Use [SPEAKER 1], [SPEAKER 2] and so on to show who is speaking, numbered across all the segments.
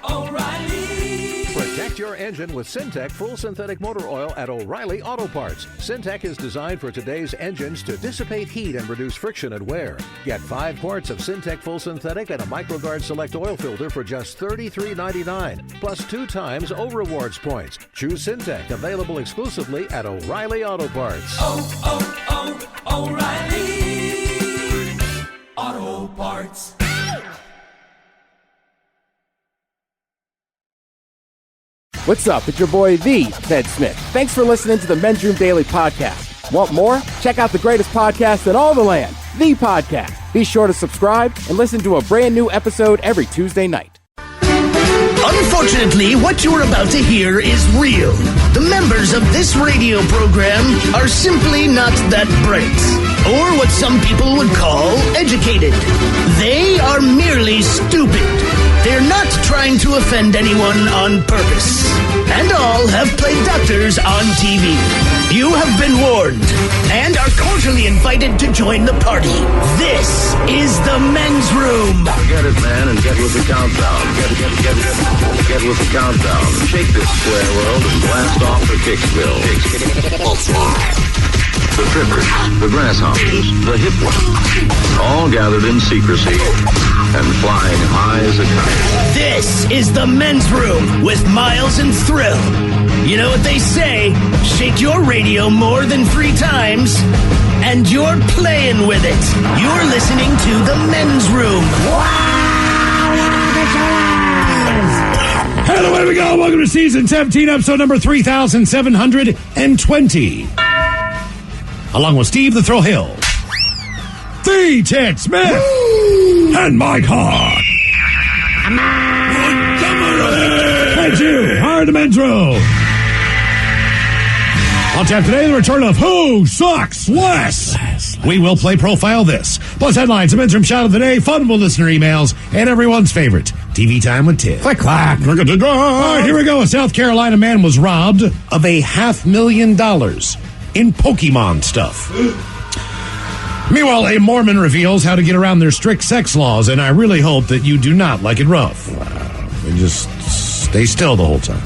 [SPEAKER 1] O'Reilly. Protect your engine with Syntec Full Synthetic Motor Oil at O'Reilly Auto Parts. Syntec is designed for today's engines to dissipate heat and reduce friction and wear. Get 5 quarts of Syntec Full Synthetic and a MicroGuard Select oil filter for just $33.99, plus 2 times O Rewards points. Choose Syntec, available exclusively at O'Reilly Auto Parts.
[SPEAKER 2] O'Reilly Auto Parts.
[SPEAKER 3] What's up? It's your boy, the Ted Smith. Thanks for listening to the Men's Room Daily Podcast. Want more? Check out the greatest podcast in all the land, The Podcast. Be sure to subscribe and listen to a brand new episode every Tuesday night.
[SPEAKER 4] Unfortunately, what you're about to hear is real. The members of this radio program are simply not that bright, or what some people would call educated. They are merely stupid. They're not trying to offend anyone on purpose. And all have played doctors on TV. You have been warned and are cordially invited to join the party. This is the Men's Room.
[SPEAKER 5] Get it, man, and get with the countdown. Get with the countdown. Shake this square world and blast off for Kicksville. The trippers, the grasshoppers, the hip ones, all gathered in secrecy and flying high as a kite.
[SPEAKER 4] This is the Men's Room with Miles and Thrill. You know what they say, shake your radio more than 3 times, and you're playing with it. You're listening to the Men's Room.
[SPEAKER 6] Hello, here we go. Welcome to season 17, episode number 3720. Along with Steve the Thrill Hill, the Ted Smith, and Mike Hart. And you are the Men's Room. On tap today, the return of Who Sucks Less. We will play Profile This, plus headlines, the Men's Room shout of the day, fun listener emails, and everyone's favorite, TV Time with Ted. Click, clack. All right, here we go. A South Carolina man was robbed of $500,000 in Pokemon stuff. Meanwhile, a Mormon reveals how to get around their strict sex laws, and I really hope that you do not like it rough. And just stay still the whole time.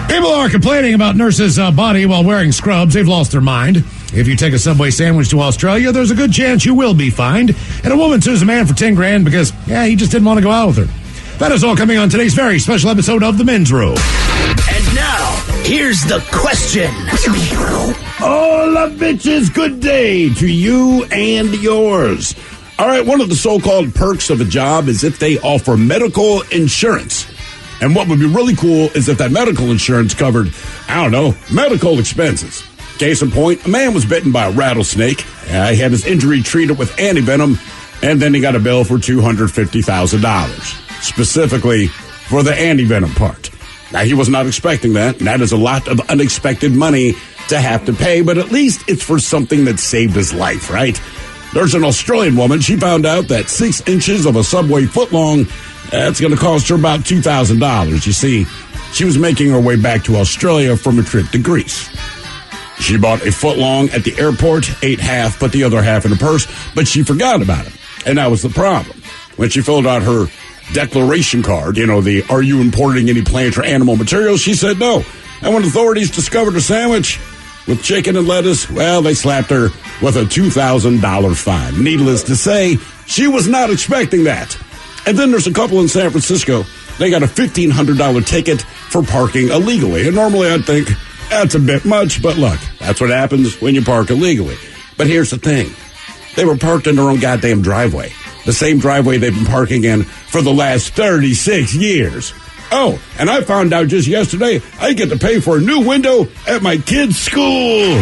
[SPEAKER 6] People are complaining about nurses' body while wearing scrubs. They've lost their mind. If you take a Subway sandwich to Australia, there's a good chance you will be fined. And a woman sues a man for $10,000 because, he just didn't want to go out with her. That is all coming on today's very special episode of The Men's Room.
[SPEAKER 4] And now, here's the question.
[SPEAKER 6] Hola, bitches. Good day to you and yours. All right, one of the so-called perks of a job is if they offer medical insurance. And what would be really cool is if that medical insurance covered, medical expenses. Case in point, a man was bitten by a rattlesnake. He had his injury treated with antivenom, and then he got a bill for $250,000, specifically for the antivenom part. Now, he was not expecting that, and that is a lot of unexpected money to have to pay, but at least it's for something that saved his life, right? There's an Australian woman. She found out that 6 inches of a Subway footlong, that's going to cost her about $2,000. You see, she was making her way back to Australia from a trip to Greece. She bought a footlong at the airport, ate half, put the other half in a purse, but she forgot about it. And that was the problem. When she filled out her declaration card, the are you importing any plant or animal materials, she said no. And when authorities discovered a sandwich with chicken and lettuce, well, they slapped her with a $2,000 fine. Needless to say, she was not expecting that. And then there's a couple in San Francisco. They got a $1,500 ticket for parking illegally. And normally I'd think that's a bit much, but look, that's what happens when you park illegally. But here's the thing. They were parked in their own goddamn driveway. The same driveway they've been parking in for the last 36 years. Oh, and I found out just yesterday I get to pay for a new window at my kid's school.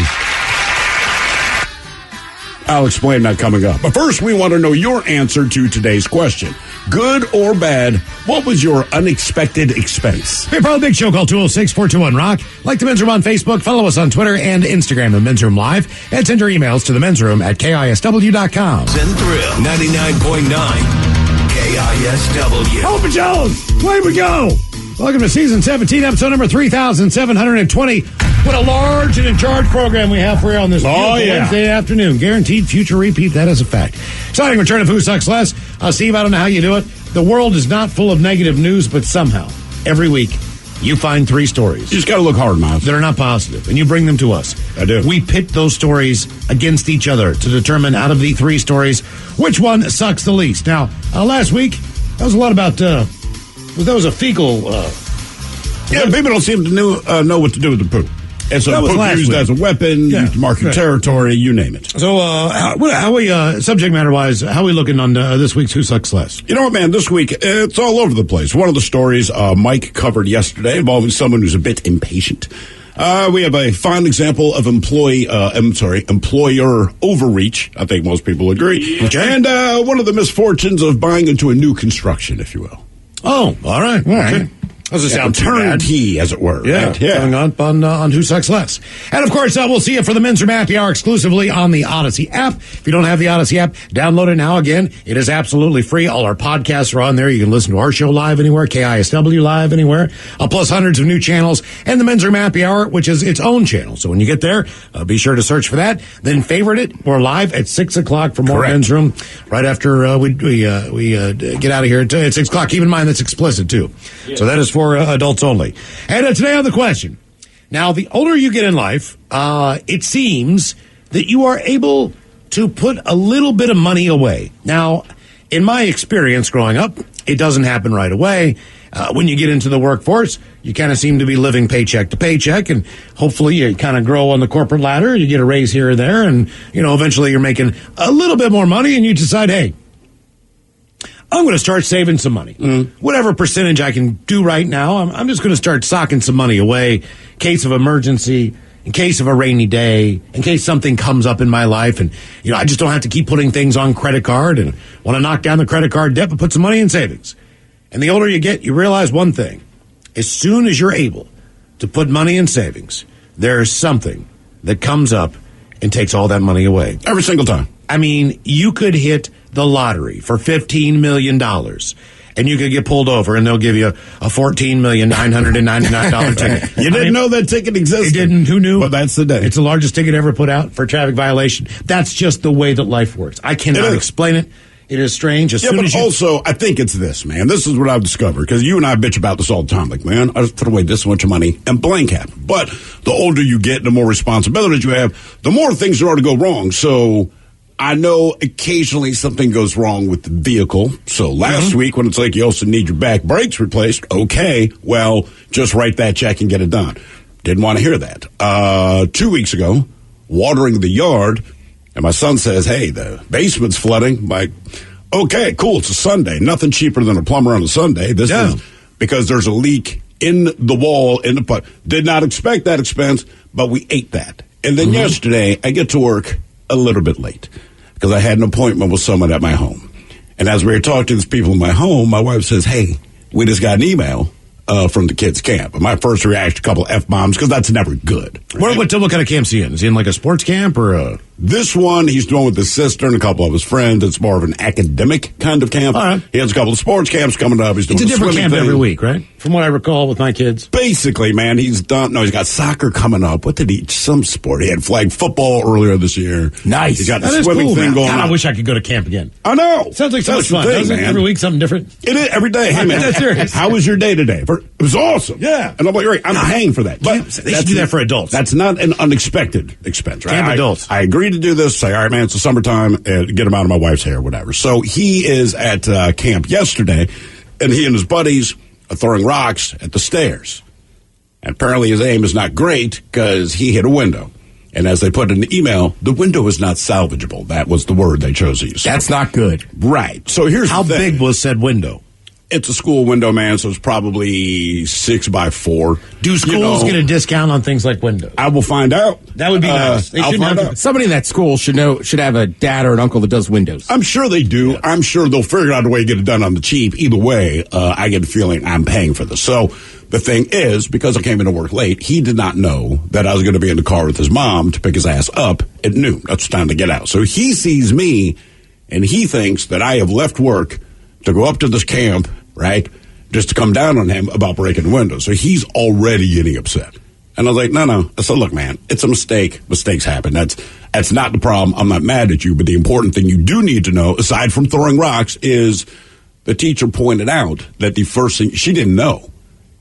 [SPEAKER 6] I'll explain that coming up. But first, we want to know your answer to today's question. Good or bad, what was your unexpected expense? Be a part of the big show. Call 206-421-ROCK. Like the Men's Room on Facebook. Follow us on Twitter and Instagram, The Men's Room Live. And send your emails to themensroom@KISW.com.
[SPEAKER 2] Send Thrill 99.9 KISW.
[SPEAKER 6] Open Jones, away we go. Welcome to season 17, episode number 3720. What a large and in charge program we have for you on this Wednesday afternoon. Guaranteed future repeat. That is a fact. Exciting return of Who Sucks Less. Steve, I don't know how you do it,
[SPEAKER 7] the world is not full of negative news, but somehow, every week, you find 3 stories.
[SPEAKER 6] You just got to look hard, Miles.
[SPEAKER 7] That are not positive, and you bring them to us.
[SPEAKER 6] I do.
[SPEAKER 7] We pit those stories against each other to determine, out of the 3 stories, which one sucks the least. Now, last week, that was a lot about, that was a fecal...
[SPEAKER 6] people don't seem to know what to do with the poop. And so
[SPEAKER 7] that was
[SPEAKER 6] poop used
[SPEAKER 7] week.
[SPEAKER 6] as a weapon, used to mark your territory, you name it.
[SPEAKER 7] So, how we, subject matter-wise, how are we looking on this week's Who Sucks Less?
[SPEAKER 6] You know what, man, this week, it's all over the place. One of the stories Mike covered yesterday involving someone who's a bit impatient. We have a fine example of employer overreach. I think most people agree. Okay. And one of the misfortunes of buying into a new construction, if you will.
[SPEAKER 7] Oh, all right. Okay. Doesn't sound
[SPEAKER 6] turnkey, as it were.
[SPEAKER 7] Yeah,
[SPEAKER 6] right? Yeah.
[SPEAKER 7] Coming up on Who Sucks Less. And, of course, we'll see you for the Men's Room Happy Hour exclusively on the Odyssey app. If you don't have the Odyssey app, download it now. Again, it is absolutely free. All our podcasts are on there. You can listen to our show live anywhere, KISW live anywhere, plus hundreds of new channels, and the Men's Room Happy Hour, which is its own channel. So when you get there, be sure to search for that. Then favorite it. We're live at 6 o'clock for more Men's Room right after we get out of here at 6 o'clock. Keep in mind that's explicit, too. Yeah. So that is for adults only. And today on the question. Now, the older you get in life, it seems that you are able to put a little bit of money away. Now, in my experience growing up, it doesn't happen right away. When you get into the workforce, you kind of seem to be living paycheck to paycheck, and hopefully you kind of grow on the corporate ladder. You get a raise here or there, and, eventually you're making a little bit more money, and you decide, hey, I'm going to start saving some money. Whatever percentage I can do right now, I'm just going to start socking some money away in case of emergency, in case of a rainy day, in case something comes up in my life. And, I just don't have to keep putting things on credit card and want to knock down the credit card debt, but put some money in savings. And the older you get, you realize one thing. As soon as you're able to put money in savings, there's something that comes up and takes all that money away.
[SPEAKER 6] Every single time.
[SPEAKER 7] I mean, you could hit the lottery for $15 million, and you could get pulled over, and they'll give you a $14,999 ticket.
[SPEAKER 6] You didn't know that ticket existed.
[SPEAKER 7] It didn't. Who knew?
[SPEAKER 6] Well, that's the day.
[SPEAKER 7] It's the largest ticket ever put out for a traffic violation. That's just the way that life works. I cannot explain it. It is strange.
[SPEAKER 6] Also, I think it's this, man. This is what I've discovered, because you and I bitch about this all the time. Like, man, I just put away this much money and blank happened. But the older you get, the more responsibilities you have, the more things are to go wrong. So I know occasionally something goes wrong with the vehicle. So last week, when it's like you also need your back brakes replaced, okay, well, just write that check and get it done. Didn't want to hear that. 2 weeks ago, watering the yard, and my son says, hey, the basement's flooding. I'm like, okay, cool, it's a Sunday. Nothing cheaper than a plumber on a Sunday. This is because there's a leak in the wall, in the pipe. Did not expect that expense, but we ate that. And then yesterday, I get to work a little bit late because I had an appointment with someone at my home. And as we were talking to these people in my home, my wife says, hey, we just got an email from the kids' camp. And my first reaction, a couple of F-bombs, because that's never good. Right?
[SPEAKER 7] What kind of camp is he in? Is he in like a sports camp or a...
[SPEAKER 6] This one, he's doing with his sister and a couple of his friends. It's more of an academic kind of camp.
[SPEAKER 7] All right.
[SPEAKER 6] He has a couple of sports camps coming up. He's doing
[SPEAKER 7] it's a different camp
[SPEAKER 6] thing
[SPEAKER 7] every week, right? From what I recall with my kids.
[SPEAKER 6] Basically, man, he's got soccer coming up. What did he, some sport? He had flag football earlier this year.
[SPEAKER 7] Nice.
[SPEAKER 6] He's got the swimming thing going on.
[SPEAKER 7] I wish I could go to camp again.
[SPEAKER 6] I know.
[SPEAKER 7] Sounds like so much fun, doesn't it? Every week something different.
[SPEAKER 6] It is, every day. Hey, man,
[SPEAKER 7] that's serious.
[SPEAKER 6] How was your day today? It was awesome.
[SPEAKER 7] Yeah.
[SPEAKER 6] And I'm like, right, I'm paying for that. But
[SPEAKER 7] they should do that for adults.
[SPEAKER 6] That's not an unexpected expense, right?
[SPEAKER 7] Camp adults.
[SPEAKER 6] I agreed to do this, say, all right, man, it's the summertime, and get him out of my wife's hair, whatever. So he is at camp yesterday, and he and his buddies are throwing rocks at the stairs. And apparently his aim is not great because he hit a window. And as they put in the email, the window is not salvageable. That was the word they chose to use.
[SPEAKER 7] That's not good.
[SPEAKER 6] Right. So here's
[SPEAKER 7] how
[SPEAKER 6] the thing.
[SPEAKER 7] big was said window?
[SPEAKER 6] It's a school window, man, so it's probably 6x4.
[SPEAKER 7] Do schools get a discount on things like windows?
[SPEAKER 6] I will find out.
[SPEAKER 7] That would be nice. They shouldn't have
[SPEAKER 3] somebody in that school should have a dad or an uncle that does windows.
[SPEAKER 6] I'm sure they do. Yeah. I'm sure they'll figure out a way to get it done on the cheap. Either way, I get the feeling I'm paying for this. So the thing is, because I came into work late, he did not know that I was going to be in the car with his mom to pick his ass up at noon. That's time to get out. So he sees me, and he thinks that I have left work to go up to this camp, right, just to come down on him about breaking the window. So he's already getting upset. And I was like, no. I said, look, man, it's a mistake. Mistakes happen. That's not the problem. I'm not mad at you. But the important thing you do need to know, aside from throwing rocks, is the teacher pointed out that the first thing, she didn't know.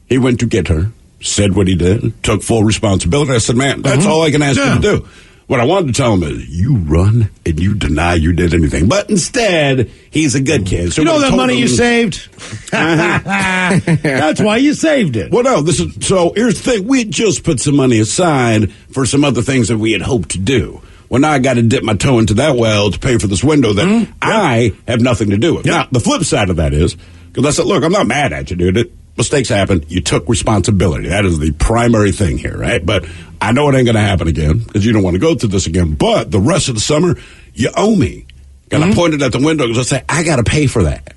[SPEAKER 6] He went to get her, said what he did, took full responsibility. I said, man, that's all I can ask you to do. What I wanted to tell him is, you run and you deny you did anything. But instead, he's a good kid. So
[SPEAKER 7] you know that money you saved? That's why you saved it.
[SPEAKER 6] Well, no, so here's the thing. We had just put some money aside for some other things that we had hoped to do. Well, now I got to dip my toe into that well to pay for this window that I have nothing to do with. Now, the flip side of that is, because I said, look, I'm not mad at you, dude. Mistakes happen. You took responsibility. That is the primary thing here, right? But I know it ain't going to happen again because you don't want to go through this again. But the rest of the summer, you owe me. And I pointed at the window because I said, I got to pay for that.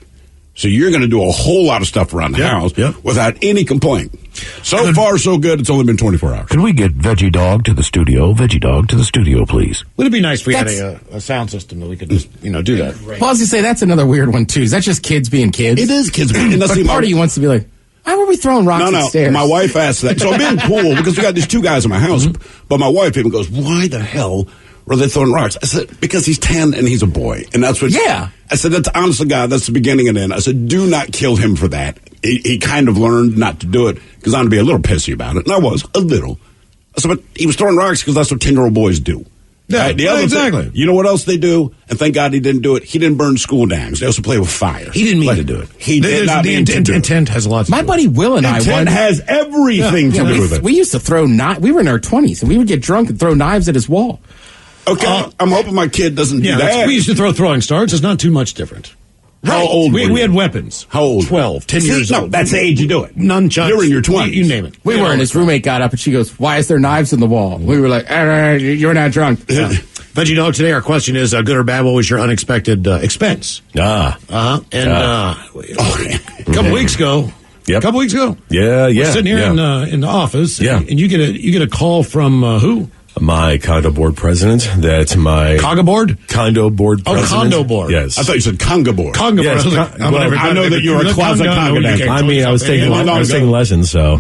[SPEAKER 6] So you're going to do a whole lot of stuff around the house without any complaint. So far, so good. It's only been 24 hours.
[SPEAKER 8] Can we get Veggie Dog to the studio? Veggie Dog to the studio, please.
[SPEAKER 7] Would it be nice if we had a sound system that we could just, do that?
[SPEAKER 3] Well, I was going to say, that's another weird one, too. Is that just kids being kids?
[SPEAKER 6] It is kids being kids.
[SPEAKER 3] But part of you wants to be like, why were we throwing rocks upstairs?
[SPEAKER 6] My wife asked that. So I'm being cool because we got these two guys in my house. But my wife even goes, why the hell were they throwing rocks? I said, because he's 10 and he's a boy. And that's what...
[SPEAKER 3] Yeah.
[SPEAKER 6] I said, that's honest to God, that's the beginning and end. I said, do not kill him for that. He kind of learned not to do it because I'm going to be a little pissy about it. And I was, a little. I said, but he was throwing rocks because that's what 10-year-old boys do.
[SPEAKER 7] Yeah,
[SPEAKER 6] right? The other
[SPEAKER 7] exactly.
[SPEAKER 6] Thing, you know what else they do? And thank God he didn't do it. He didn't burn school dams. They also play with fire.
[SPEAKER 7] He didn't mean to do it.
[SPEAKER 6] He did not mean to do it.
[SPEAKER 7] Intent has a lot to do
[SPEAKER 3] My buddy Will and I
[SPEAKER 6] Intent has everything to do with it.
[SPEAKER 3] We used to throw knives. We were in our 20s, and we would get drunk and throw knives at his wall.
[SPEAKER 6] Okay, I'm hoping my kid doesn't do that.
[SPEAKER 7] We used to throw throwing stars. It's not too much different.
[SPEAKER 6] How old were you?
[SPEAKER 7] We had weapons.
[SPEAKER 6] How old?
[SPEAKER 7] 12, 10 years old.
[SPEAKER 6] No, that's the age you do it.
[SPEAKER 7] Nunchucks.
[SPEAKER 6] You're in your 20s.
[SPEAKER 7] You name it.
[SPEAKER 3] We were, and his roommate got up, and she goes, why is there knives in the wall? We were like, you're not drunk.
[SPEAKER 7] Veggie Dog, today our question is, good or bad, what was your unexpected expense?
[SPEAKER 8] Ah.
[SPEAKER 7] A couple weeks ago.
[SPEAKER 8] Yep.
[SPEAKER 7] A couple weeks ago.
[SPEAKER 8] Yeah.
[SPEAKER 7] We're sitting here in the office.
[SPEAKER 8] Yeah.
[SPEAKER 7] And you get a call from who?
[SPEAKER 8] My condo board president. That's my
[SPEAKER 7] Conga board?
[SPEAKER 8] Condo board president.
[SPEAKER 7] Condo board.
[SPEAKER 8] Yes.
[SPEAKER 6] I thought you said conga board.
[SPEAKER 7] Conga
[SPEAKER 8] Yes,
[SPEAKER 7] board.
[SPEAKER 6] I know that you're a quasi-conga dancer.
[SPEAKER 8] I mean, I was taking lessons, so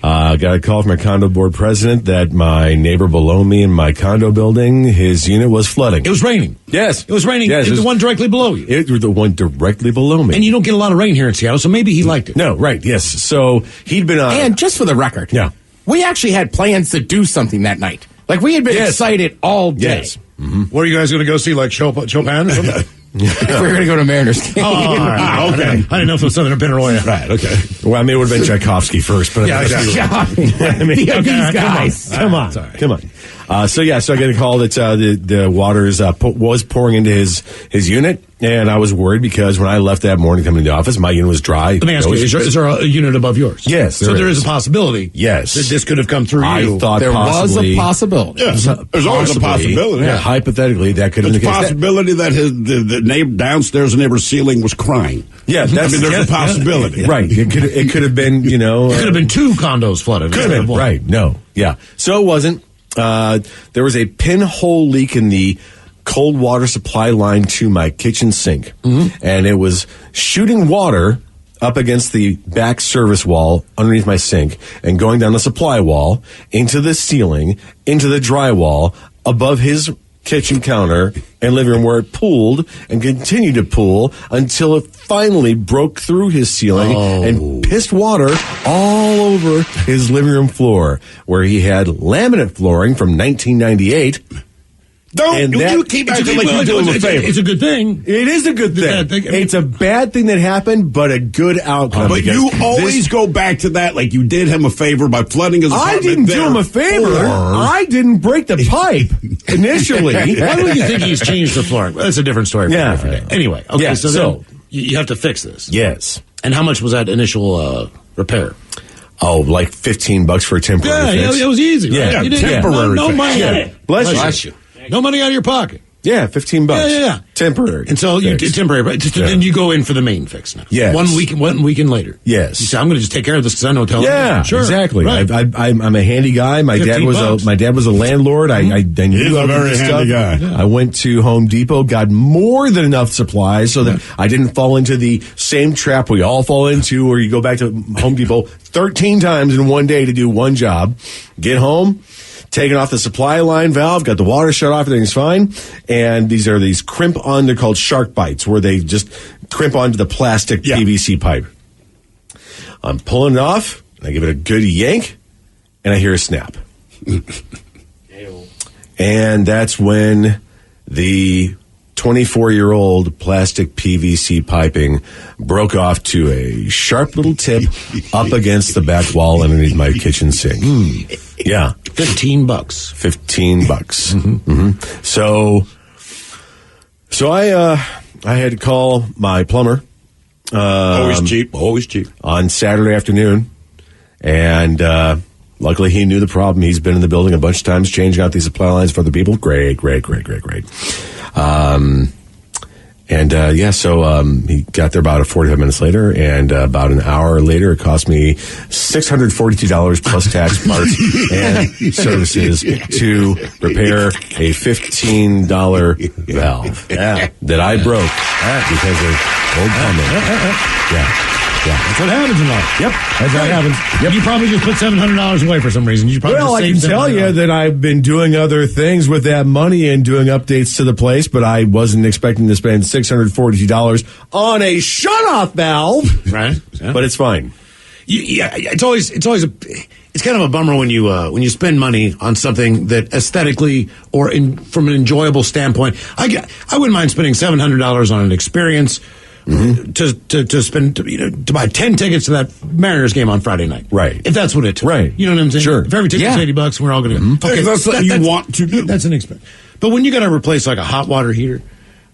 [SPEAKER 8] got a call from my condo board president that my neighbor below me in my condo building, his unit was flooding.
[SPEAKER 7] It was raining.
[SPEAKER 8] Yes.
[SPEAKER 7] It was raining.
[SPEAKER 8] Yes,
[SPEAKER 7] the one directly below you.
[SPEAKER 8] It was the one directly below me.
[SPEAKER 7] And you don't get a lot of rain here in Seattle, so maybe he liked it.
[SPEAKER 8] No, right, yes. So he'd been on.
[SPEAKER 3] And just for the record, we actually had plans to do something that night. Like, we had been excited all day.
[SPEAKER 8] Yes. Mm-hmm.
[SPEAKER 7] What are you guys going to go see, like Chopin or something?
[SPEAKER 3] We're going to go to Mariners game.
[SPEAKER 7] All right. Okay. I didn't know if it was something in Benaroya.
[SPEAKER 6] Right, okay.
[SPEAKER 8] Well, I mean, it would have been Tchaikovsky first, but
[SPEAKER 3] These guys.
[SPEAKER 8] Come on. So I got a call that the waters was pouring into his unit, and I was worried because when I left that morning coming to the office, my unit was dry.
[SPEAKER 7] Let me ask you, is there a unit above yours?
[SPEAKER 8] Yes,
[SPEAKER 7] there is a possibility.
[SPEAKER 8] Yes.
[SPEAKER 7] That this could have come through you.
[SPEAKER 8] I thought
[SPEAKER 3] there was a possibility.
[SPEAKER 6] Yeah, there's always a possibility.
[SPEAKER 8] Yeah, hypothetically, that could have been the case.
[SPEAKER 6] Possibility that the neighbor downstairs neighbor's ceiling was crying.
[SPEAKER 8] Yeah, there's
[SPEAKER 6] a possibility.
[SPEAKER 8] Yeah. Right. It could have been,
[SPEAKER 7] It could have been 2 condos flooded.
[SPEAKER 8] Could have been. Right. No. Yeah. So it wasn't. There was a pinhole leak in the cold water supply line to my kitchen sink. Mm-hmm. And it was shooting water up against the back service wall underneath my sink and going down the supply wall into the ceiling, into the drywall above his kitchen counter and living room where it pooled and continued to pool until it finally broke through his ceiling and pissed water all over his living room floor where he had laminate flooring from 1998.
[SPEAKER 6] You keep acting like you're doing a favor.
[SPEAKER 7] It's a good thing.
[SPEAKER 8] It is a good thing. It's a bad thing that happened, but a good outcome.
[SPEAKER 6] But you always go back to that like you did him a favor by flooding his apartment.
[SPEAKER 8] I didn't do him a favor. I didn't break the pipe initially.
[SPEAKER 7] Why do you think he's changed the flooring? Well, that's a different story for a different day. Anyway, okay, so you have to fix this.
[SPEAKER 8] Yes.
[SPEAKER 7] And how much was that initial repair?
[SPEAKER 8] Oh, like $15 for a temporary fix.
[SPEAKER 7] Yeah, it was easy. Right?
[SPEAKER 8] Yeah,
[SPEAKER 7] You didn't
[SPEAKER 8] temporary.
[SPEAKER 7] no money out of it.
[SPEAKER 8] Bless you.
[SPEAKER 7] No money out of your pocket.
[SPEAKER 8] Yeah, $15.
[SPEAKER 7] Yeah.
[SPEAKER 8] Temporary.
[SPEAKER 7] And so you did temporary, right? Then you go in for the main fix now.
[SPEAKER 8] Yes.
[SPEAKER 7] 1 weekend later.
[SPEAKER 8] Yes.
[SPEAKER 7] You say, I'm going to just take care of this because I know.
[SPEAKER 8] Yeah,
[SPEAKER 7] sure.
[SPEAKER 8] Exactly.
[SPEAKER 7] Right.
[SPEAKER 8] I'm a handy guy. My dad was a landlord. I knew
[SPEAKER 6] He's a very handy guy.
[SPEAKER 8] Yeah. I went to Home Depot, got more than enough supplies so that I didn't fall into the same trap we all fall into, where you go back to Home Depot 13 times in one day to do one job. Get home, taken off the supply line valve, got the water shut off, everything's fine. And these crimp on, they're called shark bites, where they just crimp onto the plastic PVC pipe. I'm pulling it off, and I give it a good yank, and I hear a snap. And that's when the 24-year-old plastic PVC piping broke off to a sharp little tip up against the back wall underneath my kitchen sink. Yeah.
[SPEAKER 7] $15.
[SPEAKER 8] $15. Mm-hmm. So I had to call my plumber.
[SPEAKER 6] Always cheap.
[SPEAKER 8] On Saturday afternoon. And luckily he knew the problem. He's been in the building a bunch of times changing out these supply lines for other people. Great. So he got there about 45 minutes later, and about an hour later, it cost me $642 plus tax, parts, and services to repair a $15 valve that I broke because of old plumbing.
[SPEAKER 7] That's what happens in life.
[SPEAKER 8] Yep.
[SPEAKER 7] That's what happens. Yep. You probably just put $700 away for some reason. You probably
[SPEAKER 8] I can tell you that I've been doing other things with that money and doing updates to the place, but I wasn't expecting to spend $642 on a shut-off valve.
[SPEAKER 7] Right. Yeah.
[SPEAKER 8] But it's fine.
[SPEAKER 7] It's kind of a bummer when you spend money on something that aesthetically or from an enjoyable standpoint. I wouldn't mind spending $700 on an experience. To spend to buy 10 tickets to that Mariners game on Friday night,
[SPEAKER 8] right?
[SPEAKER 7] If that's what it took,
[SPEAKER 8] right?
[SPEAKER 7] You know what I'm saying?
[SPEAKER 8] Sure.
[SPEAKER 7] If every ticket's $80, we're all going to go.
[SPEAKER 6] Okay, that's what you want to do.
[SPEAKER 7] That's an expense. But when you got to replace like a hot water heater,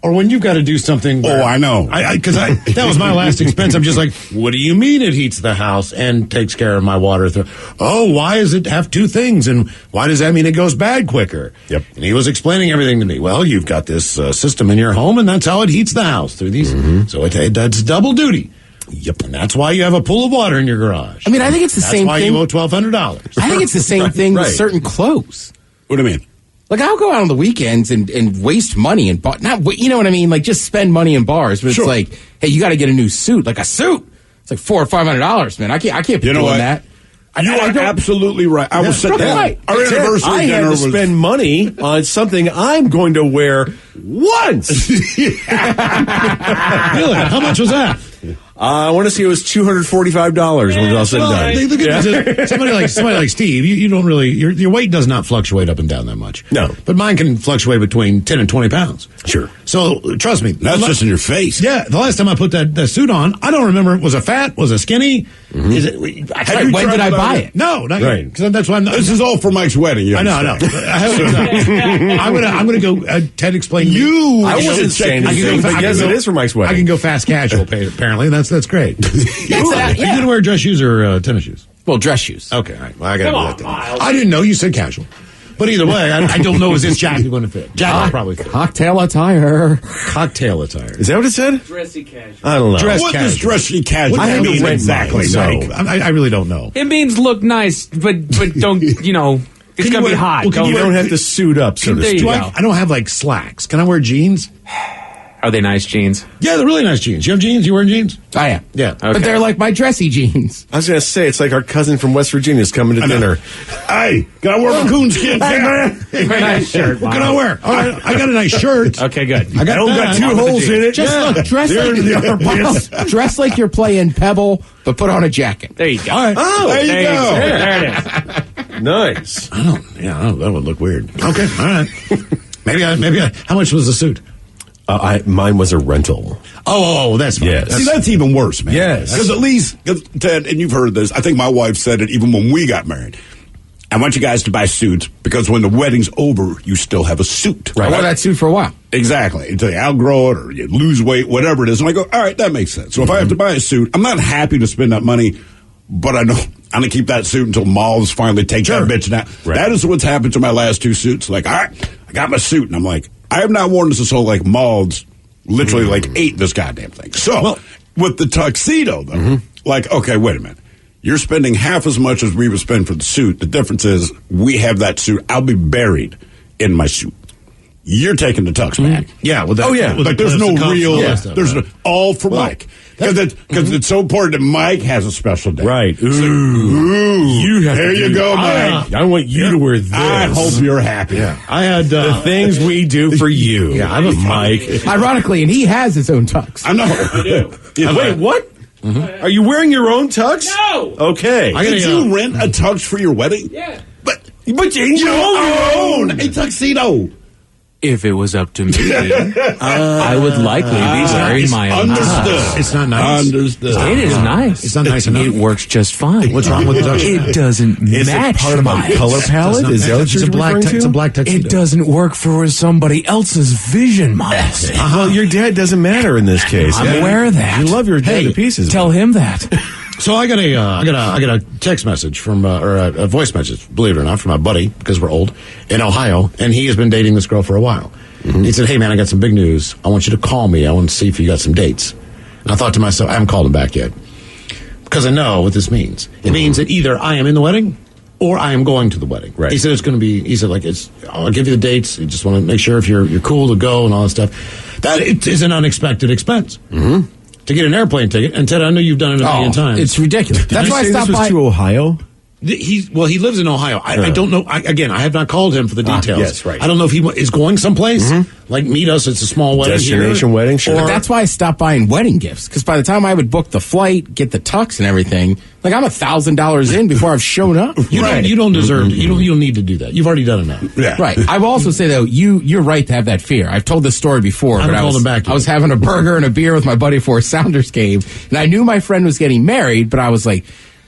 [SPEAKER 7] or when you've got to do something,
[SPEAKER 6] I know,
[SPEAKER 7] because that was my last expense. I'm just like, what do you mean it heats the house and takes care of my water? Why does it have two things, and why does that mean it goes bad quicker?
[SPEAKER 8] Yep.
[SPEAKER 7] And he was explaining everything to me. Well, you've got this system in your home, and that's how it heats the house through these. So that's double duty. Yep. And that's why you have a pool of water in your garage.
[SPEAKER 3] I mean, I think it's the same thing.
[SPEAKER 7] That's why you owe $1,200.
[SPEAKER 3] I think it's the same thing with certain clothes.
[SPEAKER 6] What do you mean?
[SPEAKER 3] Like, I'll go out on the weekends and waste money in you know what I mean? Like, just spend money in bars. But it's like, hey, you got to get a new suit. Like a suit. It's like $400 or $500, man. I can't be doing that.
[SPEAKER 6] You are absolutely right. I will sit down.
[SPEAKER 3] Right.
[SPEAKER 6] Our anniversary
[SPEAKER 8] I had to spend money on something I'm going to wear once.
[SPEAKER 7] Really? How much was that?
[SPEAKER 8] I want to say it was $245 when it was all said and done.
[SPEAKER 7] Somebody like Steve, you don't really your weight does not fluctuate up and down that much.
[SPEAKER 8] No,
[SPEAKER 7] but mine can fluctuate between 10 and 20 pounds.
[SPEAKER 8] Sure.
[SPEAKER 7] So trust me,
[SPEAKER 6] that's just in your face.
[SPEAKER 7] Yeah. The last time I put that suit on, I don't remember. Was it fat? Was it skinny? Is it?
[SPEAKER 3] When did I buy it?
[SPEAKER 7] No, not right. Because that's why
[SPEAKER 6] this is all for Mike's wedding.
[SPEAKER 7] I know. I'm going to go. Ted, explain.
[SPEAKER 8] I wasn't saying anything, but yes, it is for Mike's wedding.
[SPEAKER 7] I can go fast casual. Apparently, that's great. Are you going to wear dress shoes or tennis shoes?
[SPEAKER 3] Well, dress shoes.
[SPEAKER 7] Okay, all right. Well, I got to do that then. I didn't know you said casual. But either way, I don't know is this jacket going to fit. Jacket will probably fit.
[SPEAKER 3] Cocktail attire.
[SPEAKER 7] Cocktail attire.
[SPEAKER 8] Is that what it said?
[SPEAKER 9] Dressy casual.
[SPEAKER 8] I don't know.
[SPEAKER 6] What does dressy casual
[SPEAKER 8] mean exactly?
[SPEAKER 7] I really don't know.
[SPEAKER 9] It means look nice, but don't, it's going to be hot.
[SPEAKER 8] You don't have to suit up, so to speak.
[SPEAKER 7] I don't have like slacks. Can I wear jeans?
[SPEAKER 9] Are they nice jeans?
[SPEAKER 7] Yeah, they're really nice jeans. You have jeans? You wearing jeans?
[SPEAKER 3] I am.
[SPEAKER 7] Yeah.
[SPEAKER 3] Okay. But they're like my dressy jeans.
[SPEAKER 8] I was going to say, it's like our cousin from West Virginia is coming to dinner.
[SPEAKER 6] Hey, can I wear a coonskin?
[SPEAKER 7] Hey, man. Nice shirt. What can I wear? All right, I got a nice shirt.
[SPEAKER 9] Okay, good.
[SPEAKER 7] I
[SPEAKER 8] got two holes in it.
[SPEAKER 3] Just look, dress like you're playing Pebble, but put on a jacket.
[SPEAKER 9] There you go.
[SPEAKER 7] All right.
[SPEAKER 8] Oh,
[SPEAKER 6] there you go.
[SPEAKER 9] There it is.
[SPEAKER 8] Nice.
[SPEAKER 7] That would look weird. Okay, all right. Maybe how much was the suit?
[SPEAKER 8] Mine was a rental.
[SPEAKER 7] Oh, that's fine.
[SPEAKER 8] Yes.
[SPEAKER 6] See, that's even worse, man.
[SPEAKER 8] Yes.
[SPEAKER 6] Because at least, Ted, and you've heard this, I think my wife said it even when we got married. I want you guys to buy suits because when the wedding's over, you still have a suit.
[SPEAKER 3] Right. I wore that suit for a while.
[SPEAKER 6] Exactly. Until you outgrow it or you lose weight, whatever it is. And I go, all right, that makes sense. So if I have to buy a suit, I'm not happy to spend that money, but I know I'm going to keep that suit until moths finally take that bitch down. Right. That is what's happened to my last two suits. Like, all right, I got my suit. And I'm like, I have not worn this until like moths literally ate this goddamn thing. So with the tuxedo, though, like, okay, wait a minute. You're spending half as much as we would spend for the suit. The difference is we have that suit. I'll be buried in my suit. you're taking the tux back.
[SPEAKER 7] Yeah. With that,
[SPEAKER 8] Oh, yeah.
[SPEAKER 7] with
[SPEAKER 6] Like
[SPEAKER 7] the
[SPEAKER 6] there's
[SPEAKER 7] clips,
[SPEAKER 6] no
[SPEAKER 7] the
[SPEAKER 6] real.
[SPEAKER 7] cuffs, and all that
[SPEAKER 6] There's
[SPEAKER 7] stuff,
[SPEAKER 6] no, all for Mike because it's so important that Mike has a special day.
[SPEAKER 8] Right.
[SPEAKER 6] So, ooh,
[SPEAKER 8] have
[SPEAKER 6] there
[SPEAKER 8] to
[SPEAKER 6] you
[SPEAKER 8] do-
[SPEAKER 6] go, Mike.
[SPEAKER 8] I want you to wear this.
[SPEAKER 6] I hope you're happy.
[SPEAKER 7] Yeah. I had
[SPEAKER 8] The things we do for you.
[SPEAKER 7] Yeah, I'm a
[SPEAKER 8] Mike.
[SPEAKER 3] Ironically, and he has his own tux.
[SPEAKER 6] I know. I do.
[SPEAKER 8] Wait, what? Are you wearing your own tux?
[SPEAKER 9] No.
[SPEAKER 8] Okay.
[SPEAKER 6] Did you rent a tux for your wedding?
[SPEAKER 9] Yeah.
[SPEAKER 6] But
[SPEAKER 8] you
[SPEAKER 6] you own a tuxedo.
[SPEAKER 9] If it was up to me, I would likely be wearing my own
[SPEAKER 6] Understood.
[SPEAKER 9] tux.
[SPEAKER 7] It's not nice.
[SPEAKER 6] Understood.
[SPEAKER 9] It is nice.
[SPEAKER 7] It's not nice enough.
[SPEAKER 9] It works just fine.
[SPEAKER 7] What's wrong with the tux?
[SPEAKER 9] It doesn't
[SPEAKER 8] Is
[SPEAKER 9] match
[SPEAKER 8] it part of
[SPEAKER 9] my
[SPEAKER 8] a color palette? Is that what
[SPEAKER 7] it's
[SPEAKER 8] you're
[SPEAKER 7] a black
[SPEAKER 8] referring to?
[SPEAKER 7] it's a black tuxedo.
[SPEAKER 9] It doesn't work for somebody else's vision, Miles.
[SPEAKER 8] Well, your dad doesn't matter in this case.
[SPEAKER 9] I'm aware of that.
[SPEAKER 8] You love your dad to pieces.
[SPEAKER 9] Tell him that.
[SPEAKER 7] So I got a text message from or a voice message, believe it or not, from my buddy because we're old in Ohio, and he has been dating this girl for a while. Mm-hmm. He said, "Hey man, I got some big news. I want you to call me. I want to see if you got some dates." And I thought to myself, I haven't called him back yet because I know what this means. It means that either I am in the wedding or I am going to the wedding.
[SPEAKER 8] Right.
[SPEAKER 7] He said it's going to be. He said I'll give you the dates. You just want to make sure if you're cool to go and all that stuff. That it is an unexpected expense. Mm-hmm. To get an airplane ticket, and Ted, I know you've done it a million times.
[SPEAKER 3] It's ridiculous. That's why I stopped
[SPEAKER 8] this was
[SPEAKER 3] by.
[SPEAKER 8] to Ohio?
[SPEAKER 7] He lives in Ohio. I don't know. I have not called him for the details.
[SPEAKER 8] Yes, right.
[SPEAKER 7] I don't know if he is going someplace. Like meet us. It's a small wedding.
[SPEAKER 8] Destination
[SPEAKER 7] here.
[SPEAKER 8] wedding, sure.
[SPEAKER 3] But that's why I stopped buying wedding gifts, because by the time I would book the flight, get the tux and everything, like I'm $1,000 in before I've shown up.
[SPEAKER 7] You don't deserve. You don't need to do that. You've already done enough.
[SPEAKER 6] Yeah.
[SPEAKER 3] Right. I will also say though, you're right to have that fear. I've told this story before,
[SPEAKER 7] I
[SPEAKER 3] but
[SPEAKER 7] haven't called him back yet.
[SPEAKER 3] I was having a burger and a beer with my buddy for a Sounders game, and I knew my friend was getting married, but I was like,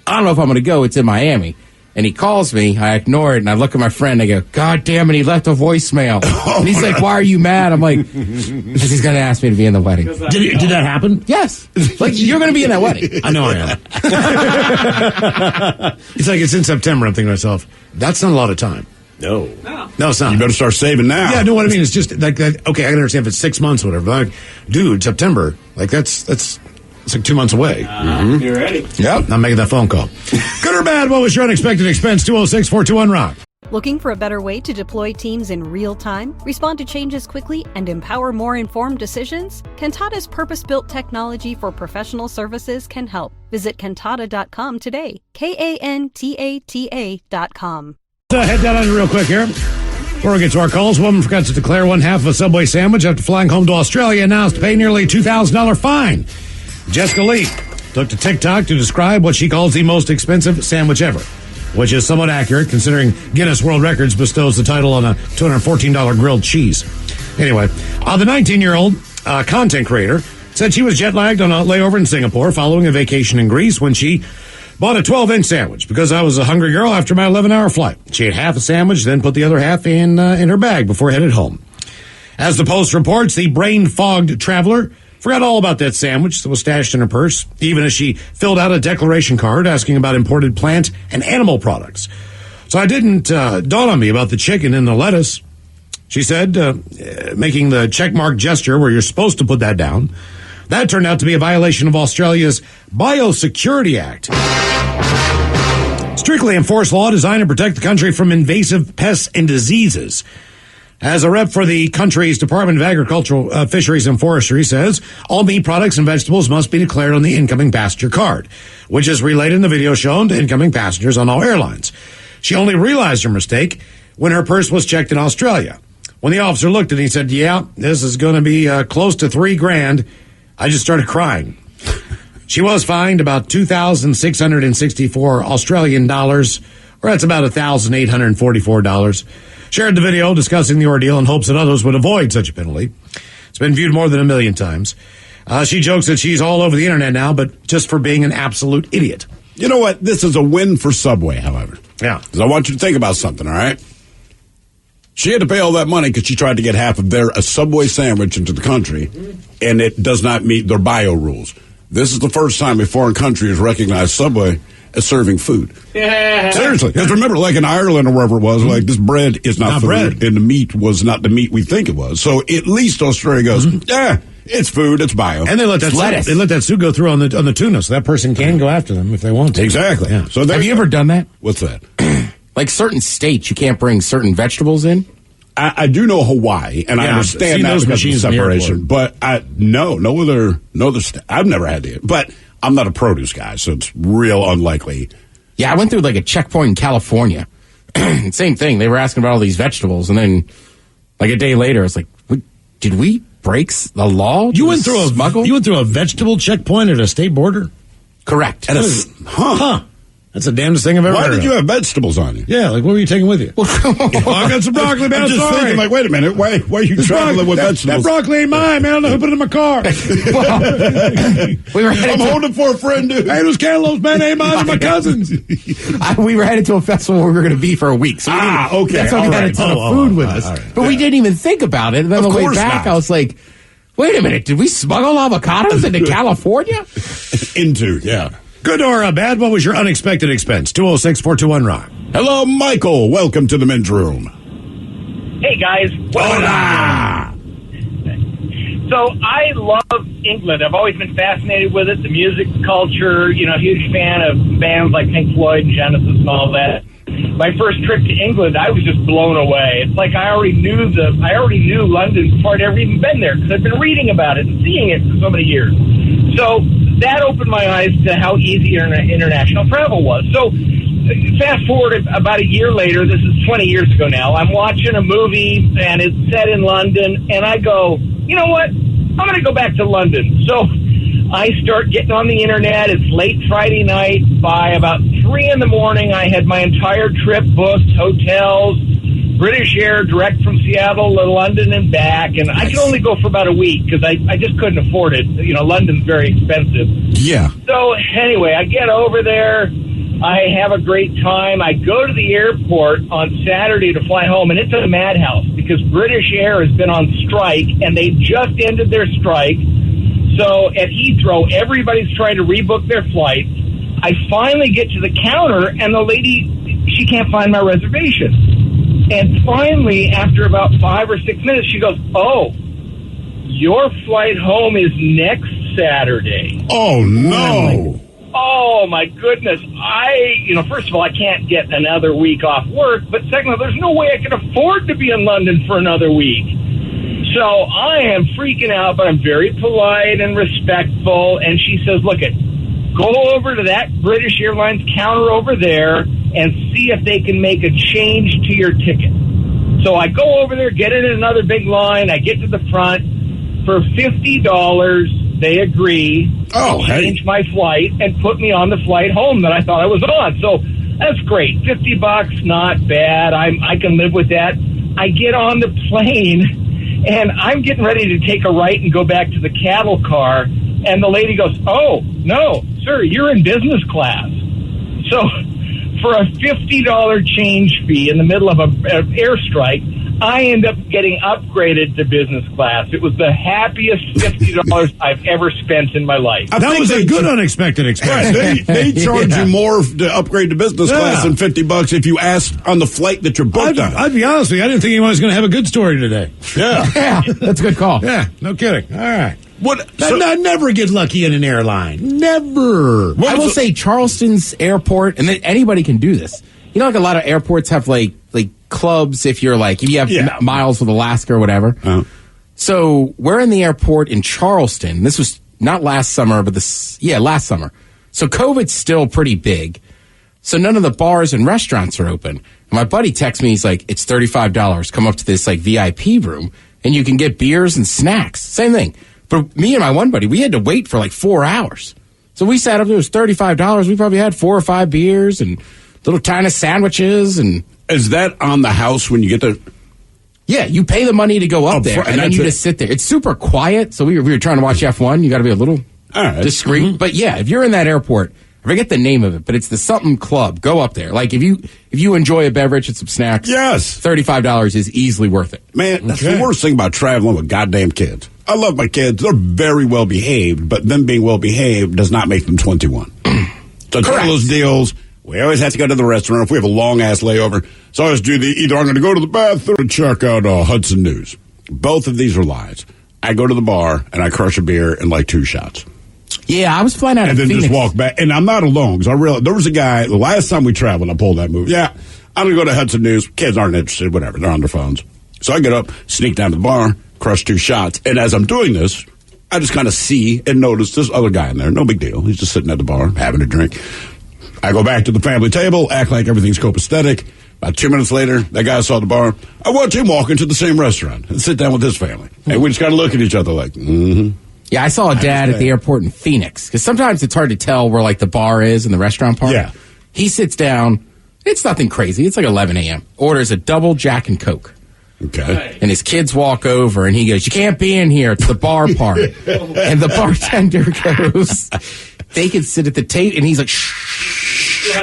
[SPEAKER 3] I don't know if I'm going to go. It's in Miami. And he calls me, I ignore it, and I look at my friend, I go, God damn it, he left a voicemail. And he's like, why are you mad? I'm like, because he's going to ask me to be in the wedding.
[SPEAKER 7] Did that happen?
[SPEAKER 3] Yes. Like, you're going to be in that wedding.
[SPEAKER 7] I know I am. It's like it's in September. I'm thinking to myself, that's not a lot of time.
[SPEAKER 8] No.
[SPEAKER 7] No, it's not.
[SPEAKER 6] You better start saving now.
[SPEAKER 7] Yeah, no, what I mean is just like that. Okay, I can understand if it's 6 months or whatever. But like, dude, September, like that's it's like 2 months away.
[SPEAKER 9] You ready?
[SPEAKER 7] Yep. I'm making that phone call. Good or bad, what was your unexpected expense? 206-421-ROCK.
[SPEAKER 10] Looking for a better way to deploy teams in real time, respond to changes quickly, and empower more informed decisions? Cantata's purpose-built technology for professional services can help. Visit cantata.com today. Kantata.com.
[SPEAKER 7] Head down on it real quick here. Before we get to our calls, woman forgot to declare one half of a Subway sandwich after flying home to Australia and now has to pay nearly $2,000 fine. Jessica Lee took to TikTok to describe what she calls the most expensive sandwich ever, which is somewhat accurate considering Guinness World Records bestows the title on a $214 grilled cheese. Anyway, the 19-year-old content creator said she was jet-lagged on a layover in Singapore following a vacation in Greece when she bought a 12-inch sandwich because I was a hungry girl after my 11-hour flight. She ate half a sandwich, then put the other half in her bag before headed home. As the Post reports, the brain-fogged traveler forgot all about that sandwich that was stashed in her purse, even as she filled out a declaration card asking about imported plant and animal products. So it didn't dawn on me about the chicken and the lettuce. She said, making the checkmark gesture where you're supposed to put that down. That turned out to be a violation of Australia's Biosecurity Act. Strictly enforced law designed to protect the country from invasive pests and diseases. As a rep for the country's Department of Agricultural, Fisheries and Forestry says, all meat products and vegetables must be declared on the incoming passenger card, which is relayed in the video shown to incoming passengers on all airlines. She only realized her mistake when her purse was checked in Australia. When the officer looked at it, he said, yeah, this is going to be close to $3,000. I just started crying. She was fined about 2,664 Australian dollars, or that's about $1,844. Shared the video discussing the ordeal in hopes that others would avoid such a penalty. It's been viewed more than 1 million times. She jokes that she's all over the internet now, but just for being an absolute idiot.
[SPEAKER 6] You know what? This is a win for Subway, however.
[SPEAKER 7] Yeah.
[SPEAKER 6] Because I want you to think about something, all right? She had to pay all that money because she tried to get half of a Subway sandwich into the country, and it does not meet their bio rules. This is the first time a foreign country has recognized Subway as serving food. Yeah. Seriously. Because remember, like in Ireland or wherever it was, like this bread is not food, bread. And the meat was not the meat we think it was. So at least Australia goes, yeah, it's food, it's bio.
[SPEAKER 7] And they let that suit go through on the tuna, so that person can go after them if they want to.
[SPEAKER 6] Exactly.
[SPEAKER 7] Yeah.
[SPEAKER 6] So
[SPEAKER 3] have you ever done that?
[SPEAKER 6] What's that?
[SPEAKER 3] Like certain states, you can't bring certain vegetables in.
[SPEAKER 6] I do know Hawaii, and I understand that
[SPEAKER 7] those
[SPEAKER 6] because of
[SPEAKER 7] machines in the
[SPEAKER 6] separation. But no other. I've never had the. But I'm not a produce guy, so it's real unlikely.
[SPEAKER 3] Yeah, I went through like a checkpoint in California. Same thing. They were asking about all these vegetables, and then like a day later, it's like, did we break the law?
[SPEAKER 7] You went through a vegetable checkpoint at a state border?
[SPEAKER 3] Correct.
[SPEAKER 6] Huh.
[SPEAKER 7] That's the damnedest thing I've ever heard.
[SPEAKER 6] Why did
[SPEAKER 7] of.
[SPEAKER 6] you have vegetables on you?
[SPEAKER 7] Yeah, like what were you taking with you? I got some broccoli, man.
[SPEAKER 6] I'm just
[SPEAKER 7] sorry.
[SPEAKER 6] thinking, like, wait a minute, why are you traveling with vegetables?
[SPEAKER 7] That broccoli ain't mine, man. I don't know who put it in my car.
[SPEAKER 6] I'm holding for a friend, dude.
[SPEAKER 7] Hey, those cantaloupes, man, ain't mine. They're my cousins.
[SPEAKER 3] We were headed to a festival where we were going to be for a week. So
[SPEAKER 6] okay.
[SPEAKER 3] That's why we had a ton of food with us. Right. But we didn't even think about it. And then on the way back, I was like, wait a minute, did we smuggle avocados into California?
[SPEAKER 6] Yeah.
[SPEAKER 7] Good or bad, what was your unexpected expense? 206-421-ROCK.
[SPEAKER 6] Hello, Michael. Welcome to the men's room.
[SPEAKER 11] Hey, guys.
[SPEAKER 6] Hola!
[SPEAKER 11] So I love England. I've always been fascinated with it, the music culture, huge fan of bands like Pink Floyd and Genesis and all that. My first trip to England, I was just blown away. It's like I already knew London before I'd ever even been there because I've been reading about it and seeing it for so many years. So that opened my eyes to how easy international travel was. So fast forward about a year later, this is 20 years ago now, I'm watching a movie and it's set in London and I go, you know what? I'm going to go back to London. So I start getting on the internet. It's late Friday night. By about 3 in the morning, I had my entire trip booked, hotels, British Air direct from Seattle to London and back. And I could only go for about a week because I just couldn't afford it. London's very expensive.
[SPEAKER 6] Yeah.
[SPEAKER 11] So anyway, I get over there. I have a great time. I go to the airport on Saturday to fly home, and it's a madhouse because British Air has been on strike, and they just ended their strike. So at Heathrow, everybody's trying to rebook their flights. I finally get to the counter, and the lady, she can't find my reservation. And finally, after about 5 or 6 minutes, she goes, oh, your flight home is next Saturday.
[SPEAKER 6] Oh, no.
[SPEAKER 11] Oh, my goodness. First of all, I can't get another week off work. But second of all, there's no way I can afford to be in London for another week. So I am freaking out, but I'm very polite and respectful. And she says, look, go over to that British Airlines counter over there and see if they can make a change to your ticket. So I go over there, get in another big line. I get to the front. For $50, they agree to change my flight and put me on the flight home that I thought I was on. So that's great. $50, not bad. I can live with that. I get on the plane, and I'm getting ready to take a right and go back to the cattle car. And the lady goes, oh, no, sir, you're in business class. So for a $50 change fee in the middle of an airstrike, I end up getting upgraded to business class. It was the happiest $50 I've ever spent in my life.
[SPEAKER 7] That was a good unexpected expense.
[SPEAKER 6] Right. They charge you more to upgrade to business class than $50 if you ask on the flight that you're booked on.
[SPEAKER 7] I'd be honest with you, I didn't think anyone was going to have a good story today.
[SPEAKER 6] Yeah.
[SPEAKER 3] That's a good call.
[SPEAKER 7] Yeah, no kidding. All right. I never get lucky in an airline. Never.
[SPEAKER 3] I will say Charleston's airport, and anybody can do this. Like a lot of airports have like clubs if you have miles with Alaska or whatever. So we're in the airport in Charleston. This was not last summer, but last summer. So COVID's still pretty big. So none of the bars and restaurants are open. And my buddy texts me, he's like, it's $35. Come up to this VIP room and you can get beers and snacks. Same thing. But me and my one buddy, we had to wait for 4 hours. So we sat up there, it was $35. We probably had 4 or 5 beers and little tiny sandwiches. And
[SPEAKER 6] is that on the house when you get there?
[SPEAKER 3] Yeah, you pay the money to go up there, and then you just sit there. It's super quiet, so we were trying to watch F1. You got to be a little discreet. Mm-hmm. But yeah, if you're in that airport, I forget the name of it, but it's the something club. Go up there. If you enjoy a beverage and some snacks,
[SPEAKER 6] yes,
[SPEAKER 3] $35 is easily worth it.
[SPEAKER 6] Man, that's the worst thing about traveling with goddamn kids. I love my kids; they're very well behaved, but them being well behaved does not make them 21. So it's one of those deals. We always have to go to the restaurant if we have a long-ass layover. So I always do either I'm going to go to the bathroom or check out Hudson News. Both of these are lies. I go to the bar, and I crush a beer in 2 shots.
[SPEAKER 3] Yeah, I was flying out of Phoenix.
[SPEAKER 6] And then just walk back. And I'm not alone, because I realized there was a guy, the last time we traveled, I pulled that move. Yeah, I'm going to go to Hudson News. Kids aren't interested, whatever. They're on their phones. So I get up, sneak down to the bar, crush 2 shots. And as I'm doing this, I just kind of see and notice this other guy in there. No big deal. He's just sitting at the bar, having a drink. I go back to the family table, act like everything's copacetic. About 2 minutes later, that guy saw the bar. I watch him walk into the same restaurant and sit down with his family. And we just kind of look at each other like,
[SPEAKER 3] Yeah, I saw a dad at the airport in Phoenix. Because sometimes it's hard to tell where, like, the bar is and the restaurant part.
[SPEAKER 6] Yeah.
[SPEAKER 3] He sits down. It's nothing crazy. It's like 11 a.m. Orders a double Jack and Coke.
[SPEAKER 6] Okay.
[SPEAKER 3] And his kids walk over, and he goes, "You can't be in here. It's the bar part." And the bartender goes, "They can sit at the table." And he's like, "Shh."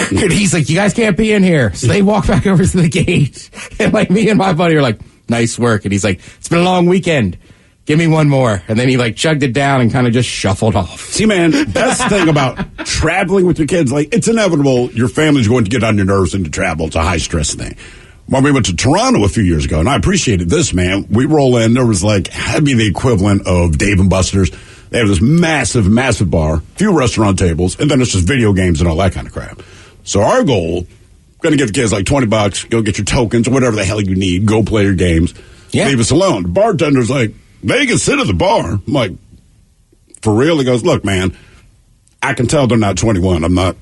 [SPEAKER 3] And he's like, "You guys can't be in here." So they walk back over to the gate. And, like, me and my buddy are like, "Nice work." And he's like, "It's been a long weekend. Give me one more." And then he, like, chugged it down and kind of just shuffled off.
[SPEAKER 6] See, man, that's the thing about traveling with your kids. Like, it's inevitable your family's going to get on your nerves and to travel. It's a high-stress thing. When we went to Toronto a few years ago, and I appreciated this, man, we roll in, there was like, had to be the equivalent of Dave & Buster's. They have this massive, massive bar, few restaurant tables, and then it's just video games and all that kind of crap. So our goal, going to get the kids like $20, go get your tokens or whatever the hell you need, go play your games, leave us alone. The bartender's like, they can sit at the bar. I'm like, for real? He goes, look, man, I can tell they're not 21. I'm not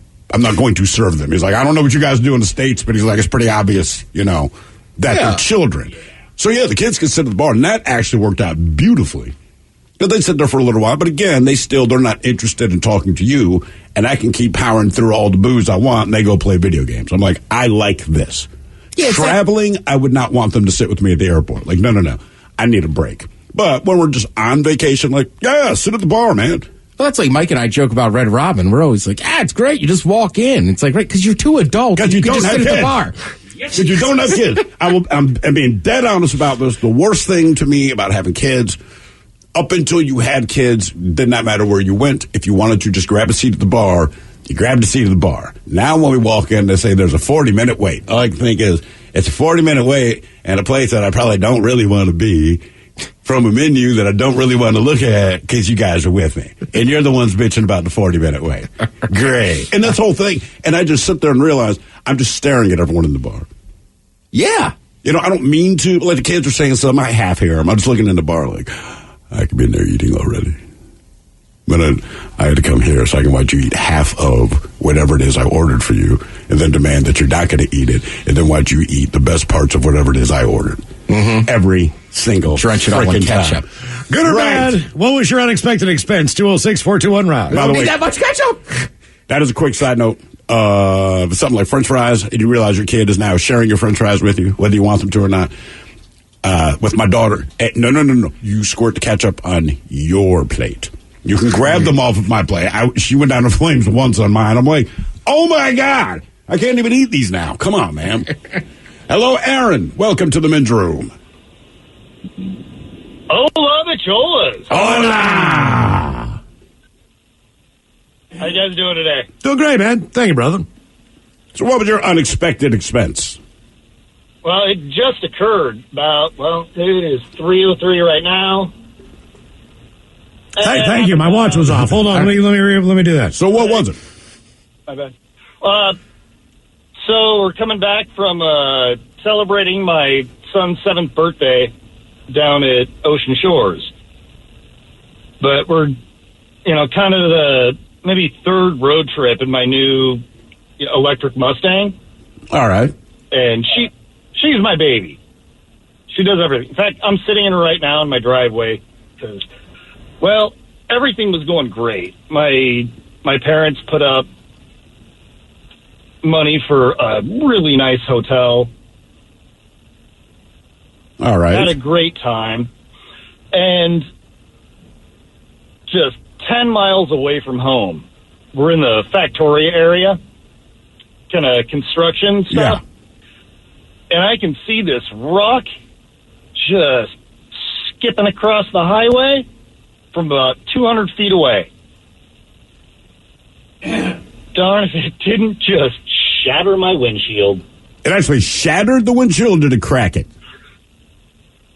[SPEAKER 6] going to serve them. He's like, I don't know what you guys do in the States, but he's like, it's pretty obvious, that they're children. So, yeah, the kids can sit at the bar, and that actually worked out beautifully. But they sit there for a little while, but again, they're not interested in talking to you, and I can keep powering through all the booze I want, and they go play video games. I'm like, I like this. Yeah, traveling, I would not want them to sit with me at the airport. Like, no. I need a break. But when we're just on vacation, like, yeah, sit at the bar, man.
[SPEAKER 3] Well, that's like Mike and I joke about Red Robin. We're always like, it's great. You just walk in. It's like, right, because you're 2 adults.
[SPEAKER 6] Because you
[SPEAKER 3] can
[SPEAKER 6] don't
[SPEAKER 3] just
[SPEAKER 6] have
[SPEAKER 3] sit
[SPEAKER 6] kids.
[SPEAKER 3] at the bar.
[SPEAKER 6] Because you don't have kids. I'm being dead honest about this. The worst thing to me about having kids, up until you had kids, did not matter where you went. If you wanted to just grab a seat at the bar, you grabbed a seat at the bar. Now when we walk in, they say there's a 40-minute wait. All I can think is, it's a 40-minute wait and a place that I probably don't really want to be, from a menu that I don't really want to look at because you guys are with me. And you're the ones bitching about the 40-minute wait. Great. And that's the whole thing. And I just sit there and realize I'm just staring at everyone in the bar.
[SPEAKER 3] Yeah.
[SPEAKER 6] I don't mean to, but like the kids are saying something, I half hear them. I'm just looking in the bar like, I could be in there eating already. But I had to come here so I can watch you eat half of whatever it is I ordered for you and then demand that you're not going to eat it and then watch you eat the best parts of whatever it is I ordered. Mm-hmm. Every single
[SPEAKER 3] drench it all in ketchup.
[SPEAKER 7] Good or bad? What was your unexpected expense? 206-421-ROCK.
[SPEAKER 6] By the way,
[SPEAKER 3] need that much ketchup.
[SPEAKER 6] that is a quick side note. Something like French fries, and you realize your kid is now sharing your French fries with you, whether you want them to or not. With my daughter, no. You squirt the ketchup on your plate. You can grab them off of my plate. She went down in flames once on mine. I'm like, oh my God, I can't even eat these now. Come on, man. Hello, Aaron. Welcome to the men's room.
[SPEAKER 11] Hola, bicholas.
[SPEAKER 6] Hola.
[SPEAKER 11] How you guys doing today?
[SPEAKER 7] Doing great, man. Thank you, brother.
[SPEAKER 6] So what was your unexpected expense?
[SPEAKER 11] Well, it just occurred about, it is 3:03 right now.
[SPEAKER 7] Hey, thank you. My watch was off. Hold on. Let me do that.
[SPEAKER 6] So what was it?
[SPEAKER 11] My bad. So we're coming back from celebrating my son's 7th birthday down at Ocean Shores. But we're, kind of the maybe 3rd road trip in my new electric Mustang.
[SPEAKER 6] All right.
[SPEAKER 11] And she's my baby. She does everything. In fact, I'm sitting in her right now in my driveway because, everything was going great. My parents put up money for a really nice hotel.
[SPEAKER 6] All right.
[SPEAKER 11] Had a great time. And just 10 miles away from home, we're in the Factoria area, kind of construction stuff. Yeah. And I can see this rock just skipping across the highway from about 200 feet away. Darn if it didn't just shatter my windshield.
[SPEAKER 6] It actually shattered the windshield, or did it crack it?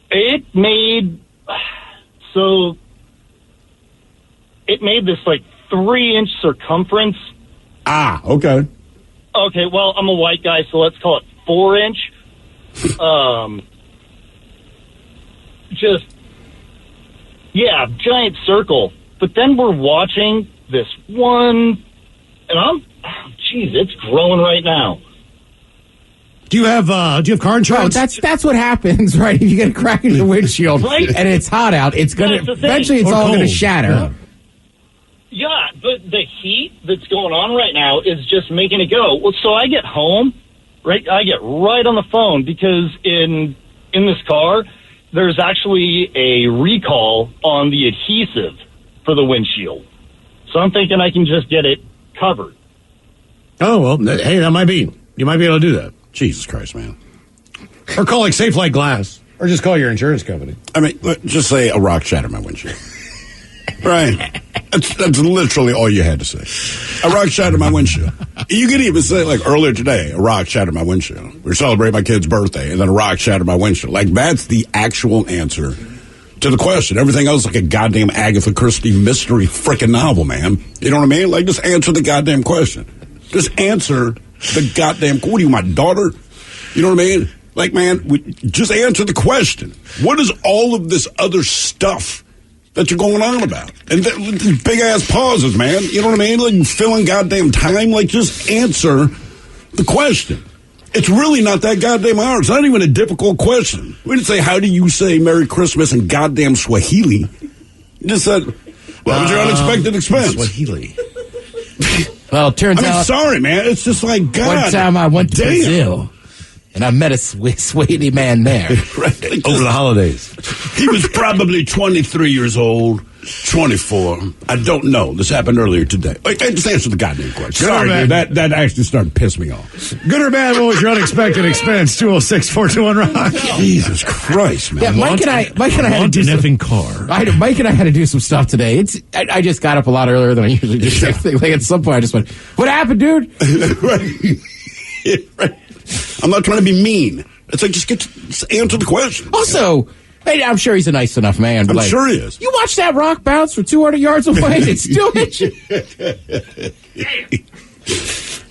[SPEAKER 11] It made this like 3-inch circumference.
[SPEAKER 6] Ah, okay.
[SPEAKER 11] Okay, well, I'm a white guy, so let's call it 4-inch.
[SPEAKER 12] giant circle. But then we're watching this one, and it's growing right now.
[SPEAKER 7] Do you have car insurance?
[SPEAKER 3] Oh, that's what happens, right? If you get a crack in your windshield and it's hot out, it's gonna eventually it's all gonna shatter.
[SPEAKER 12] Yeah, but the heat that's going on right now is just making it go. Well, so I get home, right? I get right on the phone because in this car, there's actually a recall on the adhesive for the windshield. So I'm thinking I can just get it covered.
[SPEAKER 7] Oh, well, hey, you might be able to do that.
[SPEAKER 6] Jesus Christ, man.
[SPEAKER 7] Or call like Safe Light Glass. Or just call your insurance company.
[SPEAKER 6] I mean, just say a rock shattered my windshield. Right. That's literally all you had to say. A rock shattered my windshield. You could even say, like, earlier today, a rock shattered my windshield. We were celebrating my kid's birthday, and then a rock shattered my windshield. Like, that's the actual answer to the question. Everything else like a goddamn Agatha Christie mystery freaking novel, man. You know what I mean? Like, just answer the goddamn question. Just answer the goddamn... What are you, my daughter? You know what I mean? Like, man, just answer the question. What is all of this other stuff that you're going on about? And these big-ass pauses, man. You know what I mean? Like, filling goddamn time. Like, just answer the question. It's really not that goddamn hard. It's not even a difficult question. We didn't say, how do you say Merry Christmas in goddamn Swahili? You just said, what was your unexpected expense?
[SPEAKER 7] Swahili.
[SPEAKER 3] Well, it turns out...
[SPEAKER 6] sorry, man. It's just like, God.
[SPEAKER 3] One time I went to Brazil, and I met a Swahili man there.
[SPEAKER 6] Right.
[SPEAKER 8] Over the holidays.
[SPEAKER 6] He was probably 23 years old, 24. I don't know. This happened earlier today. Just answer the goddamn question. Sorry, dude. That actually started to piss me off.
[SPEAKER 7] Good or bad, what was your unexpected expense? 206-421-ROCK.
[SPEAKER 6] Jesus Christ, man.
[SPEAKER 3] Yeah, Mike and I had to do some
[SPEAKER 7] effing car.
[SPEAKER 3] Mike and I had to do some stuff today. I just got up a lot earlier than I usually do. Like at some point, I just went, "What happened, dude?"
[SPEAKER 6] Right. I'm not trying to be mean. It's like, just answer the question.
[SPEAKER 3] Also, hey, I'm sure he's a nice enough man. But
[SPEAKER 6] I'm sure he is.
[SPEAKER 3] You watch that rock bounce for 200 yards away, and it still hit you.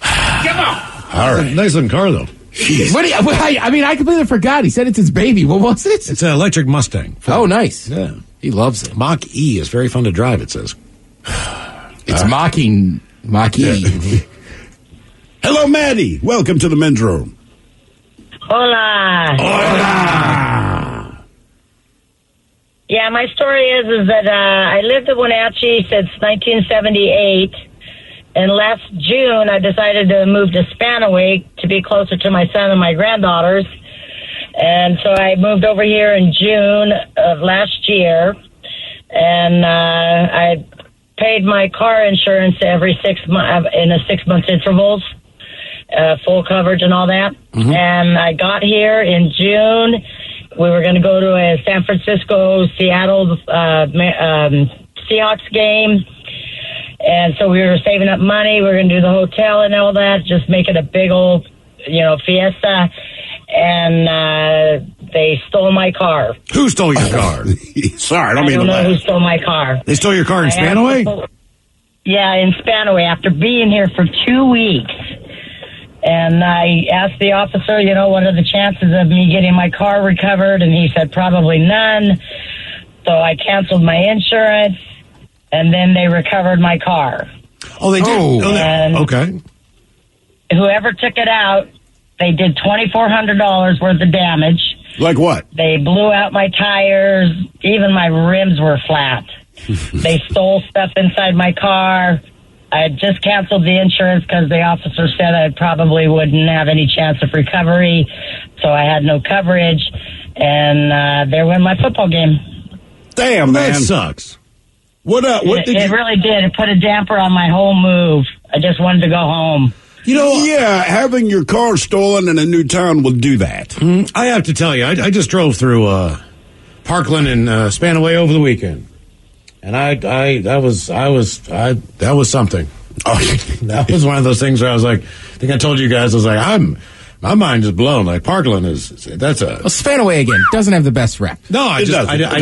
[SPEAKER 12] Come on.
[SPEAKER 6] All right.
[SPEAKER 7] Nice looking car, though.
[SPEAKER 3] I completely forgot. He said it's his baby. What was it?
[SPEAKER 7] It's an electric Mustang.
[SPEAKER 3] Oh, nice.
[SPEAKER 7] Yeah.
[SPEAKER 3] He loves it.
[SPEAKER 7] Mach-E is very fun to drive, it says.
[SPEAKER 3] It's Mach-E.
[SPEAKER 6] Yeah. Hello, Maddie. Welcome to the men's room.
[SPEAKER 13] Hola. Yeah, my story is that I lived in Wenatchee since 1978, and last June I decided to move to Spanaway to be closer to my son and my granddaughters, and so I moved over here in June of last year, and I paid my car insurance every 6 months in a 6 month intervals. Full coverage and all that. Mm-hmm. And I got here in June. We were going to go to a San Francisco-Seattle Seahawks game. And so we were saving up money. We were going to do the hotel and all that, just make it a big old, fiesta. And they stole my car.
[SPEAKER 7] Who stole your car?
[SPEAKER 6] Sorry, I
[SPEAKER 13] don't know who stole my car.
[SPEAKER 7] They stole your car in Spanaway?
[SPEAKER 13] Yeah, in Spanaway, after being here for 2 weeks. And I asked the officer, what are the chances of me getting my car recovered? And he said probably none. So I canceled my insurance, and then they recovered my car.
[SPEAKER 7] Oh, they did? Okay.
[SPEAKER 13] Whoever took it out, they did $2,400 worth of damage.
[SPEAKER 6] Like what?
[SPEAKER 13] They blew out my tires. Even my rims were flat. They stole stuff inside my car. I had just canceled the insurance because the officer said I probably wouldn't have any chance of recovery, so I had no coverage, and there went my football game.
[SPEAKER 6] Damn, man.
[SPEAKER 7] That sucks.
[SPEAKER 13] It really did. It put a damper on my whole move. I just wanted to go home.
[SPEAKER 6] Yeah, having your car stolen in a new town will do that.
[SPEAKER 7] I have to tell you, I just drove through Parkland and Spanaway over the weekend. And that was something. That was one of those things where I was like, I think I told you guys, I was like, my mind is blown. Like Parkland that's a...
[SPEAKER 3] Well, Spanaway, again, doesn't have the best rep.
[SPEAKER 7] No, I'd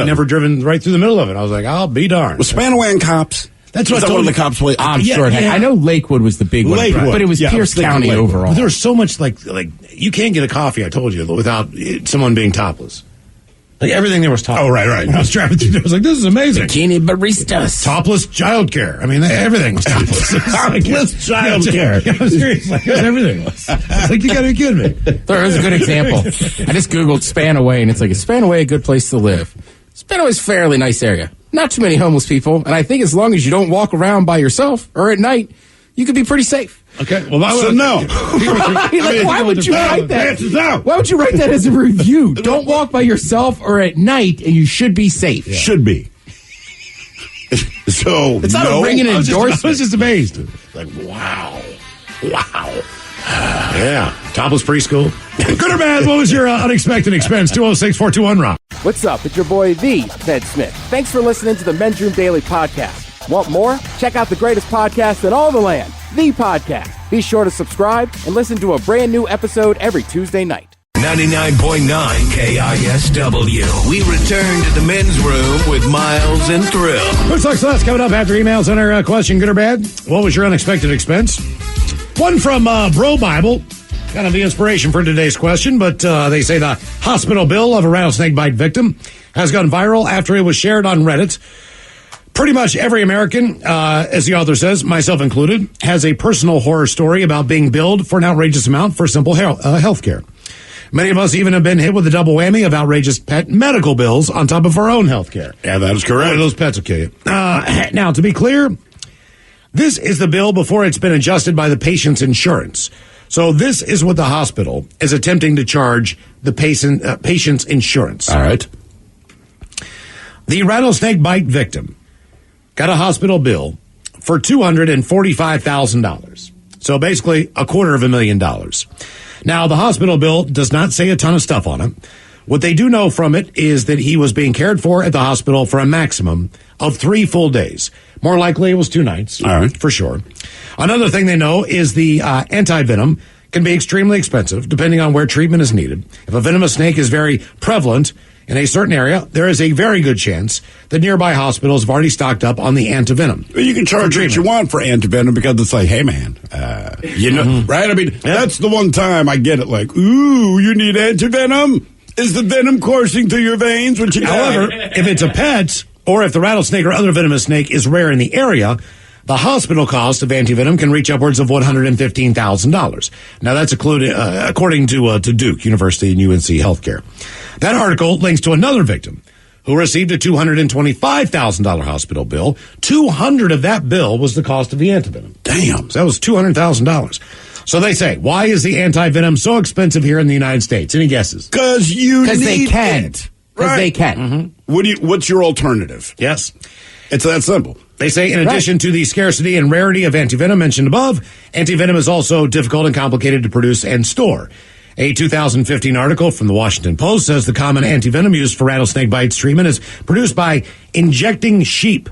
[SPEAKER 7] never driven right through the middle of it. I was like, I'll be darned.
[SPEAKER 6] Was Spanaway and cops?
[SPEAKER 7] That's what I told
[SPEAKER 6] one of the cops play.
[SPEAKER 3] I'm sure. Yeah. I know Lakewood was the big one, but it was Pierce County overall.
[SPEAKER 7] But there was so much like you can't get a coffee, I told you, without someone being topless. Like everything there was topless.
[SPEAKER 6] Oh, right.
[SPEAKER 7] I was driving through there. I was like, this is amazing.
[SPEAKER 9] Bikini baristas.
[SPEAKER 7] Topless childcare. I mean, everything was topless.
[SPEAKER 6] Topless childcare.
[SPEAKER 7] Yeah, seriously. Everything was. I was like, you got to be kidding me.
[SPEAKER 9] There was a good example. I just Googled Spanaway, and it's like, is Spanaway a good place to live? Spanaway's a fairly nice area. Not too many homeless people, and I think as long as you don't walk around by yourself or at night, you could be pretty safe.
[SPEAKER 6] Okay, well, no.
[SPEAKER 9] Why would you write that?
[SPEAKER 6] Why
[SPEAKER 9] would you write that as a review? Don't walk by yourself or at night, and you should be safe.
[SPEAKER 6] Yeah. Should be. So
[SPEAKER 9] it's not a ringing endorsement.
[SPEAKER 7] I was just amazed. Like, wow. Yeah, topless preschool. Good or bad? What was your unexpected expense? 206-421-ROCK.
[SPEAKER 3] What's up? It's your boy, the Ted Smith. Thanks for listening to the Men's Room Daily Podcast. Want more? Check out the greatest podcast in all the land, The Podcast. Be sure to subscribe and listen to a brand new episode every Tuesday night.
[SPEAKER 2] 99.9 KISW. We return to the men's room with Miles and Thrill.
[SPEAKER 7] What's last coming up after emails on our question, good or bad? What was your unexpected expense? One from Bro Bible. Kind of the inspiration for today's question, but they say the hospital bill of a rattlesnake bite victim has gone viral after it was shared on Reddit. Pretty much every American, as the author says, myself included, has a personal horror story about being billed for an outrageous amount for simple health care. Many of us even have been hit with a double whammy of outrageous pet medical bills on top of our own health care.
[SPEAKER 6] Yeah, that is correct.
[SPEAKER 7] One of those pets will kill you. Now, to be clear, this is the bill before it's been adjusted by the patient's insurance. So this is what the hospital is attempting to charge the patient's insurance.
[SPEAKER 6] All right.
[SPEAKER 7] The rattlesnake bite victim got a hospital bill for $245,000. So basically $250,000. Now, the hospital bill does not say a ton of stuff on it. What they do know from it is that he was being cared for at the hospital for a maximum of 3 full days. More likely, it was 2 nights.
[SPEAKER 6] All right.
[SPEAKER 7] For sure. Another thing they know is the anti-venom can be extremely expensive depending on where treatment is needed. If a venomous snake is very prevalent in a certain area, there is a very good chance that nearby hospitals have already stocked up on the antivenom.
[SPEAKER 6] Well, you can charge what you want for antivenom because it's like, hey, man, you know, right? I mean, that's the one time I get it like, ooh, you need antivenom? Is the venom coursing through your veins?
[SPEAKER 7] However, if it's a pet or if the rattlesnake or other venomous snake is rare in the area, the hospital cost of antivenom can reach upwards of $115,000. Now, that's included, according to Duke University and UNC Healthcare. That article links to another victim who received a $225,000 hospital bill. $200 of that bill was the cost of the antivenom.
[SPEAKER 6] Damn.
[SPEAKER 7] So that was $200,000. So they say, why is the antivenom so expensive here in the United States? Any guesses?
[SPEAKER 6] Because
[SPEAKER 9] they can't. Because they can.
[SPEAKER 6] Mm-hmm. What's your alternative?
[SPEAKER 7] Yes.
[SPEAKER 6] It's that simple.
[SPEAKER 7] They say in addition to the scarcity and rarity of antivenom mentioned above, antivenom is also difficult and complicated to produce and store. A 2015 article from the Washington Post says the common antivenom used for rattlesnake bites treatment is produced by injecting sheep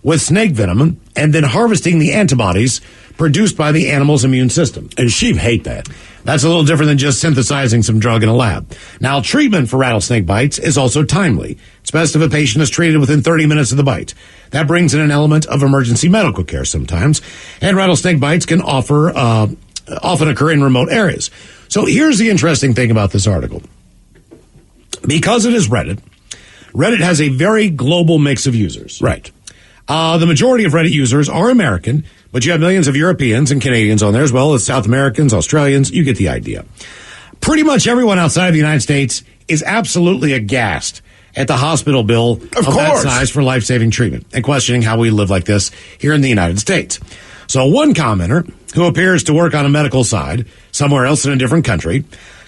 [SPEAKER 7] with snake venom and then harvesting the antibodies produced by the animal's immune system.
[SPEAKER 6] And sheep hate that.
[SPEAKER 7] That's a little different than just synthesizing some drug in a lab. Now, treatment for rattlesnake bites is also timely. It's best if a patient is treated within 30 minutes of the bite. That brings in an element of emergency medical care sometimes, and rattlesnake bites can often occur in remote areas. So here's the interesting thing about this article. Because it is Reddit has a very global mix of users.
[SPEAKER 6] Right.
[SPEAKER 7] The majority of Reddit users are American, but you have millions of Europeans and Canadians on there as well as South Americans, Australians. You get the idea. Pretty much everyone outside of the United States is absolutely aghast at the hospital bill of that size for life-saving treatment and questioning how we live like this here in the United States. So one commenter, who appears to work on a medical side somewhere else in a different country,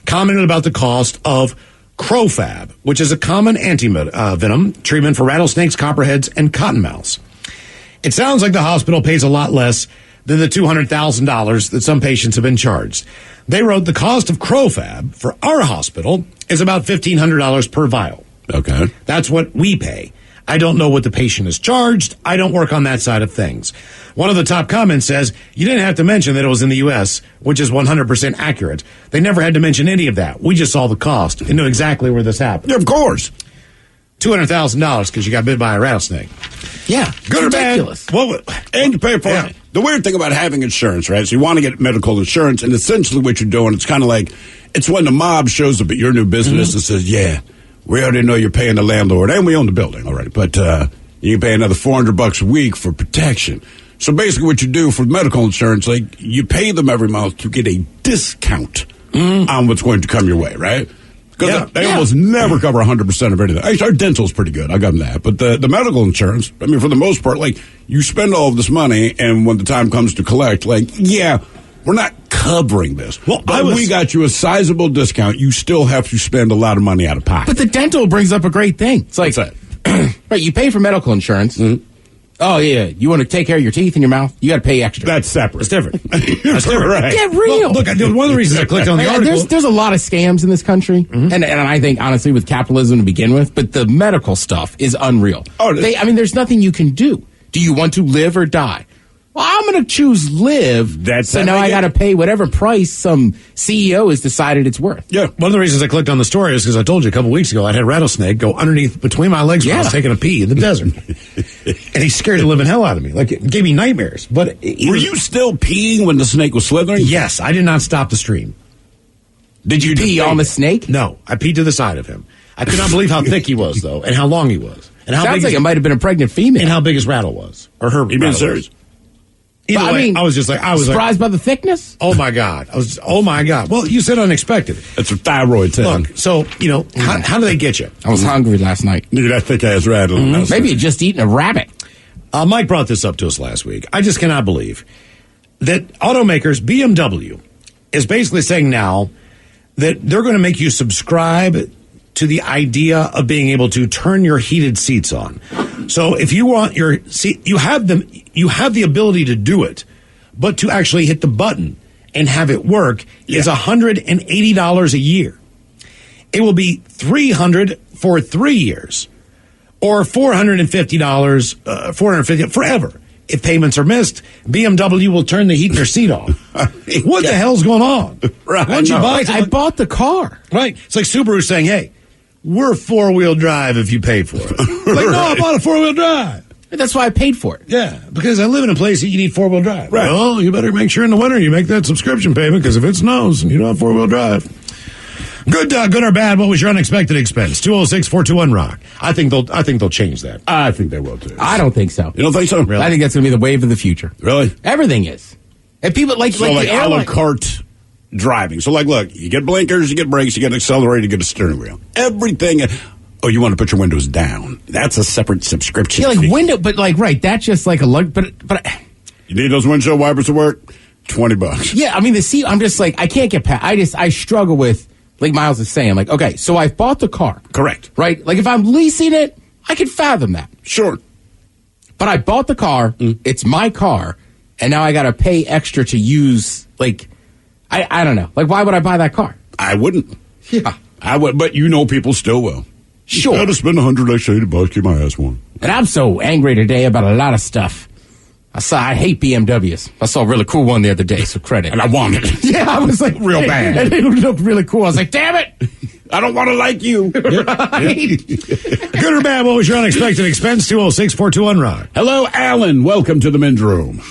[SPEAKER 7] commented about the cost of Crofab, which is a common anti-venom treatment for rattlesnakes, copperheads, and cottonmouths. It sounds like the hospital pays a lot less than the $200,000 that some patients have been charged. They wrote the cost of Crofab for our hospital is about $1,500 per vial.
[SPEAKER 6] Okay.
[SPEAKER 7] That's what we pay. I don't know what the patient is charged. I don't work on that side of things. One of the top comments says, you didn't have to mention that it was in the U.S., which is 100% accurate. They never had to mention any of that. We just saw the cost and knew exactly where this happened.
[SPEAKER 6] Yeah, of course.
[SPEAKER 7] $200,000 because you got bit by a rattlesnake.
[SPEAKER 9] Yeah.
[SPEAKER 7] Good or bad?
[SPEAKER 6] And you pay for it. The weird thing about having insurance, right? So you want to get medical insurance, and essentially what you're doing, it's kind of like, it's when the mob shows up at your new business and says, yeah, we already know you're paying the landlord, and we own the building, all right, but you pay another $400 a week for protection. So basically what you do for medical insurance, like you pay them every month to get a discount on what's going to come your way, right? Because they almost never cover 100% of anything. Actually, our dental's pretty good. I got them that. But the medical insurance, I mean, for the most part, like, you spend all of this money, and when the time comes to collect, like, yeah, we're not covering this. Well, we got you a sizable discount. You still have to spend a lot of money out of pocket.
[SPEAKER 9] But the dental brings up a great thing. It's like, right, you pay for medical insurance. Oh, yeah. You want to take care of your teeth and your mouth? You got to pay extra.
[SPEAKER 6] That's separate.
[SPEAKER 7] It's different.
[SPEAKER 6] That's different. Right.
[SPEAKER 9] Get real.
[SPEAKER 7] Look, one of the reasons I clicked on the article.
[SPEAKER 9] There's a lot of scams in this country. And I think, honestly, with capitalism to begin with, but the medical stuff is unreal. There's nothing you can do. Do you want to live or die? Well, I'm going to choose live. So now I got to pay whatever price some CEO has decided it's worth.
[SPEAKER 7] Yeah. One of the reasons I clicked on the story is because I told you a couple weeks ago I had a rattlesnake go underneath between my legs when I was taking a pee in the desert. And he scared the living hell out of me. Like, it gave me nightmares. But
[SPEAKER 6] were you still peeing when the snake was slithering?
[SPEAKER 7] Yes. I did not stop the stream.
[SPEAKER 9] Did you pee on the snake?
[SPEAKER 7] No. I peed to the side of him. I could not believe how thick he was, though, and how long he was. And how
[SPEAKER 9] Sounds like it might have been a pregnant female.
[SPEAKER 7] And how big his rattle was. Or her
[SPEAKER 6] rattle was.
[SPEAKER 7] Either way, I was just like,
[SPEAKER 9] surprised by the thickness?
[SPEAKER 7] Oh my God. Oh my God. Well, you said unexpected.
[SPEAKER 6] It's a thyroid thing.
[SPEAKER 7] Look, so, how do they get you?
[SPEAKER 9] I was hungry last night.
[SPEAKER 6] Look at that thick ass rattle.
[SPEAKER 9] Maybe you just eaten a rabbit.
[SPEAKER 7] Mike brought this up to us last week. I just cannot believe that automakers, BMW, is basically saying now that they're going to make you subscribe to the idea of being able to turn your heated seats on. So if you want your seat, you have the ability to do it, but to actually hit the button and have it work is $180 a year. It will be $300 for 3 years, or $450, $450 forever. If payments are missed, BMW will turn the heat in your seat off. What the hell's going on?
[SPEAKER 6] Right.
[SPEAKER 7] Why didn't you buy it?
[SPEAKER 9] I bought the car.
[SPEAKER 7] Right. It's like Subaru saying, hey, we're 4-wheel drive if you pay for it. Like, no, I bought a 4-wheel drive.
[SPEAKER 9] That's why I paid for it.
[SPEAKER 7] Yeah, because I live in a place that you need 4-wheel drive.
[SPEAKER 6] Right.
[SPEAKER 7] Well, you better make sure in the winter you make that subscription payment, because if it snows and you don't have 4-wheel drive. Good or bad, what was your unexpected expense? 206-421-ROCK. I think they'll change that.
[SPEAKER 6] I think they will, too.
[SPEAKER 9] I don't think so.
[SPEAKER 6] You don't think so?
[SPEAKER 7] Really?
[SPEAKER 9] I think that's going to be the wave of the future.
[SPEAKER 6] Really?
[SPEAKER 9] Everything is. And people like
[SPEAKER 6] the a la carte driving. So, look, you get blinkers, you get brakes, you get an accelerator, you get a steering wheel. Everything. Oh, you want to put your windows down? That's a separate subscription.
[SPEAKER 9] Yeah, like window, but that's just like a look. But
[SPEAKER 6] you need those windshield wipers to work? $20.
[SPEAKER 9] Yeah, I mean the seat. I'm just like I can't get past. I struggle with, like Miles is saying, like, okay, so I bought the car.
[SPEAKER 6] Correct.
[SPEAKER 9] Right? Like if I'm leasing it, I can fathom that.
[SPEAKER 6] Sure.
[SPEAKER 9] But I bought the car. It's my car, and now I got to pay extra to use. Like, I don't know. Like, why would I buy that car?
[SPEAKER 6] I wouldn't.
[SPEAKER 9] Yeah,
[SPEAKER 6] I would. But people still will.
[SPEAKER 9] Sure.
[SPEAKER 6] I had to spend $180 keep my ass warm.
[SPEAKER 9] And I'm so angry today about a lot of stuff. I hate BMWs. I saw a really cool one the other day, so credit.
[SPEAKER 6] And I wanted it.
[SPEAKER 9] Yeah, I was like,
[SPEAKER 6] real bad.
[SPEAKER 9] And it looked really cool. I was like, damn it.
[SPEAKER 6] I don't want to like you.
[SPEAKER 9] Right?
[SPEAKER 7] Good or bad, what was your unexpected expense? 206-421-ROCK.
[SPEAKER 6] Hello, Alan. Welcome to the men's room.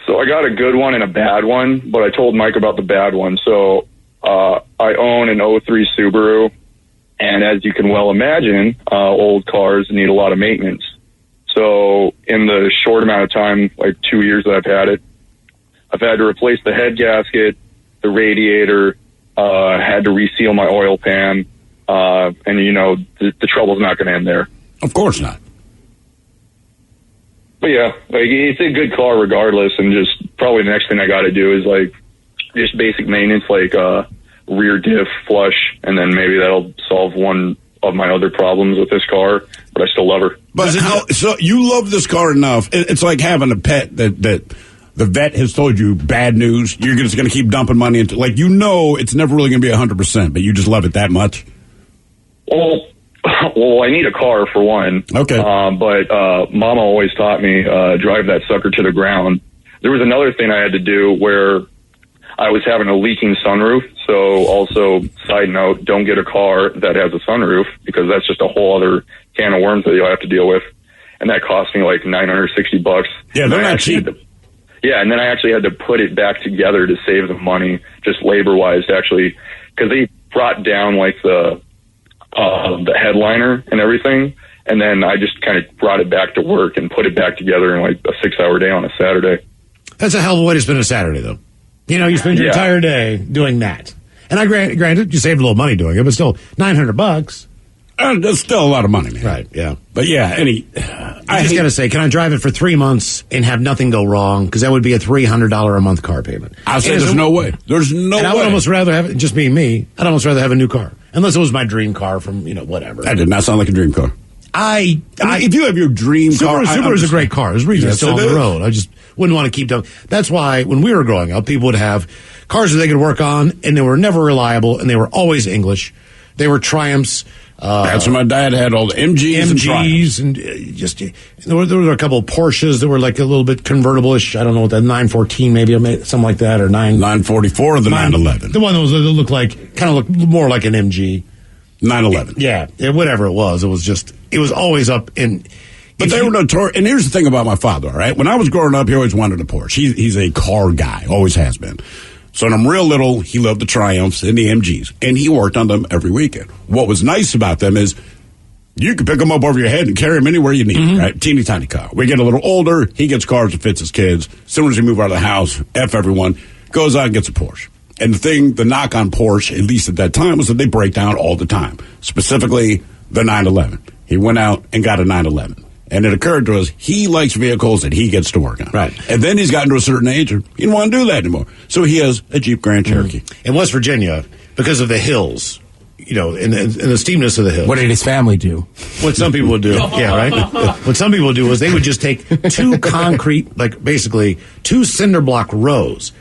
[SPEAKER 14] So I got a good one and a bad one, but I told Mike about the bad one. So I own an 03 Subaru, and as you can well imagine, old cars need a lot of maintenance. So in the short amount of time, like 2 years that I've had it, I've had to replace the head gasket, the radiator, had to reseal my oil pan, and the trouble's not going to end there.
[SPEAKER 6] Of course not.
[SPEAKER 14] But yeah, like it's a good car regardless, and just probably the next thing I got to do is like just basic maintenance, like rear diff flush, and then maybe that'll solve one of my other problems with this car. But I still love her.
[SPEAKER 6] But so you love this car enough? It's like having a pet that the vet has told you bad news. You're just going to keep dumping money into, like, it's never really going to be 100%, but you just love it that much.
[SPEAKER 14] Well, I need a car for one.
[SPEAKER 6] Okay.
[SPEAKER 14] But Mama always taught me drive that sucker to the ground. There was another thing I had to do where I was having a leaking sunroof. So also, side note, don't get a car that has a sunroof, because that's just a whole other can of worms that you'll have to deal with. And that cost me like $960.
[SPEAKER 6] Yeah, they're not cheap.
[SPEAKER 14] Yeah, and then I actually had to put it back together to save the money, just labor-wise, actually, because they brought down like the headliner and everything, and then I just kind of brought it back to work and put it back together in like a 6-hour day on a Saturday.
[SPEAKER 7] That's a hell of a way to spend a Saturday, though. You know, you spend your entire day doing that. And I granted, you saved a little money doing it, but still, $900.
[SPEAKER 6] That's still a lot of money, man.
[SPEAKER 7] Right, yeah.
[SPEAKER 6] But yeah,
[SPEAKER 7] I just got to say, can I drive it for 3 months and have nothing go wrong? Because that would be a $300 a month car payment.
[SPEAKER 6] I say there's no way. There's no way.
[SPEAKER 7] And I would almost rather have it, just being me, I'd almost rather have a new car. Unless it was my dream car from, whatever.
[SPEAKER 6] That did not sound like a dream car. I mean, if you have your dream car...
[SPEAKER 7] Subaru is a great car. There's a reason it's still on the road. I just wouldn't want to keep them. That's why when we were growing up, people would have cars that they could work on, and they were never reliable, and they were always English. They were Triumphs.
[SPEAKER 6] That's when my dad had all the MGs
[SPEAKER 7] and just there were a couple of Porsches that were like a little bit convertible-ish. I don't know what that 914 maybe something like that, or 944
[SPEAKER 6] or the 911.
[SPEAKER 7] The one that looked more like an MG.
[SPEAKER 6] 911.
[SPEAKER 7] Yeah, whatever it was always up in.
[SPEAKER 6] But they were notorious. And here's the thing about my father, all right? When I was growing up, he always wanted a Porsche. He's a car guy, always has been. So when I'm real little, he loved the Triumphs and the MGs, and he worked on them every weekend. What was nice about them is you could pick them up over your head and carry them anywhere you need, right? Teeny tiny car. We get a little older, he gets cars that fits his kids. As soon as we move out of the house, F everyone, goes out and gets a Porsche. And the knock on Porsche, at least at that time, was that they break down all the time, specifically the 911. He went out and got a 911. And it occurred to us, he likes vehicles that he gets to work on.
[SPEAKER 7] Right.
[SPEAKER 6] And then he's gotten to a certain age, and he didn't want to do that anymore. So he has a Jeep Grand Cherokee.
[SPEAKER 7] In West Virginia, because of the hills, and the steepness of the hills.
[SPEAKER 9] What did his family do?
[SPEAKER 7] What some people would do. Yeah, right? What some people would do is they would just take two concrete, basically two cinder block rows,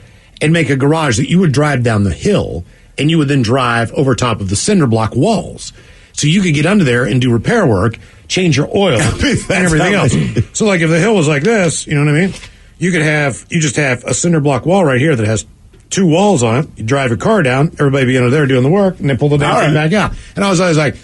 [SPEAKER 7] and make a garage that you would drive down the hill, and you would then drive over top of the cinder block walls. So you could get under there and do repair work, change your oil, and everything else. So if the hill was like this, you know what I mean? You just have a cinder block wall right here that has two walls on it. You drive your car down, everybody be under there doing the work, and then pull the damn thing back out. And I was always like,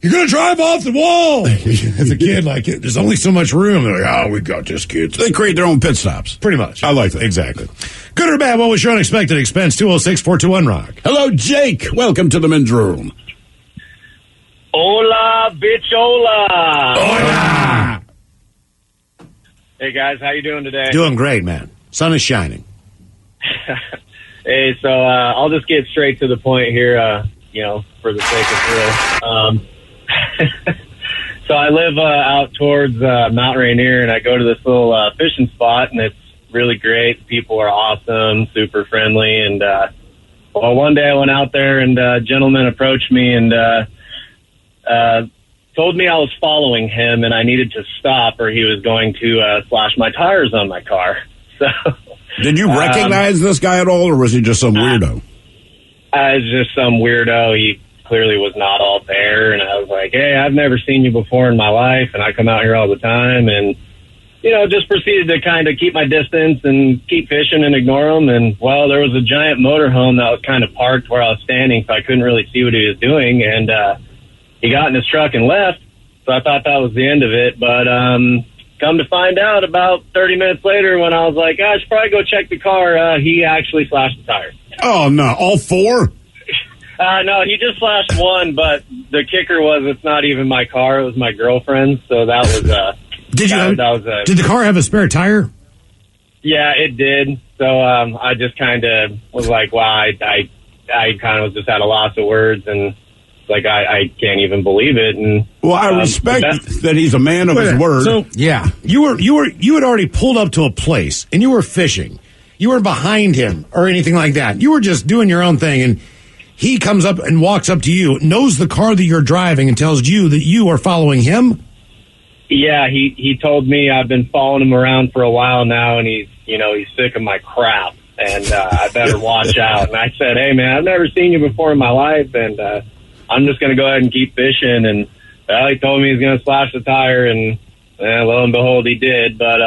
[SPEAKER 7] you're going to drive off the wall. As a kid, there's only so much room. They're like, we got this, kids.
[SPEAKER 6] They create their own pit stops.
[SPEAKER 7] Pretty much.
[SPEAKER 6] I like that.
[SPEAKER 7] Exactly. Good or bad, what was your unexpected expense? 206-421-ROCK.
[SPEAKER 6] Hello, Jake. Welcome to the men's room.
[SPEAKER 11] Hola, bichola.
[SPEAKER 7] Hola.
[SPEAKER 11] Hey, guys. How you doing today?
[SPEAKER 7] Doing great, man. Sun is shining.
[SPEAKER 11] Hey, so I'll just get straight to the point here, for the sake of real. So I live out towards Mount Rainier, and I go to this little fishing spot, and it's really great. People are awesome, super friendly, and one day I went out there, and a gentleman approached me and told me I was following him, and I needed to stop, or he was going to slash my tires on my car. So,
[SPEAKER 6] did you recognize this guy at all, or was he just some weirdo?
[SPEAKER 11] It's just some weirdo. He clearly was not all there, and I was like, hey, I've never seen you before in my life, and I come out here all the time, and just proceeded to kind of keep my distance and keep fishing and ignore him. And, there was a giant motorhome that was kind of parked where I was standing, so I couldn't really see what he was doing. And he got in his truck and left, so I thought that was the end of it. But come to find out, about 30 minutes later, when I was like, I should probably go check the car, he actually slashed the tires.
[SPEAKER 6] Oh, no. All four?
[SPEAKER 11] No, he just slashed one, but the kicker was it's not even my car. It was my girlfriend's, so that was...
[SPEAKER 7] Did the car have a spare tire?
[SPEAKER 11] Yeah, it did. So I just kind of was like, wow, I kind of was just at a loss of words, and I can't even believe it. And
[SPEAKER 6] I respect that he's a man of his word.
[SPEAKER 7] So yeah, you had already pulled up to a place and you were fishing. You weren't behind him or anything like that. You were just doing your own thing, and he comes up and walks up to you, knows the car that you're driving, and tells you that you are following him.
[SPEAKER 11] Yeah, he told me I've been following him around for a while now, and he's sick of my crap, and I better watch out. And I said, hey, man, I've never seen you before in my life, and I'm just going to go ahead and keep fishing. And he told me he's going to slash the tire, and lo and behold, he did. But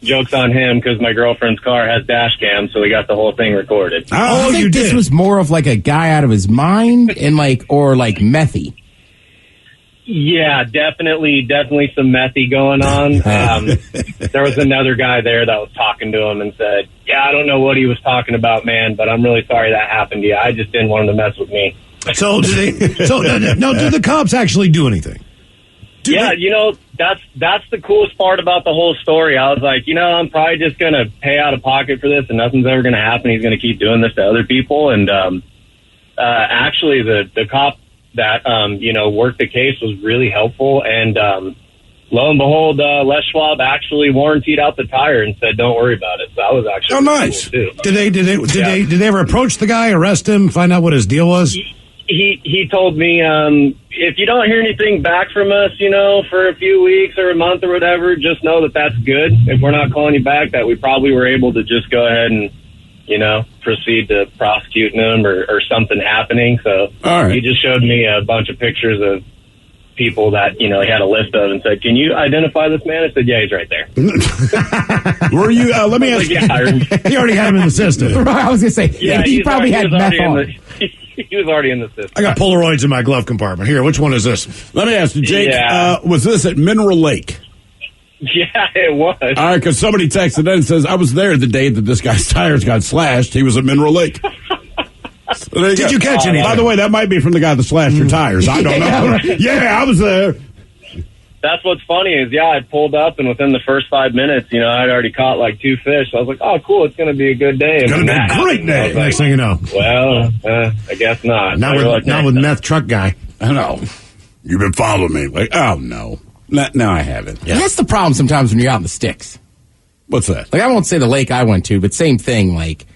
[SPEAKER 11] joke's on him, because my girlfriend's car has dash cam, so we got the whole thing recorded.
[SPEAKER 9] I think this was more of a guy out of his mind, and or methy.
[SPEAKER 15] Yeah, definitely some methy going on. There was another guy there that was talking to him and said, yeah, I don't know what he was talking about, man, but I'm really sorry that happened to you. I just didn't want him to mess with me.
[SPEAKER 7] So do the cops actually do anything?
[SPEAKER 15] That's the coolest part about the whole story. I was like, I'm probably just going to pay out of pocket for this and nothing's ever going to happen. He's going to keep doing this to other people. And actually, the cop that, worked the case was really helpful. And lo and behold, Les Schwab actually warrantied out the tire and said, don't worry about it. So that was actually
[SPEAKER 6] nice.
[SPEAKER 15] Cool too.
[SPEAKER 7] Did they ever approach the guy, arrest him, find out what his deal was?
[SPEAKER 15] He told me, if you don't hear anything back from us, for a few weeks or a month or whatever, just know that that's good. If we're not calling you back, that we probably were able to just go ahead and, proceed to prosecuting him or something happening. So he just showed me a bunch of pictures of people that, he had a list of and said, can you identify this man? I said, yeah, he's right there.
[SPEAKER 6] Were you, let me ask you.
[SPEAKER 7] He already had him in the system.
[SPEAKER 9] I was going to say, he probably had meth on.
[SPEAKER 15] He was already in the system.
[SPEAKER 7] I got Polaroids in my glove compartment. Here, which one is this?
[SPEAKER 6] Let me ask you, Jake, was this at Mineral Lake?
[SPEAKER 15] Yeah, it was.
[SPEAKER 6] All right, because somebody texted in and says, I was there the day that this guy's tires got slashed. He was at Mineral Lake. So
[SPEAKER 7] Did you catch anything?
[SPEAKER 6] By the way, that might be from the guy that slashed your tires. I don't know. Yeah, I was there.
[SPEAKER 15] That's what's funny is, I pulled up, and within the first 5 minutes, I'd already caught like 2 fish. So I was like, oh, cool, it's going to be a good day.
[SPEAKER 7] It's going to be a great day. Next thing you know.
[SPEAKER 15] Well, I guess not.
[SPEAKER 7] Not with meth truck guy.
[SPEAKER 6] I know. You've been following me. Like, oh, no. No, I haven't.
[SPEAKER 9] Yeah. That's the problem sometimes when you're out in the sticks.
[SPEAKER 6] What's that?
[SPEAKER 9] Like, I won't say the lake I went to, but same thing. Like,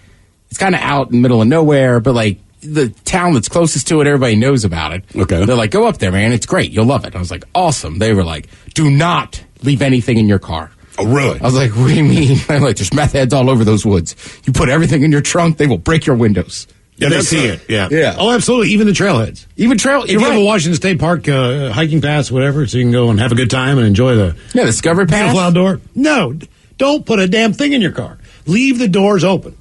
[SPEAKER 9] it's kind of out in the middle of nowhere, but like the town that's closest to it, everybody knows about it.
[SPEAKER 6] Okay.
[SPEAKER 9] They're like, go up there, man. It's great. You'll love it. I was like, awesome. They were like, do not leave anything in your car.
[SPEAKER 6] Oh, really?
[SPEAKER 9] I was like, what do you mean? I'm like, there's meth heads all over those woods. You put everything in your trunk, they will break your windows.
[SPEAKER 7] Yeah, they see it. Yeah. Oh, absolutely. Even the trailheads.
[SPEAKER 9] If
[SPEAKER 7] you have a Washington State Park hiking pass, whatever, so you can go and have a good time and enjoy the
[SPEAKER 9] Discovery Pass.
[SPEAKER 7] Beautiful outdoor. No, don't put a damn thing in your car. Leave the doors open.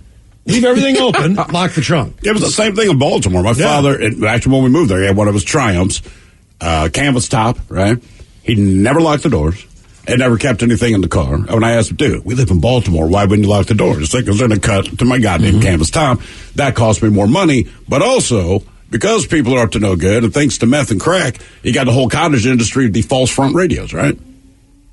[SPEAKER 7] Leave everything open. Lock the trunk.
[SPEAKER 6] It was the same thing in Baltimore. My father, actually, when we moved there, he had one of his Triumphs, canvas top. Right. He never locked the doors. And never kept anything in the car. When I asked him, dude, we live in Baltimore. Why wouldn't you lock the doors? It's like it was in a cut to my goddamn canvas top. That cost me more money. But also, because people are up to no good, and thanks to meth and crack, you got the whole cottage industry of the false front radios, right?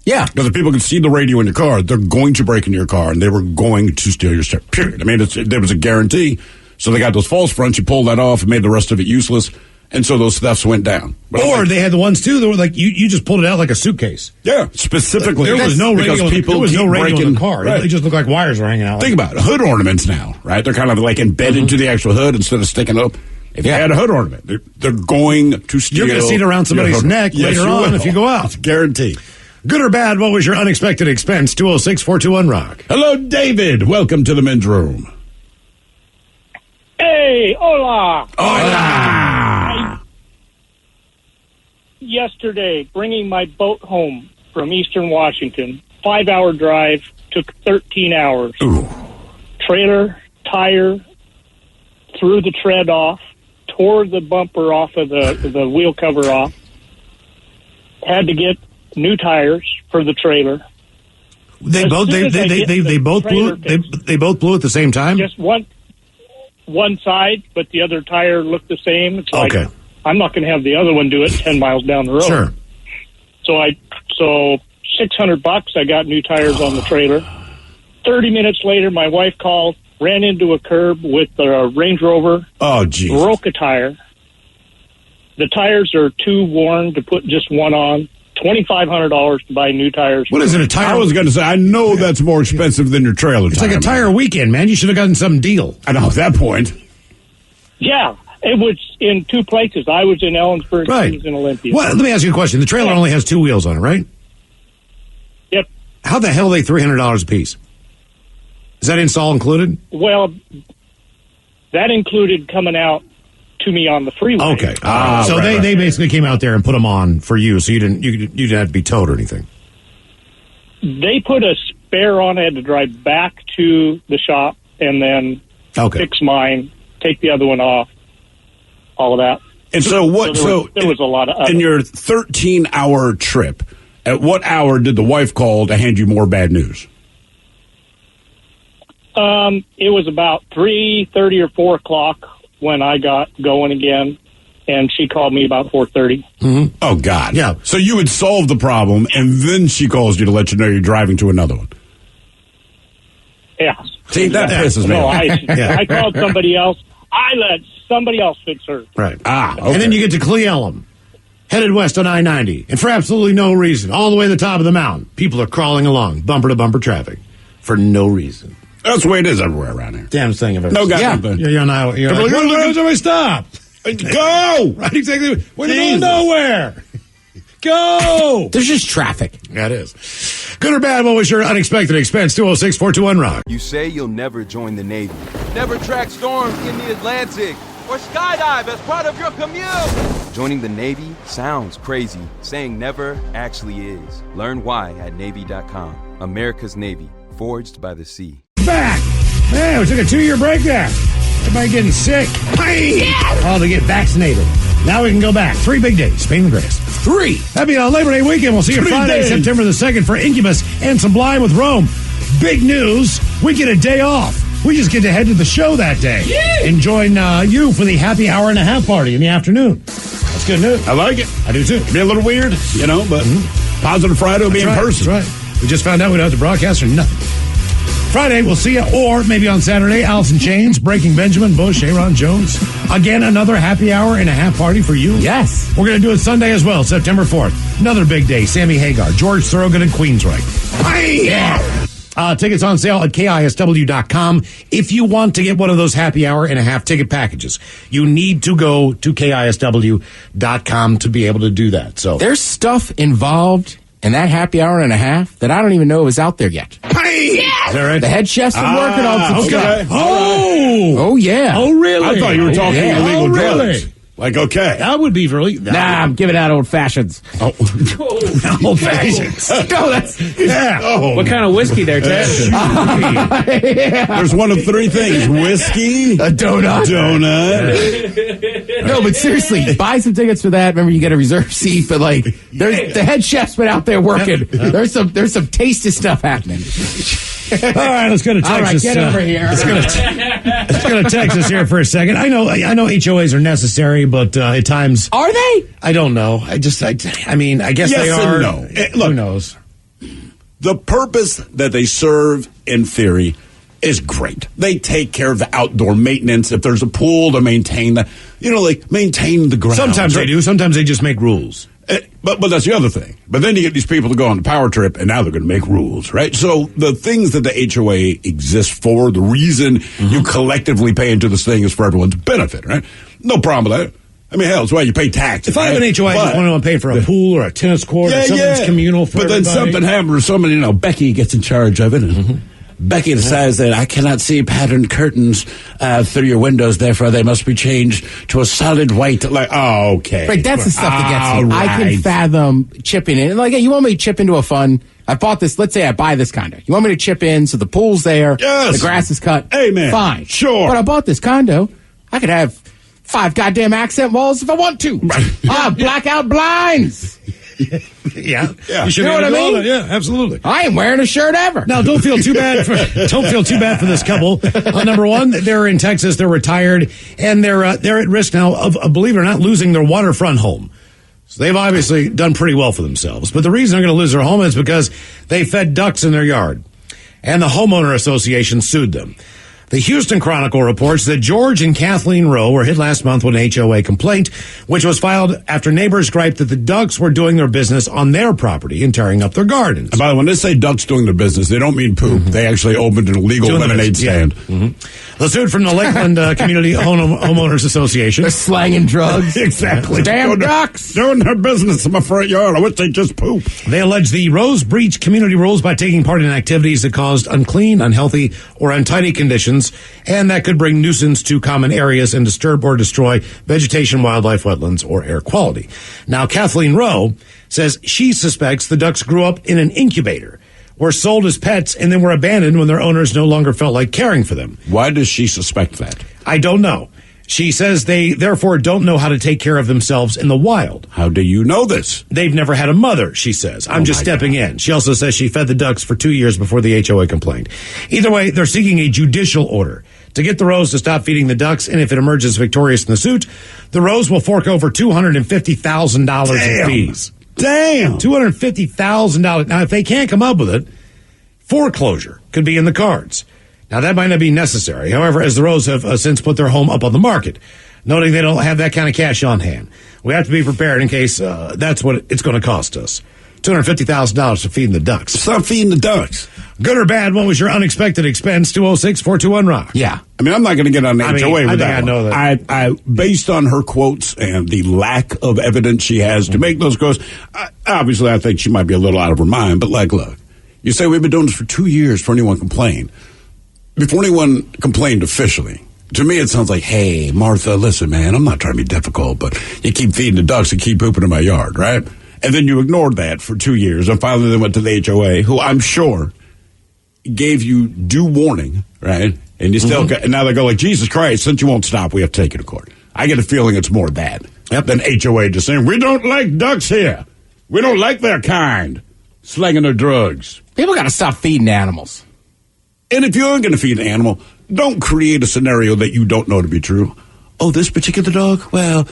[SPEAKER 9] Yeah.
[SPEAKER 6] Because if people can see the radio in your car, they're going to break into your car, and they were going to steal your stuff, period. I mean, there was a guarantee. So they got those false fronts. You pulled that off and made the rest of it useless. And so those thefts went down.
[SPEAKER 7] But they had the ones, too, that were like, you just pulled it out like a suitcase.
[SPEAKER 6] Yeah, specifically.
[SPEAKER 7] There was no radio in the car.
[SPEAKER 6] Right.
[SPEAKER 7] They just looked like wires were hanging out.
[SPEAKER 6] Think about it. Hood ornaments now, right? They're kind of like embedded to the actual hood instead of sticking up. If you had a hood ornament, they're going to steal.
[SPEAKER 7] You're going to see it around somebody's neck later on if you go out.
[SPEAKER 6] It's guaranteed.
[SPEAKER 7] Good or bad, what was your unexpected expense? 206-421-ROCK.
[SPEAKER 6] Hello, David. Welcome to the men's room.
[SPEAKER 16] Hey, hola.
[SPEAKER 6] Hola.
[SPEAKER 16] Yesterday, bringing my boat home from Eastern Washington, 5-hour drive, took 13 hours.
[SPEAKER 6] Ooh.
[SPEAKER 16] Trailer, tire, threw the tread off, tore the bumper off of the wheel cover off, had to get new tires for the trailer.
[SPEAKER 7] They both blew at the same time?
[SPEAKER 16] Just one side, but the other tire looked the same. It's like,
[SPEAKER 7] okay.
[SPEAKER 16] I'm not going to have the other one do it 10 miles down the road.
[SPEAKER 7] Sure.
[SPEAKER 16] So $600, I got new tires on the trailer. 30 minutes later, my wife called, ran into a curb with a Range Rover.
[SPEAKER 6] Oh, geez.
[SPEAKER 16] Broke a tire. The tires are too worn to put just one on. $2,500 to buy new tires.
[SPEAKER 7] What is it, a tire?
[SPEAKER 6] I was going to say, I know that's more expensive than your trailer.
[SPEAKER 7] It's like a tire weekend, man. You should have gotten some deal.
[SPEAKER 6] I know, at that point.
[SPEAKER 16] Yeah. It was in two places. I was in Ellensburg,
[SPEAKER 7] right.
[SPEAKER 16] He was in Olympia.
[SPEAKER 7] Well, let me ask you a question. The trailer only has 2 wheels on it, right?
[SPEAKER 16] Yep.
[SPEAKER 7] How the hell are they $300 a piece? Is that install included?
[SPEAKER 16] Well, that included coming out to me on the freeway.
[SPEAKER 7] Okay. So they basically came out there and put them on for you, so you didn't have to be towed or anything.
[SPEAKER 16] They put a spare on. I had to drive back to the shop and then fix mine, take the other one off. All of that.
[SPEAKER 6] And so what?
[SPEAKER 16] There was a lot of
[SPEAKER 6] in your 13-hour trip. At what hour did the wife call to hand you more bad news?
[SPEAKER 16] It was about 3:30 or 4 o'clock when I got going again, and she called me about 4:30.
[SPEAKER 6] Mm-hmm. Oh, God. Yeah. So you would solve the problem, and then she calls you to let you know you're driving to another one.
[SPEAKER 16] Yeah.
[SPEAKER 6] See, that pisses me off.
[SPEAKER 16] I called somebody else. I let somebody else fix her.
[SPEAKER 7] Right.
[SPEAKER 6] Okay.
[SPEAKER 7] And then you get to Cle Elum, headed west on I-90, and for absolutely no reason, all the way to the top of the mountain, people are crawling along, bumper-to-bumper traffic, for no reason.
[SPEAKER 6] That's the way it is everywhere around here.
[SPEAKER 7] Damnest thing I've ever
[SPEAKER 6] No
[SPEAKER 7] seen.
[SPEAKER 6] goddamn.
[SPEAKER 7] You're like, somebody stop.
[SPEAKER 6] Go!
[SPEAKER 7] Right, exactly. We're going nowhere. Go!
[SPEAKER 9] There's just traffic.
[SPEAKER 7] That is. Good or bad, what was your unexpected expense? 206-421-ROCK.
[SPEAKER 17] You say you'll never join the Navy. Never track storms in the Atlantic. Or skydive as part of your commute. Joining the Navy sounds crazy. Saying never actually is. Learn why at Navy.com. America's Navy. Forged by the sea.
[SPEAKER 7] Back! Man, we took a 2-year break there. Everybody getting sick. All to get vaccinated. Now we can go back. 3 big days. Spain and Grace. 3. Happy Labor Day weekend. We'll see you Friday, September the 2nd for Incubus and Sublime with Rome. Big news. We get a day off. We just get to head to the show that day and join you for the happy hour and a half party in the afternoon. That's good news.
[SPEAKER 6] I like it.
[SPEAKER 7] I do too.
[SPEAKER 6] It'll be a little weird, but Positive Friday will be in person.
[SPEAKER 7] That's right. We just found out we don't have to broadcast or nothing. Friday, we'll see you, or maybe on Saturday, Alice in Chains, Breaking Benjamin, Bush, Aaron Jones. Again, another happy hour and a half party for you.
[SPEAKER 9] Yes.
[SPEAKER 7] We're going to do it Sunday as well, September 4th. Another big day. Sammy Hagar, George Thorogood, and Queensryche. Yeah. Tickets on sale at KISW.com. If you want to get one of those happy hour and a half ticket packages, you need to go to KISW.com to be able to do that. So
[SPEAKER 9] there's stuff involved in that happy hour and a half that I don't even know is out there yet.
[SPEAKER 7] Is that right?
[SPEAKER 9] The head chef's been working on some stuff.
[SPEAKER 7] Oh,
[SPEAKER 9] yeah.
[SPEAKER 7] Oh, really?
[SPEAKER 6] I thought you were talking illegal drugs. Like, okay.
[SPEAKER 7] That would be really...
[SPEAKER 9] I'm giving out old fashions.
[SPEAKER 7] Oh. Old fashions.
[SPEAKER 9] No, that's...
[SPEAKER 7] Yeah.
[SPEAKER 18] Oh. What kind of whiskey there, Ted?
[SPEAKER 6] There's one of 3 things. Whiskey.
[SPEAKER 9] A donut. No, but seriously, buy some tickets for that. Remember, you get a reserved seat, but like, there's the head chef's been out there working. There's some tasty stuff happening.
[SPEAKER 7] All right, let's go to Texas.
[SPEAKER 9] All right, get over here.
[SPEAKER 7] Let's go to Texas here for a second. I know HOAs are necessary, but at times...
[SPEAKER 9] Are they?
[SPEAKER 7] I don't know. I guess they
[SPEAKER 6] yes
[SPEAKER 7] are.
[SPEAKER 6] And no. Look,
[SPEAKER 7] who knows?
[SPEAKER 6] The purpose that they serve, in theory, is great. They take care of the outdoor maintenance. If there's a pool, to maintain the, maintain the ground.
[SPEAKER 7] Sometimes they do. Sometimes they just make rules.
[SPEAKER 6] But that's the other thing. But then you get these people to go on the power trip, and now they're going to make rules, right? So the things that the HOA exists for, the reason you collectively pay into this thing is for everyone's benefit, right? No problem with that. I mean, hell, it's why you pay taxes.
[SPEAKER 7] If I have an HOA, I just want to pay for a pool or a tennis court or something that's communal for everybody.
[SPEAKER 6] But then something happens or somebody, Becky gets in charge of it, and Becky decides that I cannot see patterned curtains through your windows, therefore they must be changed to a solid white. Like, okay.
[SPEAKER 9] Right, that's the stuff that gets me.
[SPEAKER 6] Right.
[SPEAKER 9] I can fathom chipping in. Like, hey, you want me to chip into a fund? I bought this. Let's say I buy this condo. You want me to chip in so the pool's there,
[SPEAKER 6] yes.
[SPEAKER 9] The grass is cut?
[SPEAKER 6] Amen.
[SPEAKER 9] Fine.
[SPEAKER 6] Sure.
[SPEAKER 9] But I bought this condo. I could have 5 goddamn accent walls if I want to. Right. Blackout blinds.
[SPEAKER 7] Yeah.
[SPEAKER 9] You know what I mean?
[SPEAKER 7] Yeah, absolutely.
[SPEAKER 9] I ain't wearing a shirt ever.
[SPEAKER 7] Now, don't feel too bad for this couple. Number one, they're in Texas. They're retired, and they're at risk now of, believe it or not, losing their waterfront home. So they've obviously done pretty well for themselves. But the reason they're going to lose their home is because they fed ducks in their yard, and the homeowner association sued them. The Houston Chronicle reports that George and Kathleen Rowe were hit last month with an HOA complaint, which was filed after neighbors griped that the ducks were doing their business on their property and tearing up their gardens.
[SPEAKER 6] And by the way, when they say ducks doing their business, they don't mean poop. They actually opened an illegal lemonade stand.
[SPEAKER 7] The suit from the Lakeland Community Homeowners Association.
[SPEAKER 9] They're slanging drugs.
[SPEAKER 6] Exactly.
[SPEAKER 9] Damn ducks.
[SPEAKER 6] Doing their business in my front yard. I wish they just poop.
[SPEAKER 7] They allege the Rows breached community rules by taking part in activities that caused unclean, unhealthy, or untidy conditions, and that could bring nuisance to common areas and disturb or destroy vegetation, wildlife, wetlands, or air quality. Now, Kathleen Rowe says she suspects the ducks grew up in an incubator, were sold as pets, and then were abandoned when their owners no longer felt like caring for them.
[SPEAKER 6] Why does she suspect that?
[SPEAKER 7] I don't know. She says they therefore don't know how to take care of themselves in the wild.
[SPEAKER 6] How do you know this?
[SPEAKER 7] They've never had a mother, she says. I'm just stepping in. She also says she fed the ducks for 2 years before the HOA complained. Either way, they're seeking a judicial order to get the Rose to stop feeding the ducks, and if it emerges victorious in the suit, the Rose will fork over $250,000 in fees.
[SPEAKER 6] Damn!
[SPEAKER 7] $250,000. Now, if they can't come up with it, foreclosure could be in the cards. Now, that might not be necessary. However, as the Rose have since put their home up on the market, noting they don't have that kind of cash on hand. We have to be prepared in case that's what it's going to cost us. $250,000 for feeding the ducks.
[SPEAKER 6] Stop feeding the ducks.
[SPEAKER 7] Good or bad, what was your unexpected expense? 206-421-ROCK.
[SPEAKER 9] Yeah.
[SPEAKER 6] I mean, I'm not going to get on HOA with that.
[SPEAKER 7] I know that.
[SPEAKER 6] I, based on her quotes and the lack of evidence she has to make those quotes, obviously I think she might be a little out of her mind. But look, you say we've been doing this for 2 years before anyone complained. Before anyone complained officially, to me it sounds like, hey, Martha, listen, man, I'm not trying to be difficult, but you keep feeding the ducks and keep pooping in my yard, right? And then you ignored that for 2 years, and finally they went to the HOA, who I'm sure gave you due warning, right? And you still and now they go like, Jesus Christ, since you won't stop, we have to take you to court. I get a feeling it's more that than HOA just saying, we don't like ducks here. We don't like their kind. Slanging their drugs.
[SPEAKER 9] People got to stop feeding animals.
[SPEAKER 6] And if you're going to feed an animal, don't create a scenario that you don't know to be true. Oh, this particular dog? Well,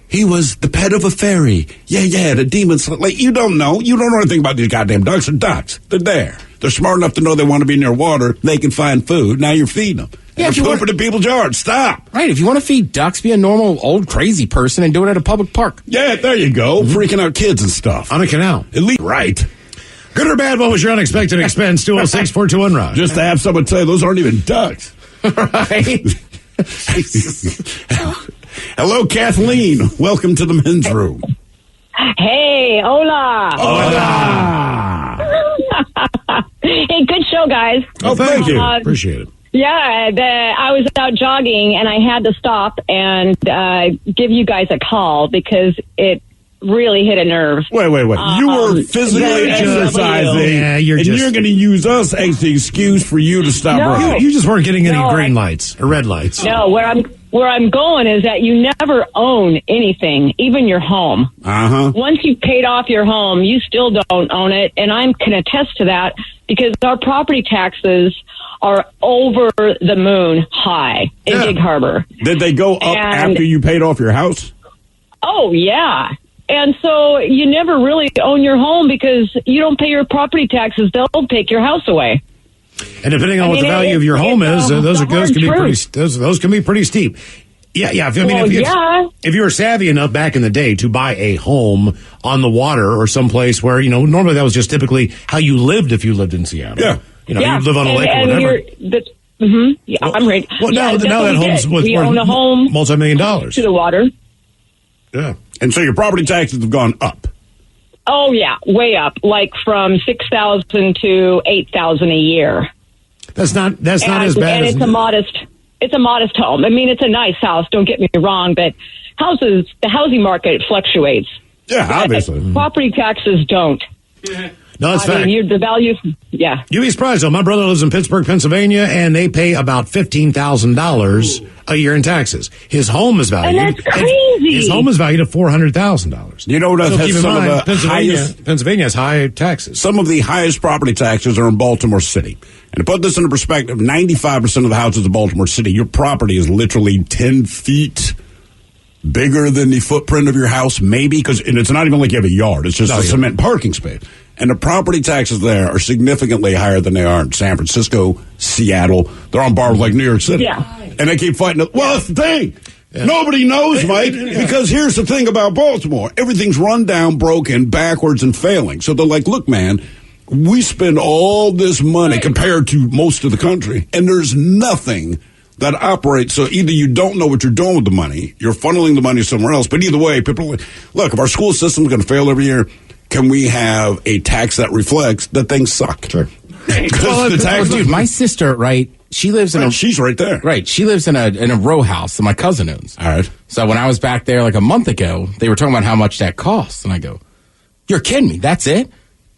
[SPEAKER 6] he was the pet of a fairy. Yeah, the demon. Like, you don't know. You don't know anything about these goddamn ducks. They're ducks. They're there. They're smart enough to know they want to be near water. They can find food. Now you're feeding them.
[SPEAKER 9] Yeah,
[SPEAKER 6] they're pooping in people's yards. Stop.
[SPEAKER 9] Right, if you want to feed ducks, be a normal, old, crazy person and do it at a public park.
[SPEAKER 6] Yeah, there you go. Freaking out kids and stuff.
[SPEAKER 7] On a canal.
[SPEAKER 6] At least, right.
[SPEAKER 7] Good or bad, what was your unexpected expense? 206-421-ROCK.
[SPEAKER 6] Just to have someone say those aren't even ducks.
[SPEAKER 9] Right.
[SPEAKER 6] Hello, Kathleen. Welcome to the men's room.
[SPEAKER 18] Hey, hola. Hey, good show, guys.
[SPEAKER 6] Oh, thank you. Appreciate it.
[SPEAKER 18] Yeah, I was out jogging and I had to stop and give you guys a call because it really hit a nerve.
[SPEAKER 6] Wait. You were physically exercising, and you're going to use us as the excuse for you to stop running.
[SPEAKER 7] You just weren't getting any green lights or red lights.
[SPEAKER 18] No, where I'm going is that you never own anything, even your home. Once you've paid off your home, you still don't own it, and I can attest to that because our property taxes are over the moon high in Gig Harbor.
[SPEAKER 6] Did they go up after you paid off your house?
[SPEAKER 18] Oh, yeah. And so you never really own your home because you don't pay your property taxes. They'll take your house away.
[SPEAKER 7] And depending on what the value of your home is, those can be pretty steep. Yeah. If you were savvy enough back in the day to buy a home on the water or someplace where normally that was just typically how you lived if you lived in Seattle.
[SPEAKER 6] Yeah.
[SPEAKER 7] You'd live on a lake or whatever.
[SPEAKER 18] Yeah, I'm right.
[SPEAKER 7] Well, now that home's worth multi-million
[SPEAKER 18] to the water.
[SPEAKER 7] Yeah.
[SPEAKER 6] And so your property taxes have gone up.
[SPEAKER 18] Oh yeah, way up, like from $6,000 to $8,000 a year.
[SPEAKER 7] That's not as bad.
[SPEAKER 18] And it's a modest home. I mean, it's a nice house. Don't get me wrong, but the housing market fluctuates.
[SPEAKER 6] Yeah, obviously.
[SPEAKER 18] Property taxes don't.
[SPEAKER 7] No, that's fact.
[SPEAKER 18] The value, yeah.
[SPEAKER 7] You'd be surprised, though. My brother lives in Pittsburgh, Pennsylvania, and they pay about $15,000 a year in taxes. His home is valued.
[SPEAKER 18] And that's crazy.
[SPEAKER 7] His home is valued at $400,000.
[SPEAKER 6] You know what else has some of the highest?
[SPEAKER 7] Pennsylvania has high taxes.
[SPEAKER 6] Some of the highest property taxes are in Baltimore City. And to put this into perspective, 95% of the houses in Baltimore City, your property is literally 10 feet bigger than the footprint of your house, maybe, and it's not even like you have a yard. It's just a cement parking space. And the property taxes there are significantly higher than they are in San Francisco, Seattle. They're on par with like New York City.
[SPEAKER 18] Yeah.
[SPEAKER 6] And they keep fighting. Well, that's the thing. Yeah. Nobody knows, Mike, because here's the thing about Baltimore. Everything's run down, broken, backwards, and failing. So they're like, look, man, we spend all this money compared to most of the country, and there's nothing that operates. So either you don't know what you're doing with the money, you're funneling the money somewhere else, but either way, people are like, look, if our school system's going to fail every year, can we have a tax that reflects that things suck?
[SPEAKER 7] Sure.
[SPEAKER 9] Dude, my sister, right? She lives in
[SPEAKER 6] she's right there.
[SPEAKER 9] Right. She lives in a row house that my cousin owns.
[SPEAKER 6] All right.
[SPEAKER 9] So when I was back there like a month ago, they were talking about how much that costs. And I go, you're kidding me. That's it?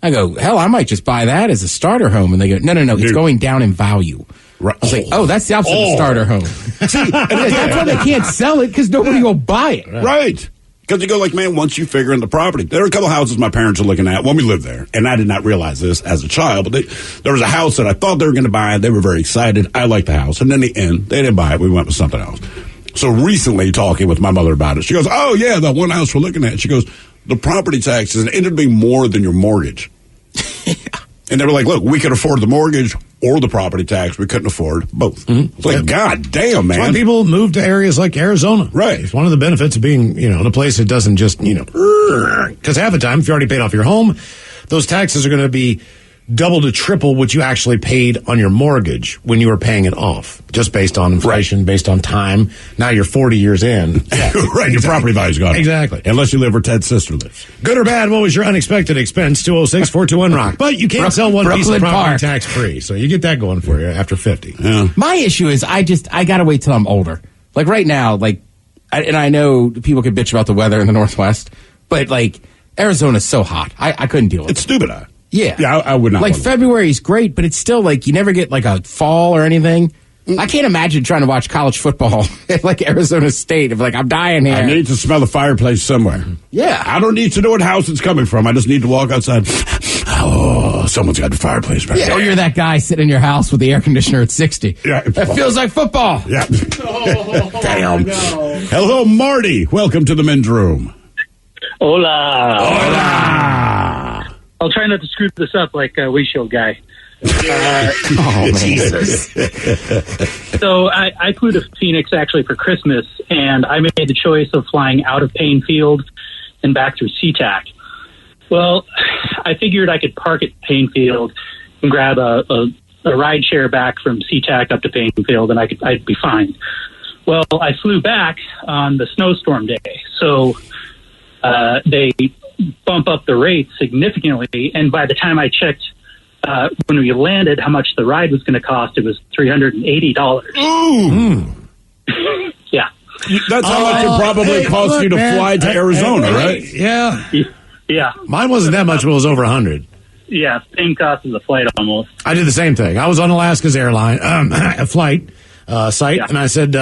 [SPEAKER 9] I go, hell, I might just buy that as a starter home. And they go, no, it's going down in value. I was like, oh, that's the opposite of a starter home.
[SPEAKER 6] See,
[SPEAKER 9] that's why they can't sell it, because nobody will buy it.
[SPEAKER 6] Right. Because you go like, man, once you figure in the property, there are a couple houses my parents are looking at when we lived there, and I did not realize this as a child, but there was a house that I thought they were going to buy. They were very excited. I liked the house, and in the end, they didn't buy it. We went with something else. So recently, talking with my mother about it, she goes, oh, yeah, the one house we're looking at. She goes, the property taxes ended up being more than your mortgage. And they were like, look, we could afford the mortgage or the property tax. We couldn't afford both. It's like, God damn, man.
[SPEAKER 7] That's why people move to areas like Arizona.
[SPEAKER 6] Right.
[SPEAKER 7] It's one of the benefits of being, in a place that doesn't just, because half the time, if you already paid off your home, those taxes are going to be double to triple what you actually paid on your mortgage when you were paying it off, just based on inflation, based on time. Now you're 40 years in.
[SPEAKER 6] Right, your property value's gone up.
[SPEAKER 7] Exactly.
[SPEAKER 6] Unless you live where Ted's sister lives.
[SPEAKER 7] Good or bad, what was your unexpected expense? 206-421-ROCK. But you can't sell one piece of property tax-free, so you get that going for you after 50.
[SPEAKER 6] Yeah.
[SPEAKER 9] My issue is I got to wait till I'm older. Like right now, and I know people could bitch about the weather in the Northwest, but Arizona's so hot. I couldn't deal with it.
[SPEAKER 6] It's stupid hot.
[SPEAKER 9] Yeah.
[SPEAKER 6] Yeah, I would not.
[SPEAKER 9] February is great, but it's still you never get a fall or anything. I can't imagine trying to watch college football at Arizona State. If I'm dying here.
[SPEAKER 6] I need to smell the fireplace somewhere.
[SPEAKER 9] Yeah.
[SPEAKER 6] I don't need to know what house it's coming from. I just need to walk outside. Oh, someone's got the fireplace back there.
[SPEAKER 9] Or you're that guy sitting in your house with the air conditioner at 60.
[SPEAKER 6] Yeah.
[SPEAKER 9] That feels like football.
[SPEAKER 6] Yeah.
[SPEAKER 9] Damn.
[SPEAKER 6] Hello, Marty. Welcome to the men's room.
[SPEAKER 19] Hola.
[SPEAKER 6] Hola.
[SPEAKER 19] I'll try not to screw this up like a windshield guy.
[SPEAKER 9] Oh, Jesus.
[SPEAKER 19] So I flew to Phoenix actually for Christmas, and I made the choice of flying out of Payne Field and back through SeaTac. Well, I figured I could park at Payne Field and grab a ride share back from SeaTac up to Payne Field, and I'd be fine. Well, I flew back on the snowstorm day, so they bump up the rates significantly, and by the time I checked when we landed how much the ride was going to cost, it was $380.
[SPEAKER 6] Ooh.
[SPEAKER 19] Yeah.
[SPEAKER 6] That's how much it probably cost you to fly to Arizona, right?
[SPEAKER 7] Yeah.
[SPEAKER 19] Yeah.
[SPEAKER 7] Mine wasn't that much, but it was over 100.
[SPEAKER 19] Yeah, same cost as a flight almost.
[SPEAKER 7] I did the same thing. I was on Alaska's airline, a flight site, and I said,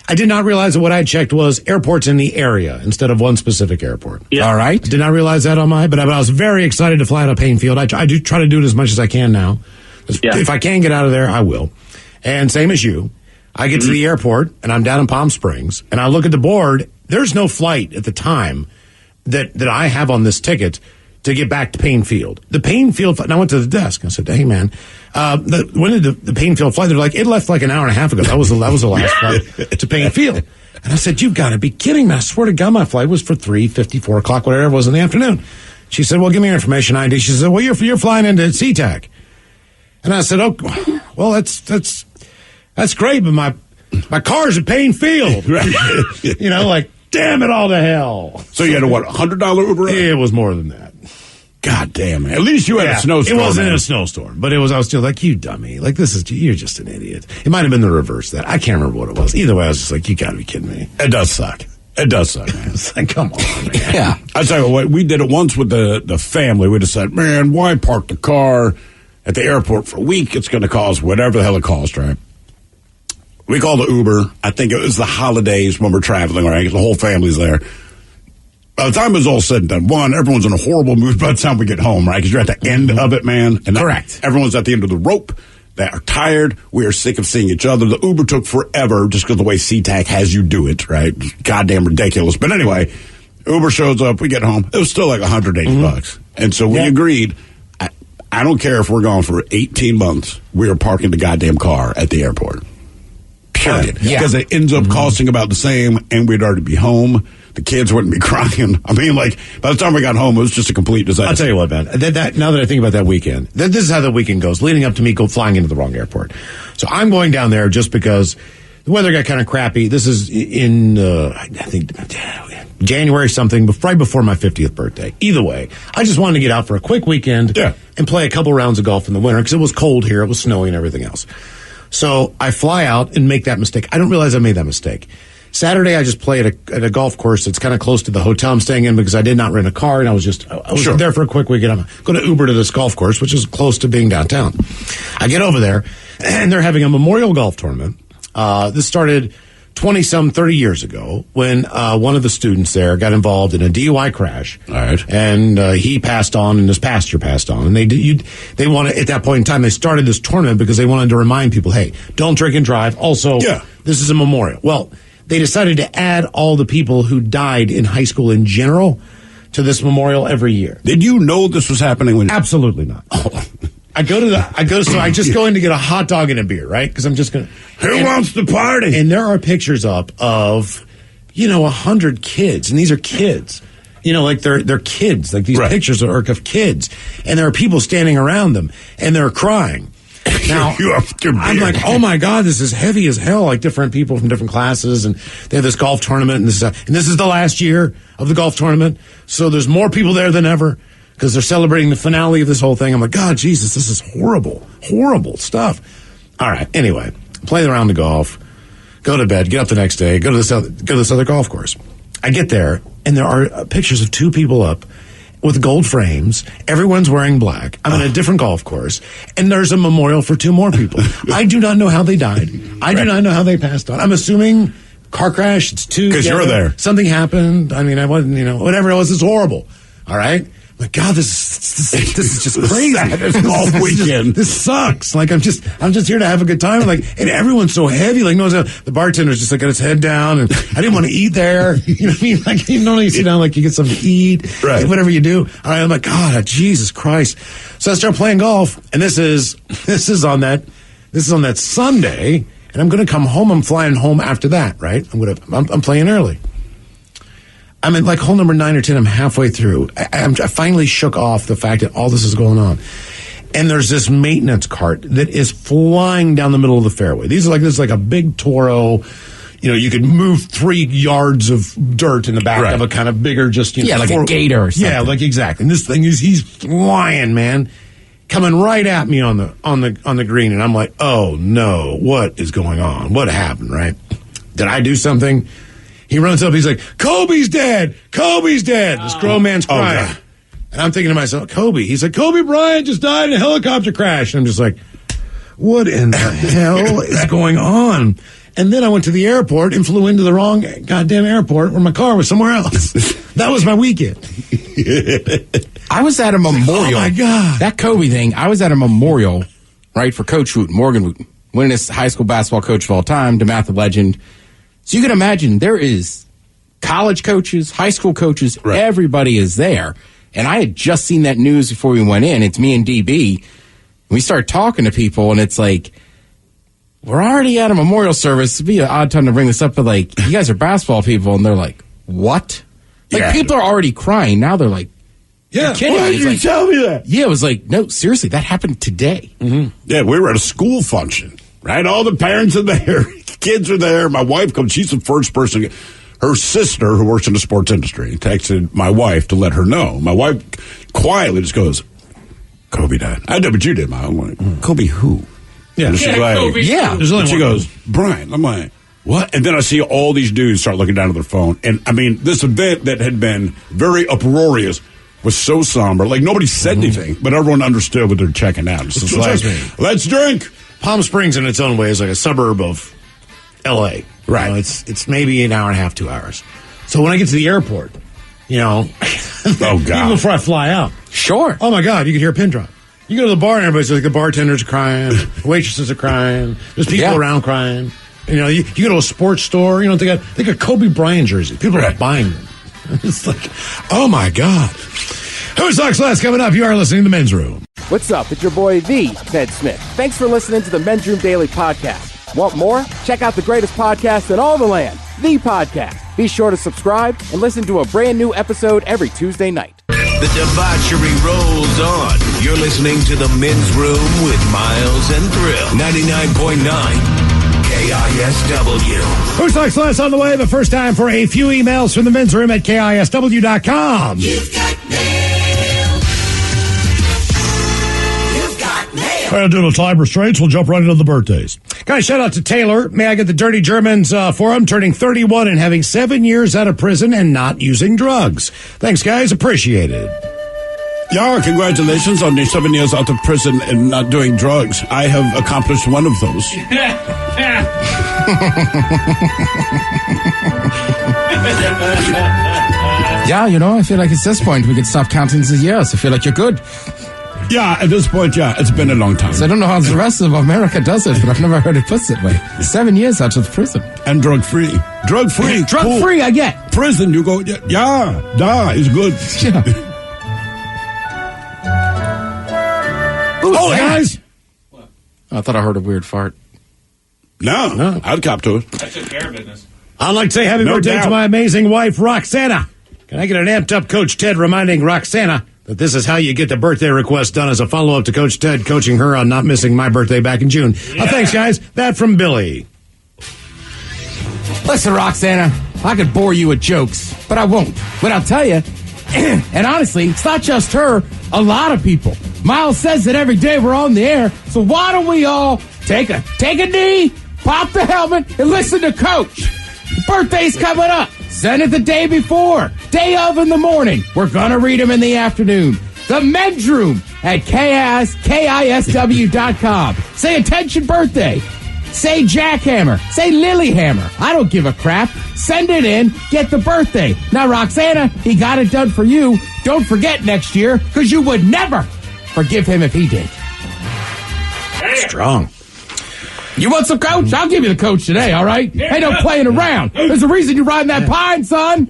[SPEAKER 7] I did not realize that what I had checked was airports in the area instead of one specific airport.
[SPEAKER 19] Yeah.
[SPEAKER 9] All right.
[SPEAKER 7] Did not realize that on but I was very excited to fly out of Payne Field. I do try to do it as much as I can now.
[SPEAKER 19] Yeah.
[SPEAKER 7] If I can get out of there, I will. And same as you, I get to the airport, and I'm down in Palm Springs, and I look at the board. There's no flight at the time that I have on this ticket to get back to Payne Field. The Payne Field, and I went to the desk. I said, hey, man, when did the Payne Field flight? They're like, it left an hour and a half ago. That was the last flight to Payne Field. And I said, you've got to be kidding me. I swear to God, my flight was for 3:50, 4 o'clock, whatever it was in the afternoon. She said, well, give me your information ID. She said, well, you're flying into SeaTac. And I said, oh, well, that's great, but my car's at Payne Field. Damn it all to hell.
[SPEAKER 6] So you had a $100 Uber ride?
[SPEAKER 7] It was more than that.
[SPEAKER 6] God damn it. At least you had a snowstorm.
[SPEAKER 7] It wasn't a snowstorm, but I was still like, you dummy. You're just an idiot. It might have been the reverse of that. I can't remember what it was. Either way, I was just like, you gotta be kidding me.
[SPEAKER 6] It does suck. It does suck, man.
[SPEAKER 7] It's like, come on, man.
[SPEAKER 9] Yeah.
[SPEAKER 6] I tell you what, we did it once with the family. We decided, man, why park the car at the airport for a week? It's going to cost whatever the hell it costs, right? We called the Uber. I think it was the holidays when we're traveling, right? The whole family's there. By the time it was all said and done, everyone's in a horrible mood by the time we get home, right? Because you're at the end of it, man. And
[SPEAKER 9] correct.
[SPEAKER 6] Everyone's at the end of the rope. They are tired. We are sick of seeing each other. The Uber took forever just because the way SeaTac has you do it, right? Goddamn ridiculous. But anyway, Uber shows up. We get home. It was still like $180. And so we agreed, I don't care if we're gone for 18 months. We are parking the goddamn car at the airport. Period. Because it ends up costing about the same, and we'd already be home. The kids wouldn't be crying. I mean, by the time we got home, it was just a complete disaster.
[SPEAKER 7] I'll tell you what, man. Now that I think about that weekend, this is how the weekend goes, leading up to me flying into the wrong airport. So I'm going down there just because the weather got kind of crappy. This is in, I think, January something, right before my 50th birthday. Either way, I just wanted to get out for a quick weekend and play a couple rounds of golf in the winter because it was cold here. It was snowy and everything else. So I fly out and make that mistake. I don't realize I made that mistake. Saturday, I just play at a golf course that's kind of close to the hotel I'm staying in because I did not rent a car, and I was there for a quick weekend. I'm going to Uber to this golf course, which is close to being downtown. I get over there, and they're having a memorial golf tournament. This started 30 years ago when one of the students there got involved in a DUI crash.
[SPEAKER 6] All right.
[SPEAKER 7] And he passed on, and his pastor passed on. And they wanted, at that point in time, they started this tournament because they wanted to remind people, hey, don't drink and drive. Also, this is a memorial. Well, they decided to add all the people who died in high school in general to this memorial every year.
[SPEAKER 6] Did you know this was happening?
[SPEAKER 7] Absolutely not. Oh. I just go in to get a hot dog and a beer, right? Because I'm just going to.
[SPEAKER 6] Who wants to party?
[SPEAKER 7] And there are pictures up of, 100 kids. And these are kids. Like they're kids. Like these pictures are of kids. And there are people standing around them. And they're crying. Now, I'm like, oh my God, this is heavy as hell. Like different people from different classes. And they have this golf tournament. And this is the last year of the golf tournament. So there's more people there than ever. Because they're celebrating the finale of this whole thing. I'm like, God, Jesus, this is horrible, horrible stuff. All right, anyway, play the round of golf, go to bed, get up the next day, go to this other golf course. I get there, and there are pictures of 2 people up with gold frames. Everyone's wearing black. I'm in a different golf course, and there's a memorial for 2 more people. I do not know how they died. I do not know how they passed on. I'm assuming car crash. It's 2.
[SPEAKER 6] Because you're there.
[SPEAKER 7] Something happened. I mean, I wasn't, whatever it was, it's horrible. All right? My God, this is just crazy.
[SPEAKER 6] Golf weekend.
[SPEAKER 7] This sucks. Like I'm just here to have a good time. And everyone's so heavy. Like the bartender's just got his head down, and I didn't want to eat there. You know what I mean? Like normally you sit down, like you get something to eat,
[SPEAKER 6] right?
[SPEAKER 7] Like, whatever you do. All right, I'm like, God, Jesus Christ. So I start playing golf, and this is on that Sunday, and I'm going to come home. I'm flying home after that, right? I'm playing early. I'm at like hole number 9 or 10. I'm halfway through. I finally shook off the fact that all this is going on. And there's this maintenance cart that is flying down the middle of the fairway. This is like a big Toro. You could move 3 yards of dirt in the back of a kind of bigger, just,
[SPEAKER 9] like a gator or something.
[SPEAKER 7] Yeah, like exactly. And this thing he's flying, man, coming right at me on the green. And I'm like, oh no, what is going on? What happened, right? Did I do something? He runs up, he's like, Kobe's dead! Kobe's dead! This grown man's crying. God. And I'm thinking to myself, Kobe. He's like, Kobe Bryant just died in a helicopter crash. And I'm just like, what in the hell is going on? And then I went to the airport and flew into the wrong goddamn airport where my car was somewhere else. That was my weekend.
[SPEAKER 9] I was at a memorial.
[SPEAKER 7] Oh, my God.
[SPEAKER 9] That Kobe thing, I was at a memorial, right, for Coach Wooten, Morgan Wooten, winningest high school basketball coach of all time, DeMatha legend. So you can imagine there is college coaches, high school coaches, everybody is there. And I had just seen that news before we went in. It's me and DB. We start talking to people, and it's like, we're already at a memorial service. It'd be an odd time to bring this up, but like, you guys are basketball people, and they're like, what? Like, people are already crying. Now they're like,
[SPEAKER 6] yeah,
[SPEAKER 7] why did you tell me that?
[SPEAKER 9] Yeah, it was like, no, seriously, that happened today.
[SPEAKER 6] Mm-hmm. Yeah, we were at a school function, right? All the parents are there. Kids are there. My wife comes. She's the first person. Her sister, who works in the sports industry, texted my wife to let her know. My wife quietly just goes, Kobe died. I know, but you did, Mom. I'm like, Kobe who?
[SPEAKER 7] Yeah.
[SPEAKER 6] And she's like,
[SPEAKER 9] Kobe. Yeah.
[SPEAKER 7] There's only
[SPEAKER 6] she goes, Brian. I'm like, what? And then I see all these dudes start looking down at their phone. And I mean, this event that had been very uproarious was so somber. Like, nobody said anything, but everyone understood what they're checking out. It's just like, let's drink.
[SPEAKER 7] Palm Springs, in its own way, is like a suburb of L.A.
[SPEAKER 6] Right.
[SPEAKER 7] It's maybe an hour and a half, 2 hours. So when I get to the airport,
[SPEAKER 6] oh, God.
[SPEAKER 7] Even before I fly out.
[SPEAKER 9] Sure.
[SPEAKER 7] Oh, my God, you can hear a pin drop. You go to the bar and everybody's like, the bartenders are crying, the waitresses are crying, there's people around crying. You go to a sports store, they got Kobe Bryant jerseys. People are buying them. It's like, oh, my God. Who Sucks Less coming up? You are listening to The Men's Room.
[SPEAKER 3] What's up? It's your boy, The Ted Smith. Thanks for listening to the Men's Room Daily Podcast. Want more? Check out the greatest podcast in all the land, The Podcast. Be sure to subscribe and listen to a brand new episode every Tuesday night.
[SPEAKER 2] The debauchery rolls on. You're listening to The Men's Room with Miles and Thrill. 99.9 KISW.
[SPEAKER 7] Who Sucks Less on the way, but first time for a few emails from the Men's Room at KISW.com.
[SPEAKER 20] You've got mail. You've got mail.
[SPEAKER 7] Well, due to time restraints, we'll jump right into the birthdays. Guys, shout out to Taylor. May I get the Dirty Germans for him, turning 31 and having 7 years out of prison and not using drugs. Thanks, guys. Appreciate it.
[SPEAKER 6] Yeah, congratulations on the 7 years out of prison and not doing drugs. I have accomplished one of those.
[SPEAKER 9] Yeah, I feel like it's this point we could stop counting the years. I feel like you're good.
[SPEAKER 6] Yeah, at this point, it's been a long time.
[SPEAKER 9] So I don't know how the rest of America does it, but I've never heard it put that way. 7 years out of prison.
[SPEAKER 6] And drug-free. Drug-free.
[SPEAKER 9] Drug-free, I get.
[SPEAKER 6] Prison, you go, it's good.
[SPEAKER 9] Yeah.
[SPEAKER 7] Oh, guys.
[SPEAKER 9] I thought I heard a weird fart.
[SPEAKER 6] No, I'd cop to it.
[SPEAKER 17] I took care of business.
[SPEAKER 7] I'd like to say happy birthday to my amazing wife, Roxana. Can I get an amped-up Coach Ted reminding Roxana that this is how you get the birthday request done as a follow-up to Coach Ted coaching her on not missing my birthday back in June.
[SPEAKER 9] Yeah.
[SPEAKER 7] Thanks, guys. That from Billy.
[SPEAKER 9] Listen, Roxana, I could bore you with jokes, but I won't. But I'll tell you, and honestly, it's not just her, a lot of people. Miles says that every day we're on the air, so why don't we all take a knee, pop the helmet, and listen to Coach. The birthday's coming up. Send it the day before, day of in the morning. We're going to read them in the afternoon. The Men's Room at KISW.com. Say attention birthday. Say jackhammer. Say lilyhammer. I don't give a crap. Send it in. Get the birthday. Now, Roxana, he got it done for you. Don't forget next year, because you would never forgive him if he did.
[SPEAKER 7] Strong.
[SPEAKER 9] You want some Coach? I'll give you the Coach today, all right? Ain't no playing around. There's a reason you're riding that pine, son.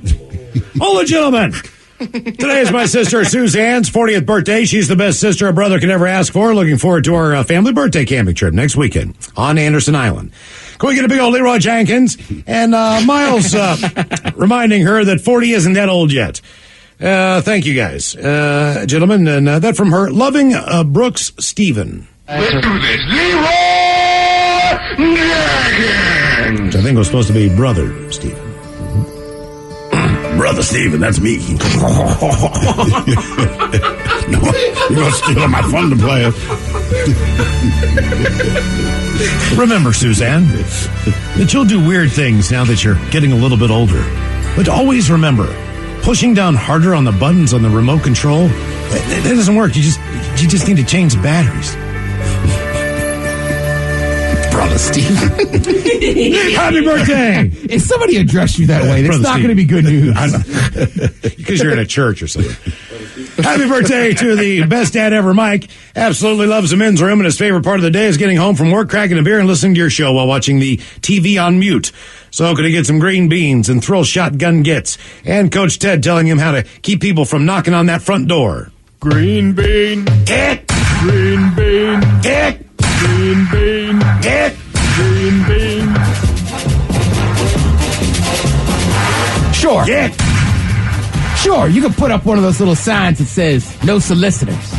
[SPEAKER 7] Hold it, gentlemen. Today is my sister Suzanne's 40th birthday. She's the best sister a brother can ever ask for. Looking forward to our family birthday camping trip next weekend on Anderson Island. Can we get a big old Leroy Jenkins? And Miles reminding her that 40 isn't that old yet. Thank you, guys. Gentlemen, and that from her loving Brooks Stephen.
[SPEAKER 2] Let's do this. Leroy Jenkins!
[SPEAKER 7] Which I think was supposed to be Brother Stephen.
[SPEAKER 6] Brother Stephen, that's me. No, you're going to steal my fun to play it.
[SPEAKER 7] Remember, Suzanne, that you'll do weird things now that you're getting a little bit older. But always remember, pushing down harder on the buttons on the remote control, that doesn't work. You just need to change the batteries. Brother Steve. Happy birthday!
[SPEAKER 9] If somebody addressed you that way, that's not going to be good news.
[SPEAKER 7] Because you're in a church or something. Happy birthday to the best dad ever, Mike. Absolutely loves the men's room, and his favorite part of the day is getting home from work, cracking a beer, and listening to your show while watching the TV on mute. So could he get some green beans and thrill shotgun gets? And Coach Ted telling him how to keep people from knocking on that front door.
[SPEAKER 20] Green bean.
[SPEAKER 7] Get.
[SPEAKER 20] Green bean.
[SPEAKER 7] Get.
[SPEAKER 20] Green bean.
[SPEAKER 7] Get.
[SPEAKER 20] Green bean.
[SPEAKER 9] Sure.
[SPEAKER 7] Get.
[SPEAKER 9] Sure, you can put up one of those little signs that says, no solicitors.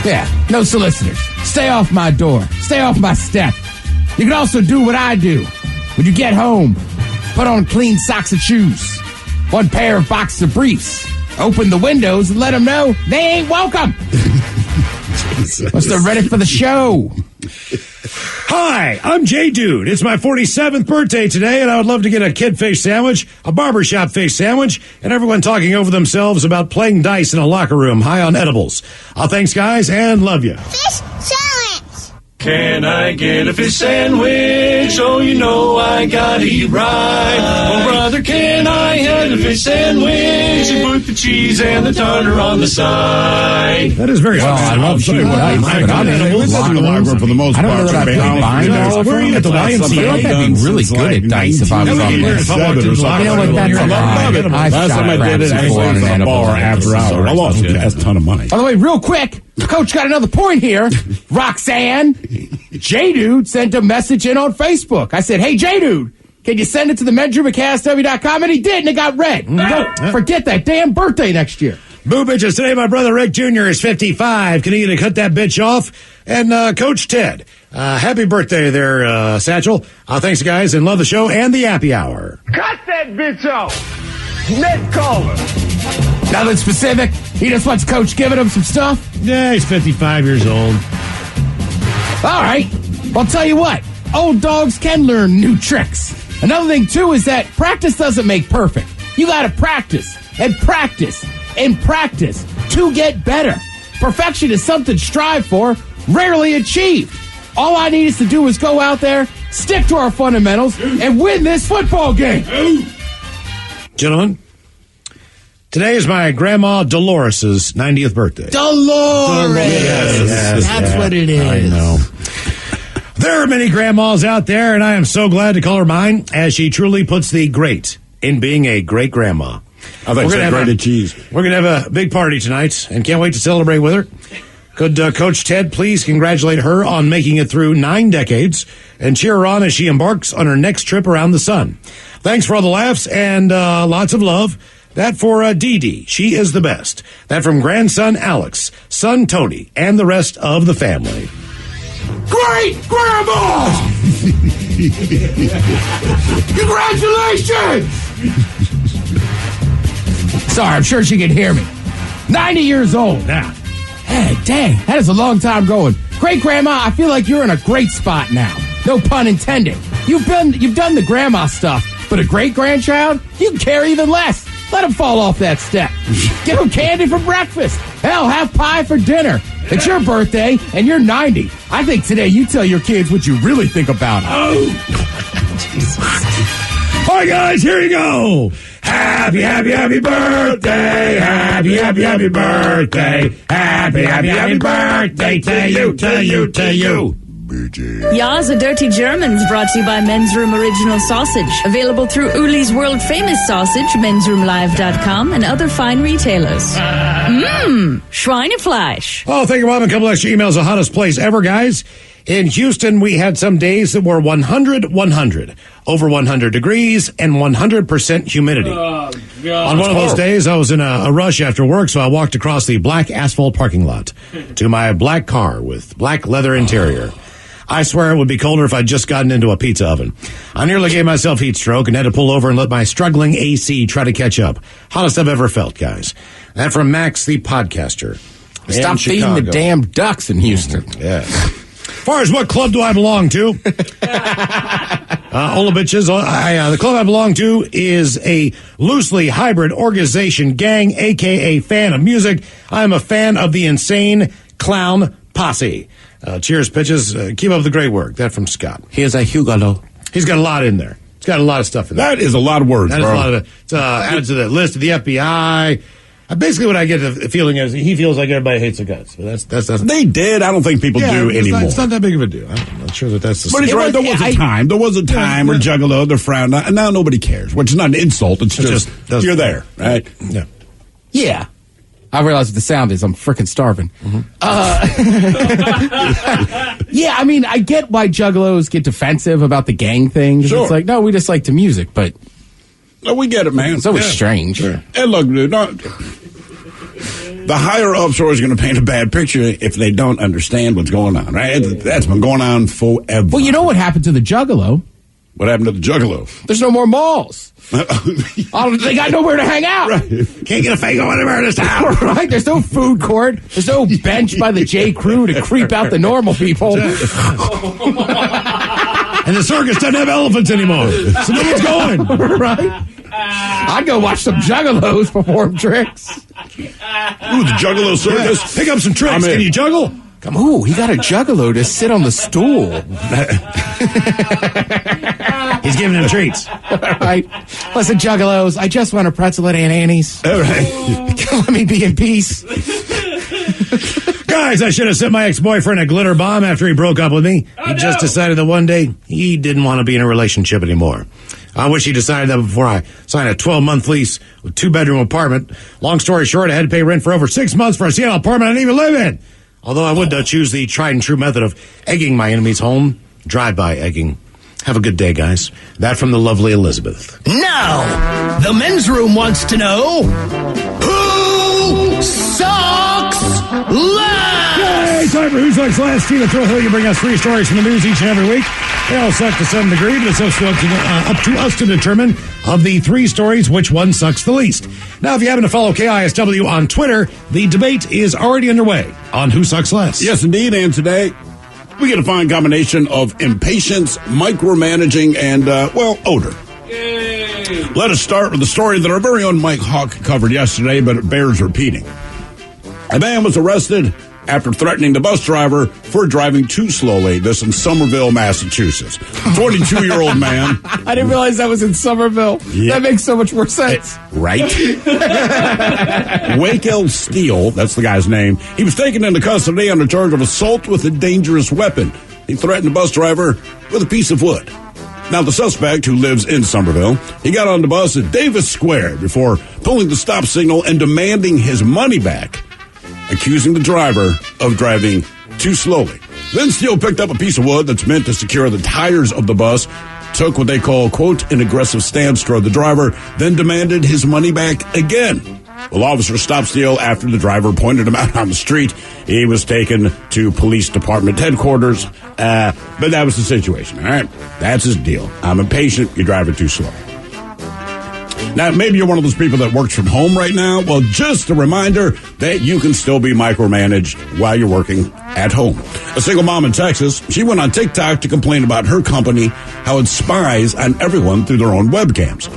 [SPEAKER 9] Yeah, no solicitors. Stay off my door. Stay off my step. You can also do what I do. When you get home, put on clean socks and shoes. One pair of boxer briefs. Open the windows and let them know they ain't welcome. Once they're ready for the show.
[SPEAKER 7] Hi, I'm J Dude. It's my 47th birthday today, and I would love to get a kid fish sandwich, a barbershop fish sandwich, and everyone talking over themselves about playing dice in a locker room high on edibles. Thanks, guys, and love you.
[SPEAKER 2] Fish sandwich! Can I get a fish sandwich? Oh, you know I gotta eat right. Oh, brother, can I have a fish sandwich? You put the cheese and the tartar on the side.
[SPEAKER 7] That is very
[SPEAKER 9] I love cheese.
[SPEAKER 6] For the most part.
[SPEAKER 9] I don't know that I've been buying those.
[SPEAKER 7] Where are you at the YMCA?
[SPEAKER 9] I feel like I'd be really good at dice if I was on there.
[SPEAKER 6] Last time I did it, I was at a bar after hours. I lost a ton of money.
[SPEAKER 9] By the way, real quick, Coach got another point here. Roxanne, J-Dude sent a message in on Facebook. I said, hey, J-Dude, can you send it to the men's room at KSW.com? And he did, and it got read. Don't forget that damn birthday next year.
[SPEAKER 7] Boo bitches, today my brother Rick Jr. is 55. Can he get to cut that bitch off? And Coach Ted, happy birthday there, Satchel. Thanks, guys, and love the show and the happy hour.
[SPEAKER 20] Cut that bitch off. Net caller.
[SPEAKER 9] Nothing specific. He just wants Coach giving him some stuff.
[SPEAKER 7] Yeah, he's 55 years old.
[SPEAKER 9] All right. I'll tell you what. Old dogs can learn new tricks. Another thing, too, is that practice doesn't make perfect. You got to practice and practice and practice to get better. Perfection is something to strive for, rarely achieved. All I need is to do is go out there, stick to our fundamentals, and win this football game.
[SPEAKER 7] Gentlemen, today is my grandma Dolores's 90th birthday.
[SPEAKER 4] Dolores.
[SPEAKER 7] Yes,
[SPEAKER 4] That's what it is.
[SPEAKER 7] I know. There are many grandmas out there, and I am so glad to call her mine, as she truly puts the great in being a great grandma.
[SPEAKER 6] I think it's grated cheese.
[SPEAKER 7] We're going to have a big party tonight, and can't wait to celebrate with her. Could Coach Ted please congratulate her on making it through 9 decades and cheer her on as she embarks on her next trip around the sun. Thanks for all the laughs and lots of love. That for Dee Dee. She is the best. That from grandson Alex, son Tony, and the rest of the family.
[SPEAKER 20] Great Grandma! Congratulations!
[SPEAKER 9] Sorry, I'm sure she can hear me. 90 years old now. Hey, dang, that is a long time going. Great Grandma, I feel like you're in a great spot now. No pun intended. You've done the grandma stuff, but a great grandchild, you can care even less. Let him fall off that step. Give him candy for breakfast. Hell, have pie for dinner. It's your birthday, and you're 90. I think today you tell your kids what you really think about them.
[SPEAKER 7] Oh, Jesus. All right, guys, here you go. Happy, happy, happy birthday. Happy, happy, happy birthday. Happy, happy, happy birthday to you, to you, to you.
[SPEAKER 21] Ya's a Dirty Germans brought to you by Men's Room Original Sausage. Available through Uli's World Famous Sausage, mensroomlive.com, and other fine retailers. Schweinefleisch.
[SPEAKER 7] Oh, thank you, Bob. A couple extra emails. The hottest place ever, guys. In Houston, we had some days that were 100, 100. Over 100 degrees and 100% humidity.
[SPEAKER 20] Oh,
[SPEAKER 7] On one of those days, I was in a rush after work, so I walked across the black asphalt parking lot to my black car with black leather interior. I swear it would be colder if I'd just gotten into a pizza oven. I nearly gave myself heat stroke and had to pull over and let my struggling AC try to catch up. Hottest I've ever felt, guys. That from Max, the podcaster.
[SPEAKER 9] Stop feeding the damn ducks in Houston.
[SPEAKER 7] Yeah. As far as what club do I belong to? Ola bitches. The club I belong to is a loosely hybrid organization gang, a.k.a. fan of music. I am a fan of the Insane Clown Posse. Cheers, bitches. Keep up the great work. That from Scott.
[SPEAKER 9] Here's a Hugo.
[SPEAKER 7] He's got a lot in there. He's got a lot of stuff in there.
[SPEAKER 6] That is a lot of words,
[SPEAKER 7] That is a lot of it. It's added to the list of the FBI. Basically, what I get the feeling is he feels like everybody hates the guns. So that's
[SPEAKER 6] they did. I don't think people do anymore.
[SPEAKER 7] It's not that big of a deal. I'm not sure that's the
[SPEAKER 6] But he's right. There was a time. There was a time where Juggalo, they're frowned on. And now nobody cares, which is not an insult. It's just you're there, right?
[SPEAKER 7] Yeah.
[SPEAKER 9] Yeah. I realize what the sound is. I'm freaking starving. Yeah, I mean, I get why juggalos get defensive about the gang thing.
[SPEAKER 6] Sure.
[SPEAKER 9] It's like, no, we just like the music, but...
[SPEAKER 6] No, we get it, man.
[SPEAKER 9] It's always strange.
[SPEAKER 6] Sure. And look, dude, the higher ups are always going to paint a bad picture if they don't understand what's going on, right? That's been going on forever.
[SPEAKER 9] Well, you know what happened to the juggalo?
[SPEAKER 6] What happened to the Juggalo?
[SPEAKER 9] There's no more malls. They got nowhere to hang out.
[SPEAKER 6] Right. Can't get a fago anywhere in this town.
[SPEAKER 9] Right? There's no food court. There's no bench by the J. Crew to creep out the normal people.
[SPEAKER 7] And the circus doesn't have elephants anymore. So no one's going.
[SPEAKER 9] Right? I'd go watch some juggalos perform tricks.
[SPEAKER 6] Ooh, the Juggalo circus.
[SPEAKER 7] Yeah. Pick up some tricks. Can you juggle?
[SPEAKER 9] Come on, he got a juggalo to sit on the stool.
[SPEAKER 7] He's giving him treats.
[SPEAKER 9] Right. Listen, juggalos, I just want a pretzel at Aunt Annie's.
[SPEAKER 6] All right.
[SPEAKER 9] Let me be in peace.
[SPEAKER 7] Guys, I should have sent my ex-boyfriend a glitter bomb after he broke up with me. He just decided that one day he didn't want to be in a relationship anymore. I wish he decided that before I signed a 12-month lease with 2-bedroom apartment. Long story short, I had to pay rent for over 6 months for a Seattle apartment I didn't even live in. Although I would choose the tried and true method of egging my enemy's home, drive-by egging. Have a good day, guys. That from the lovely Elizabeth.
[SPEAKER 4] Now, the men's room wants to know who sucks last?
[SPEAKER 7] Yay! Time for Who Sucks Last. Steve at Thrill Hill, you bring us 3 stories from the news each and every week. They all suck to some degree, but it's up to us to determine of the 3 stories which one sucks the least. Now, if you happen to follow KISW on Twitter, the debate is already underway on Who Sucks Last.
[SPEAKER 6] Yes, indeed. And today, We get a fine combination of impatience, micromanaging, and, odor. Let us start with the story that our very own Mike Hawk covered yesterday, but it bears repeating. A man was arrested after threatening the bus driver for driving too slowly. This in Somerville, Massachusetts. 22-year-old man.
[SPEAKER 9] I didn't realize that was in Somerville. Yeah. That makes so much more sense.
[SPEAKER 6] Right? Wakel Steele, that's the guy's name. He was taken into custody under charge of assault with a dangerous weapon. He threatened the bus driver with a piece of wood. Now, the suspect, who lives in Somerville, he got on the bus at Davis Square before pulling the stop signal and demanding his money back, accusing the driver of driving too slowly. Then Steele picked up a piece of wood that's meant to secure the tires of the bus, took what they call, quote, an aggressive stance toward the driver, then demanded his money back again. Well, officers stopped Steele after the driver pointed him out on the street. He was taken to police department headquarters, but that was the situation, all right? That's his deal. I'm impatient. You're driving too slow. Now, maybe you're one of those people that works from home right now. Well, just a reminder that you can still be micromanaged while you're working at home. A single mom in Texas, she went on TikTok to complain about her company, how it spies on everyone through their own webcams.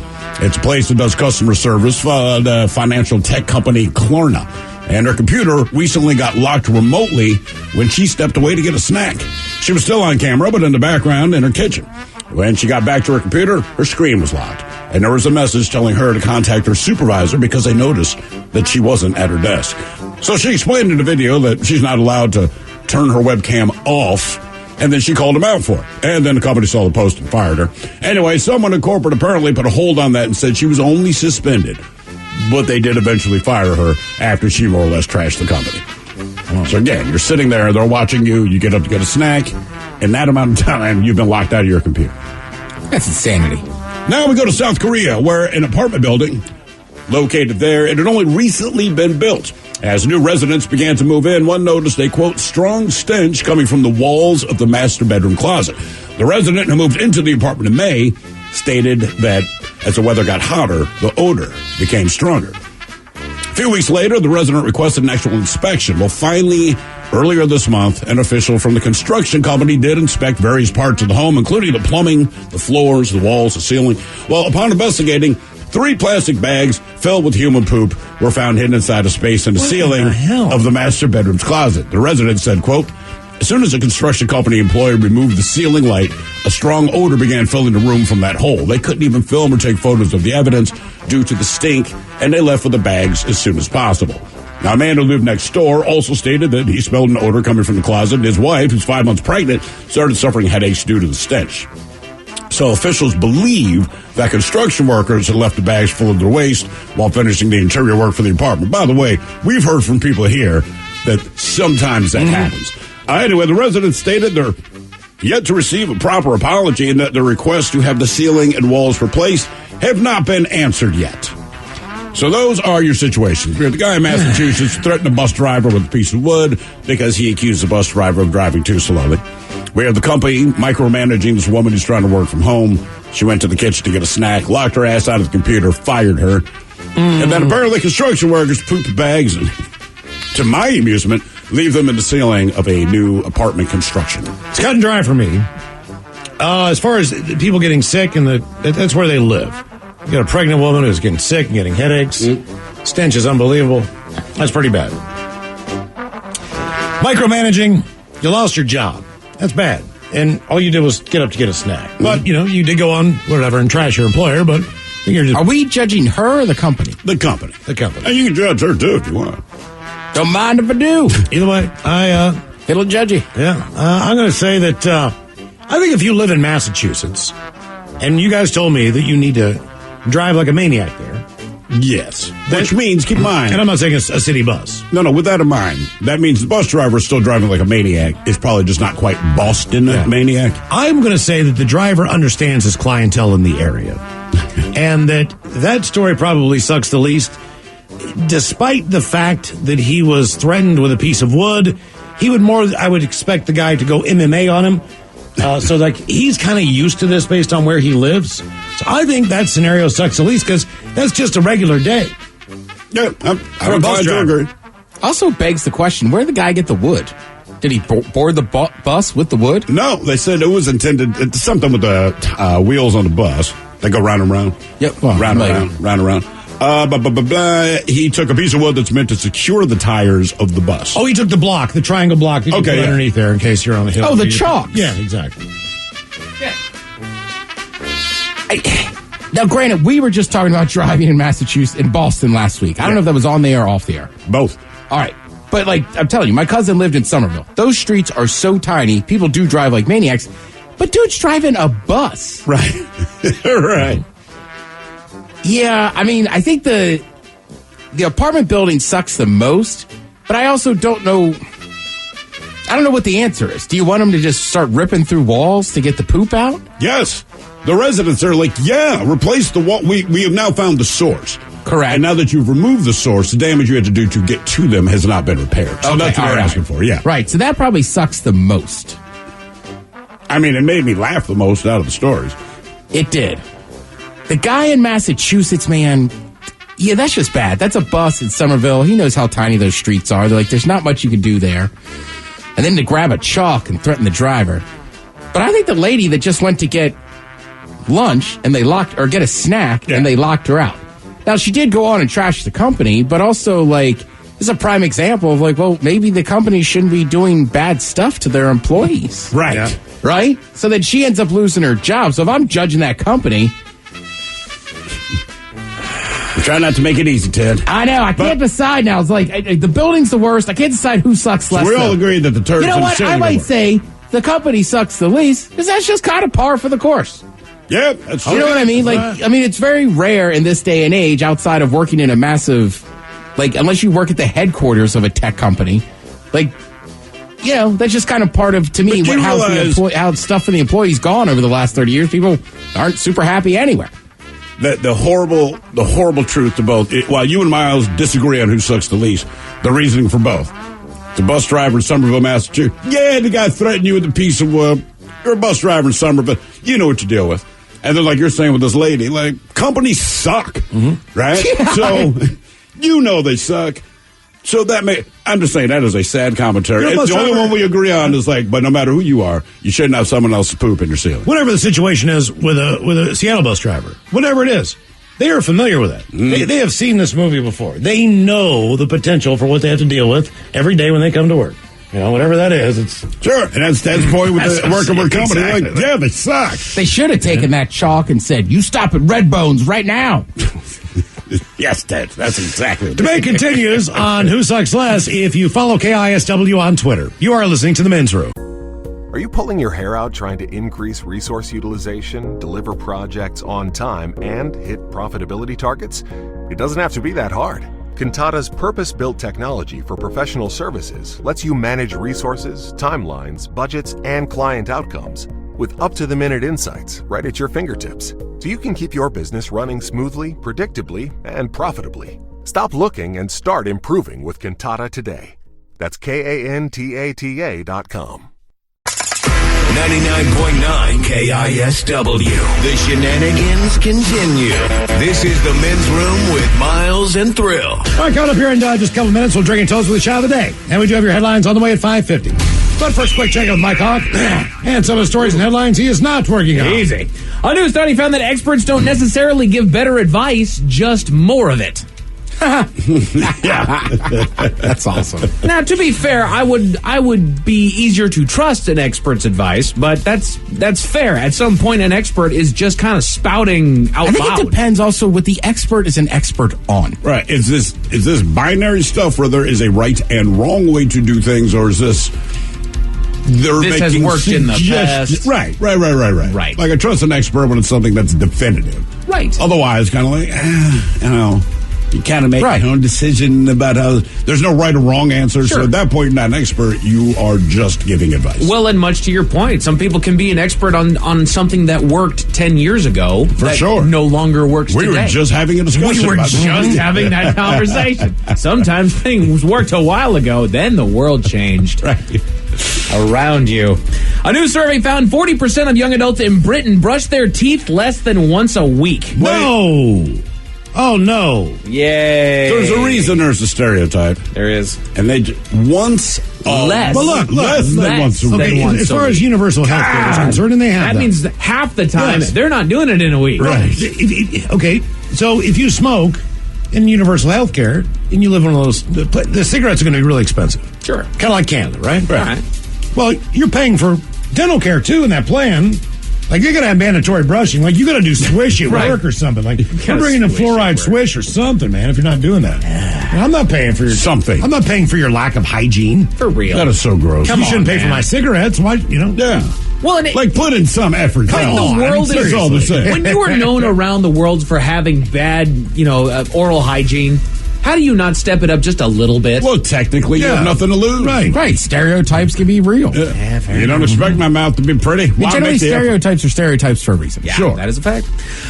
[SPEAKER 6] It's a place that does customer service for the financial tech company Klarna. And her computer recently got locked remotely when she stepped away to get a snack. She was still on camera, but in the background in her kitchen. When she got back to her computer, her screen was locked. And there was a message telling her to contact her supervisor because they noticed that she wasn't at her desk. So she explained in the video that she's not allowed to turn her webcam off. And then she called him out for it. And then the company saw the post and fired her. Anyway, someone in corporate apparently put a hold on that and said she was only suspended. But they did eventually fire her after she more or less trashed the company. So again, you're sitting there, they're watching you, you get up to get a snack. In that amount of time, you've been locked out of your computer.
[SPEAKER 9] That's insanity.
[SPEAKER 6] Now we go to South Korea, where an apartment building located there, it had only recently been built. As new residents began to move in, one noticed a, quote, strong stench coming from the walls of the master bedroom closet. The resident who moved into the apartment in May stated that as the weather got hotter, the odor became stronger. A few weeks later, the resident requested an actual inspection. Well, finally, earlier this month, an official from the construction company did inspect various parts of the home, including the plumbing, the floors, the walls, the ceiling. Well, upon investigating, 3 plastic bags filled with human poop were found hidden inside a space in the ceiling of the master bedroom's closet. The resident said, quote, as soon as the construction company employee removed the ceiling light, a strong odor began filling the room from that hole. They couldn't even film or take photos of the evidence due to the stink, and they left with the bags as soon as possible. Now, a man who lived next door also stated that he smelled an odor coming from the closet, and his wife, who's 5 months pregnant, started suffering headaches due to the stench. So officials believe that construction workers had left the bags full of their waste while finishing the interior work for the apartment. By the way, we've heard from people here that sometimes that happens. Anyway, the residents stated they're yet to receive a proper apology and that their requests to have the ceiling and walls replaced have not been answered yet. So those are your situations. The guy in Massachusetts threatened a bus driver with a piece of wood because he accused the bus driver of driving too slowly. We have the company micromanaging this woman who's trying to work from home. She went to the kitchen to get a snack, locked her ass out of the computer, fired her. And then apparently construction workers pooped bags and, to my amusement, leave them in the ceiling of a new apartment construction.
[SPEAKER 7] It's cut and dry for me. As far as people getting sick, and that's where they live. You got a pregnant woman who's getting sick and getting headaches. Stench is unbelievable. That's pretty bad. Micromanaging, you lost your job. That's bad. And all you did was get up to get a snack. But, you did go on, whatever, and trash your employer, but you're just...
[SPEAKER 9] Are we judging her or the company?
[SPEAKER 6] The company.
[SPEAKER 7] The company.
[SPEAKER 6] And you can judge her, too, if you want.
[SPEAKER 9] Don't mind if I do.
[SPEAKER 7] Either way,
[SPEAKER 9] it'll judge you.
[SPEAKER 7] Yeah. I'm going to say that I think if you live in Massachusetts, and you guys told me that you need to drive like a maniac there.
[SPEAKER 6] Yes. Which means, keep in mind.
[SPEAKER 7] And I'm not saying it's a city bus.
[SPEAKER 6] No, with that in mind, that means the bus driver is still driving like a maniac. It's probably just not quite Boston maniac.
[SPEAKER 7] I'm going to say that the driver understands his clientele in the area. And that story probably sucks the least. Despite the fact that he was threatened with a piece of wood, I would expect the guy to go MMA on him. So he's kind of used to this based on where he lives. So I think that scenario sucks the least because that's just a regular day.
[SPEAKER 6] Yeah, I'm glad you agree.
[SPEAKER 9] Also begs the question, where did the guy get the wood? Did he board the bus with the wood?
[SPEAKER 6] No, they said it was intended. It's something with the wheels on the bus. They go round and round.
[SPEAKER 9] Yep. Well,
[SPEAKER 6] round and round. He took a piece of wood that's meant to secure the tires of the bus.
[SPEAKER 7] Oh, he took the triangle block that you put underneath there in case you're on the hill.
[SPEAKER 9] Oh, the chalk.
[SPEAKER 7] Yeah, exactly.
[SPEAKER 9] Yeah. Now, granted, we were just talking about driving in Massachusetts, in Boston last week. I don't know if that was on the air or off the air.
[SPEAKER 6] Both.
[SPEAKER 9] All right. But, I'm telling you, my cousin lived in Somerville. Those streets are so tiny. People do drive like maniacs. But dude's driving a bus.
[SPEAKER 6] Right. Right.
[SPEAKER 9] Yeah, I mean, I think the apartment building sucks the most, but I also don't know. I don't know what the answer is. Do you want them to just start ripping through walls to get the poop out?
[SPEAKER 6] Yes. The residents are like, replace the wall. We have now found the source.
[SPEAKER 9] Correct.
[SPEAKER 6] And now that you've removed the source, the damage you had to do to get to them has not been repaired. So that's what they're asking for, yeah.
[SPEAKER 9] Right, so that probably sucks the most.
[SPEAKER 6] I mean, it made me laugh the most out of the stories.
[SPEAKER 9] It did. The guy in Massachusetts, man, yeah, that's just bad. That's a bus in Somerville. He knows how tiny those streets are. They're like, there's not much you can do there. And then to grab a chalk and threaten the driver. But I think the lady that just went to get lunch and get a snack and they locked her out. Now, she did go on and trash the company, but also, this is a prime example of, maybe the company shouldn't be doing bad stuff to their employees.
[SPEAKER 6] Right. Yeah.
[SPEAKER 9] Right? So then she ends up losing her job. So if I'm judging that company...
[SPEAKER 6] Try not to make it easy, Ted.
[SPEAKER 9] I know. I can't decide now. It's the building's the worst. I can't decide who sucks less.
[SPEAKER 6] So we all agree that the turds.
[SPEAKER 9] You know what? I might say the company sucks the least because that's just kind of par for the course.
[SPEAKER 6] Yeah, that's true.
[SPEAKER 9] You know what I mean? It's very rare in this day and age outside of working in a massive, unless you work at the headquarters of a tech company, that's just kind of part of, to me, how stuff for the employees gone over the last 30 years. People aren't super happy anywhere.
[SPEAKER 6] The horrible truth to both. While you and Miles disagree on who sucks the least, the reasoning for both. The bus driver in Somerville, Massachusetts. Yeah, the guy threatened you with a piece of wood. You're a bus driver in Somerville. You know what you deal with. And then, you're saying with this lady, companies suck, right? Yeah. So, they suck. So I'm just saying that is a sad commentary. It's the only one we agree on is but no matter who you are, you shouldn't have someone else's poop in your ceiling.
[SPEAKER 7] Whatever the situation is with a Seattle bus driver, whatever it is, they are familiar with it. They have seen this movie before. They know the potential for what they have to deal with every day when they come to work. Whatever that is, it's...
[SPEAKER 6] Sure, and that's the point with the working with company. Exactly. They suck.
[SPEAKER 9] They should have taken that chalk and said, you stop at Red Bones right now.
[SPEAKER 6] Yes, Ted, that's exactly what
[SPEAKER 7] debate continues on Who Sucks Less if you follow KISW on Twitter. You are listening to The Men's Room.
[SPEAKER 1] Are you pulling your hair out trying to increase resource utilization, deliver projects on time, and hit profitability targets? It doesn't have to be that hard. Cantata's purpose-built technology for professional services lets you manage resources, timelines, budgets, and client outcomes with up-to-the-minute insights right at your fingertips, so you can keep your business running smoothly, predictably, and profitably. Stop looking and start improving with Cantata today. That's KANTATA.com.
[SPEAKER 22] 99.9 KISW. The shenanigans continue. This is the Men's Room with Miles and Thrill.
[SPEAKER 7] All right, coming up here in just a couple minutes, we'll drink and toast with the shot of the day. And we do have your headlines on the way at 5:50. But first, quick check out with Mike Hawk and some of the stories and headlines he is not working on.
[SPEAKER 23] Easy. A new study found that experts don't necessarily give better advice, just more of it.
[SPEAKER 9] Yeah, that's awesome.
[SPEAKER 23] Now, to be fair, I would be easier to trust an expert's advice, but that's fair. At some point, an expert is just kind of spouting out loud.
[SPEAKER 9] I think it depends also what the expert is an expert on.
[SPEAKER 6] Right? Is this binary stuff where there is a right and wrong way to do things, or is this?
[SPEAKER 23] This has worked in the past.
[SPEAKER 6] Right. Like I trust an expert when it's something that's definitive.
[SPEAKER 23] Right.
[SPEAKER 6] Otherwise, kind of you kind of make your own decision about how there's no right or wrong answer. Sure. So at that point, you're not an expert. You are just giving advice.
[SPEAKER 23] Well, and much to your point, some people can be an expert on something that worked 10 years ago.
[SPEAKER 6] For
[SPEAKER 23] that
[SPEAKER 6] sure.
[SPEAKER 23] No longer works today.
[SPEAKER 6] We were just having a discussion
[SPEAKER 23] We were
[SPEAKER 6] about
[SPEAKER 23] just having that conversation. Sometimes things worked a while ago, then the world changed.
[SPEAKER 6] Right.
[SPEAKER 23] Around you. A new survey found 40% of young adults in Britain brush their teeth less than once a week.
[SPEAKER 7] No! Oh, no.
[SPEAKER 23] Yay.
[SPEAKER 6] There's a reason there's a stereotype.
[SPEAKER 23] There is.
[SPEAKER 6] And once
[SPEAKER 23] Less.
[SPEAKER 7] Well, look,
[SPEAKER 6] less than once a week.
[SPEAKER 7] Okay, as far as universal health care is concerned, and they have
[SPEAKER 23] that means that half the time they're not doing it in a week.
[SPEAKER 7] Right. Okay, so if you smoke in universal health care and you live in one of those, the cigarettes are going to be really expensive.
[SPEAKER 23] Sure.
[SPEAKER 7] Kind of like Canada, right?
[SPEAKER 23] Right.
[SPEAKER 7] Well, you're paying for dental care too in that plan. Like, you're going to have mandatory brushing. Like, you got to do swish at work or something. Like, you're bringing a fluoride swish or something, man, if you're not doing that. I'm not paying for your...
[SPEAKER 6] Something.
[SPEAKER 7] I'm not paying for your lack of hygiene.
[SPEAKER 23] For real.
[SPEAKER 6] That is so gross.
[SPEAKER 7] You shouldn't pay for my cigarettes. Why,
[SPEAKER 6] Yeah.
[SPEAKER 23] Well, and
[SPEAKER 6] like, put in some effort.
[SPEAKER 23] The world is
[SPEAKER 6] all the same.
[SPEAKER 23] When you are known around the world for having bad, oral hygiene, how do you not step it up just a little bit?
[SPEAKER 6] Well, technically, you have nothing to lose.
[SPEAKER 7] Right.
[SPEAKER 9] Stereotypes can be real.
[SPEAKER 6] You don't expect my mouth to be pretty. Well,
[SPEAKER 9] Generally, stereotypes are stereotypes for a reason.
[SPEAKER 23] Yeah, sure. That is a fact.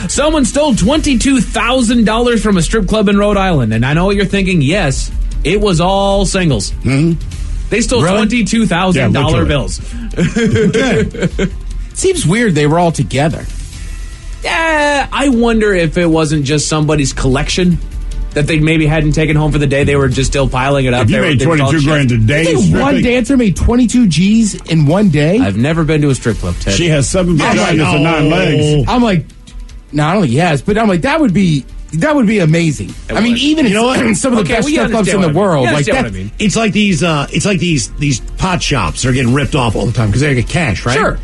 [SPEAKER 23] Someone stole $22,000 from a strip club in Rhode Island. And I know what you're thinking. Yes, it was all singles.
[SPEAKER 6] Mm-hmm.
[SPEAKER 23] They stole $22,000 bills.
[SPEAKER 9] Seems weird they were all together.
[SPEAKER 23] Yeah, I wonder if it wasn't just somebody's collection that they maybe hadn't taken home for the day. They were just still piling it up.
[SPEAKER 6] If you made 22 grand a day,
[SPEAKER 9] you think one dancer made 22 G's in one day?
[SPEAKER 23] I've never been to a strip club, Ted.
[SPEAKER 6] She has 7 vaginas and 9 legs.
[SPEAKER 9] I'm like, no, I don't think he has, but I'm like, that would be amazing. I mean, even some of the best strip clubs in the world, like that.
[SPEAKER 23] I mean.
[SPEAKER 7] It's like these pot shops are getting ripped off all the time because they get cash, right?
[SPEAKER 23] Sure.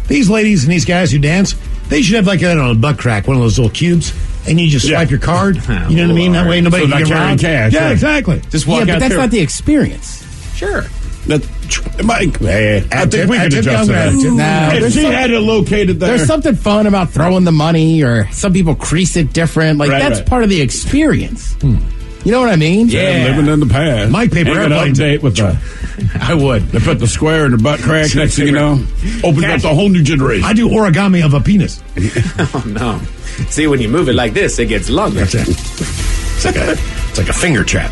[SPEAKER 7] These ladies and these guys who dance, they should have like that on a butt crack, one of those little cubes, and you just swipe your card. You know what I mean? That way nobody can get around.
[SPEAKER 6] Cash.
[SPEAKER 7] Yeah, exactly.
[SPEAKER 6] Just walk out
[SPEAKER 9] but that's
[SPEAKER 6] there.
[SPEAKER 9] not the experience.
[SPEAKER 23] Sure.
[SPEAKER 6] I think we could adjust that. If she had it located there.
[SPEAKER 9] There's something fun about throwing the money, or some people crease it different. Like, that's part of the experience. You know what I mean?
[SPEAKER 6] Yeah, living in the past.
[SPEAKER 7] Mike paper airplane
[SPEAKER 6] date with the.
[SPEAKER 23] I would.
[SPEAKER 6] They put the square in the butt crack. Next thing you know, opens up the whole new generation.
[SPEAKER 7] I do origami of a penis.
[SPEAKER 23] Oh no! See, when you move it like this, it gets longer.
[SPEAKER 7] That's it. It's like a finger trap.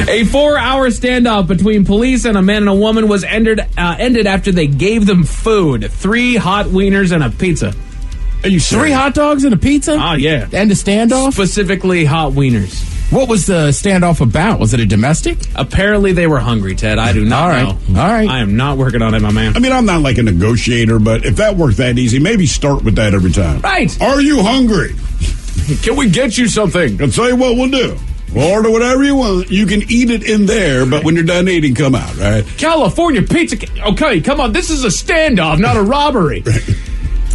[SPEAKER 23] A 4-hour standoff between police and a man and a woman was ended after they gave them food: 3 hot wieners and a pizza.
[SPEAKER 6] Are you
[SPEAKER 9] 3 hot dogs and a pizza?
[SPEAKER 23] Oh, yeah.
[SPEAKER 9] And a standoff?
[SPEAKER 23] Specifically hot wieners.
[SPEAKER 9] What was the standoff about? Was it a domestic?
[SPEAKER 23] Apparently they were hungry, Ted. I do not know.
[SPEAKER 9] All right.
[SPEAKER 23] I am not working on it, my man.
[SPEAKER 6] I mean, I'm not like a negotiator, but if that worked that easy, maybe start with that every time.
[SPEAKER 23] Right.
[SPEAKER 6] Are you hungry?
[SPEAKER 23] Can we get you something?
[SPEAKER 6] I'll tell you what we'll do. We'll order whatever you want. You can eat it in there, but when you're done eating, come out, right?
[SPEAKER 23] California pizza. Okay, come on. This is a standoff, not a robbery.
[SPEAKER 6] Right.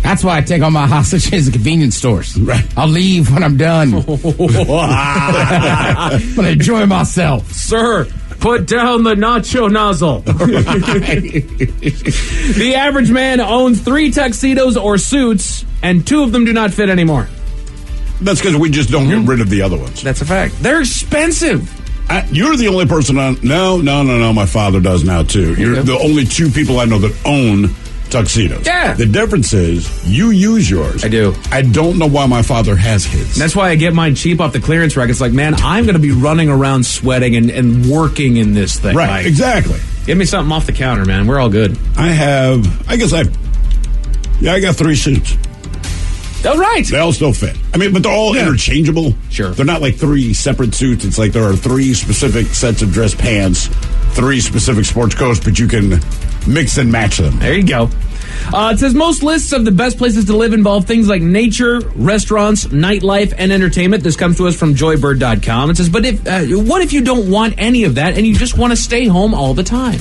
[SPEAKER 9] That's why I take all my hostages at convenience stores.
[SPEAKER 6] Right.
[SPEAKER 9] I'll leave when I'm done. I'm going to enjoy myself.
[SPEAKER 23] Sir, put down the nacho nozzle. The average man owns 3 tuxedos or suits, and 2 of them do not fit anymore.
[SPEAKER 6] That's because we just don't get rid of the other ones.
[SPEAKER 23] That's a fact. They're expensive.
[SPEAKER 6] You're the only person on... No. My father does now, too. You're the only 2 people I know that own tuxedos.
[SPEAKER 23] Yeah.
[SPEAKER 6] The difference is you use yours.
[SPEAKER 23] I do.
[SPEAKER 6] I don't know why my father has his.
[SPEAKER 23] That's why I get mine cheap off the clearance rack. It's like, man, I'm going to be running around sweating and working in this thing.
[SPEAKER 6] Right,
[SPEAKER 23] like,
[SPEAKER 6] exactly.
[SPEAKER 23] Give me something off the counter, man. We're all good.
[SPEAKER 6] I got 3 suits.
[SPEAKER 23] Oh, right.
[SPEAKER 6] They all still fit. I mean, but they're all interchangeable.
[SPEAKER 23] Sure.
[SPEAKER 6] They're not like 3 separate suits. It's like there are 3 specific sets of dress pants, 3 specific sports coats, but you can mix and match them.
[SPEAKER 23] There you go. It says most lists of the best places to live involve things like nature, restaurants, nightlife, and entertainment. This comes to us from joybird.com. It says, but what if you don't want any of that and you just want to stay home all the time?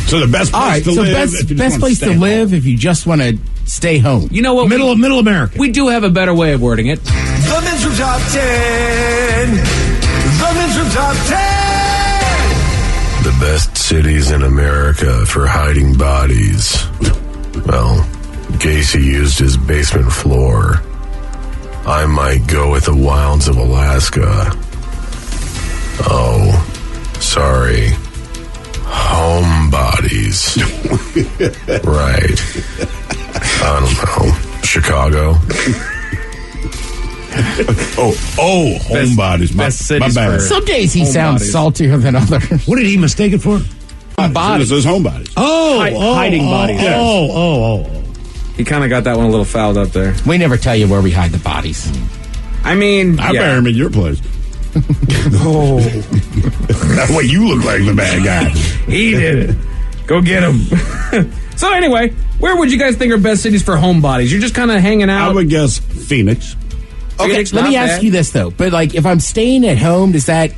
[SPEAKER 6] So the best place to live.
[SPEAKER 9] Best place to live if you just want to stay home.
[SPEAKER 23] You know what?
[SPEAKER 7] Middle America.
[SPEAKER 23] We do have a better way of wording it.
[SPEAKER 22] The Men's Room Top 10. The Men's Room Top 10. The best cities in America for hiding bodies. Well, Gacy used his basement floor. I might go with the wilds of Alaska. Oh, sorry. Homebodies. Right. I don't know. Chicago.
[SPEAKER 6] Homebodies.
[SPEAKER 23] Best cities
[SPEAKER 6] my bad.
[SPEAKER 23] for
[SPEAKER 9] Some days he sounds saltier than others.
[SPEAKER 7] What did he mistake it for?
[SPEAKER 6] Bodies. It says homebodies.
[SPEAKER 23] Hiding bodies.
[SPEAKER 7] Oh.
[SPEAKER 23] He kind of got that one a little fouled up there.
[SPEAKER 9] We never tell you where we hide the bodies.
[SPEAKER 23] I mean,
[SPEAKER 6] I bury them in your place. Oh. That way you look like the bad guy.
[SPEAKER 23] He did it. Go get him. So anyway, where would you guys think are best cities for homebodies? You're just kind of hanging out.
[SPEAKER 6] I would guess Phoenix.
[SPEAKER 9] Okay,
[SPEAKER 23] Phoenix,
[SPEAKER 9] let me
[SPEAKER 23] not
[SPEAKER 9] ask
[SPEAKER 23] bad.
[SPEAKER 9] you this though. But like, if I'm staying at home, does that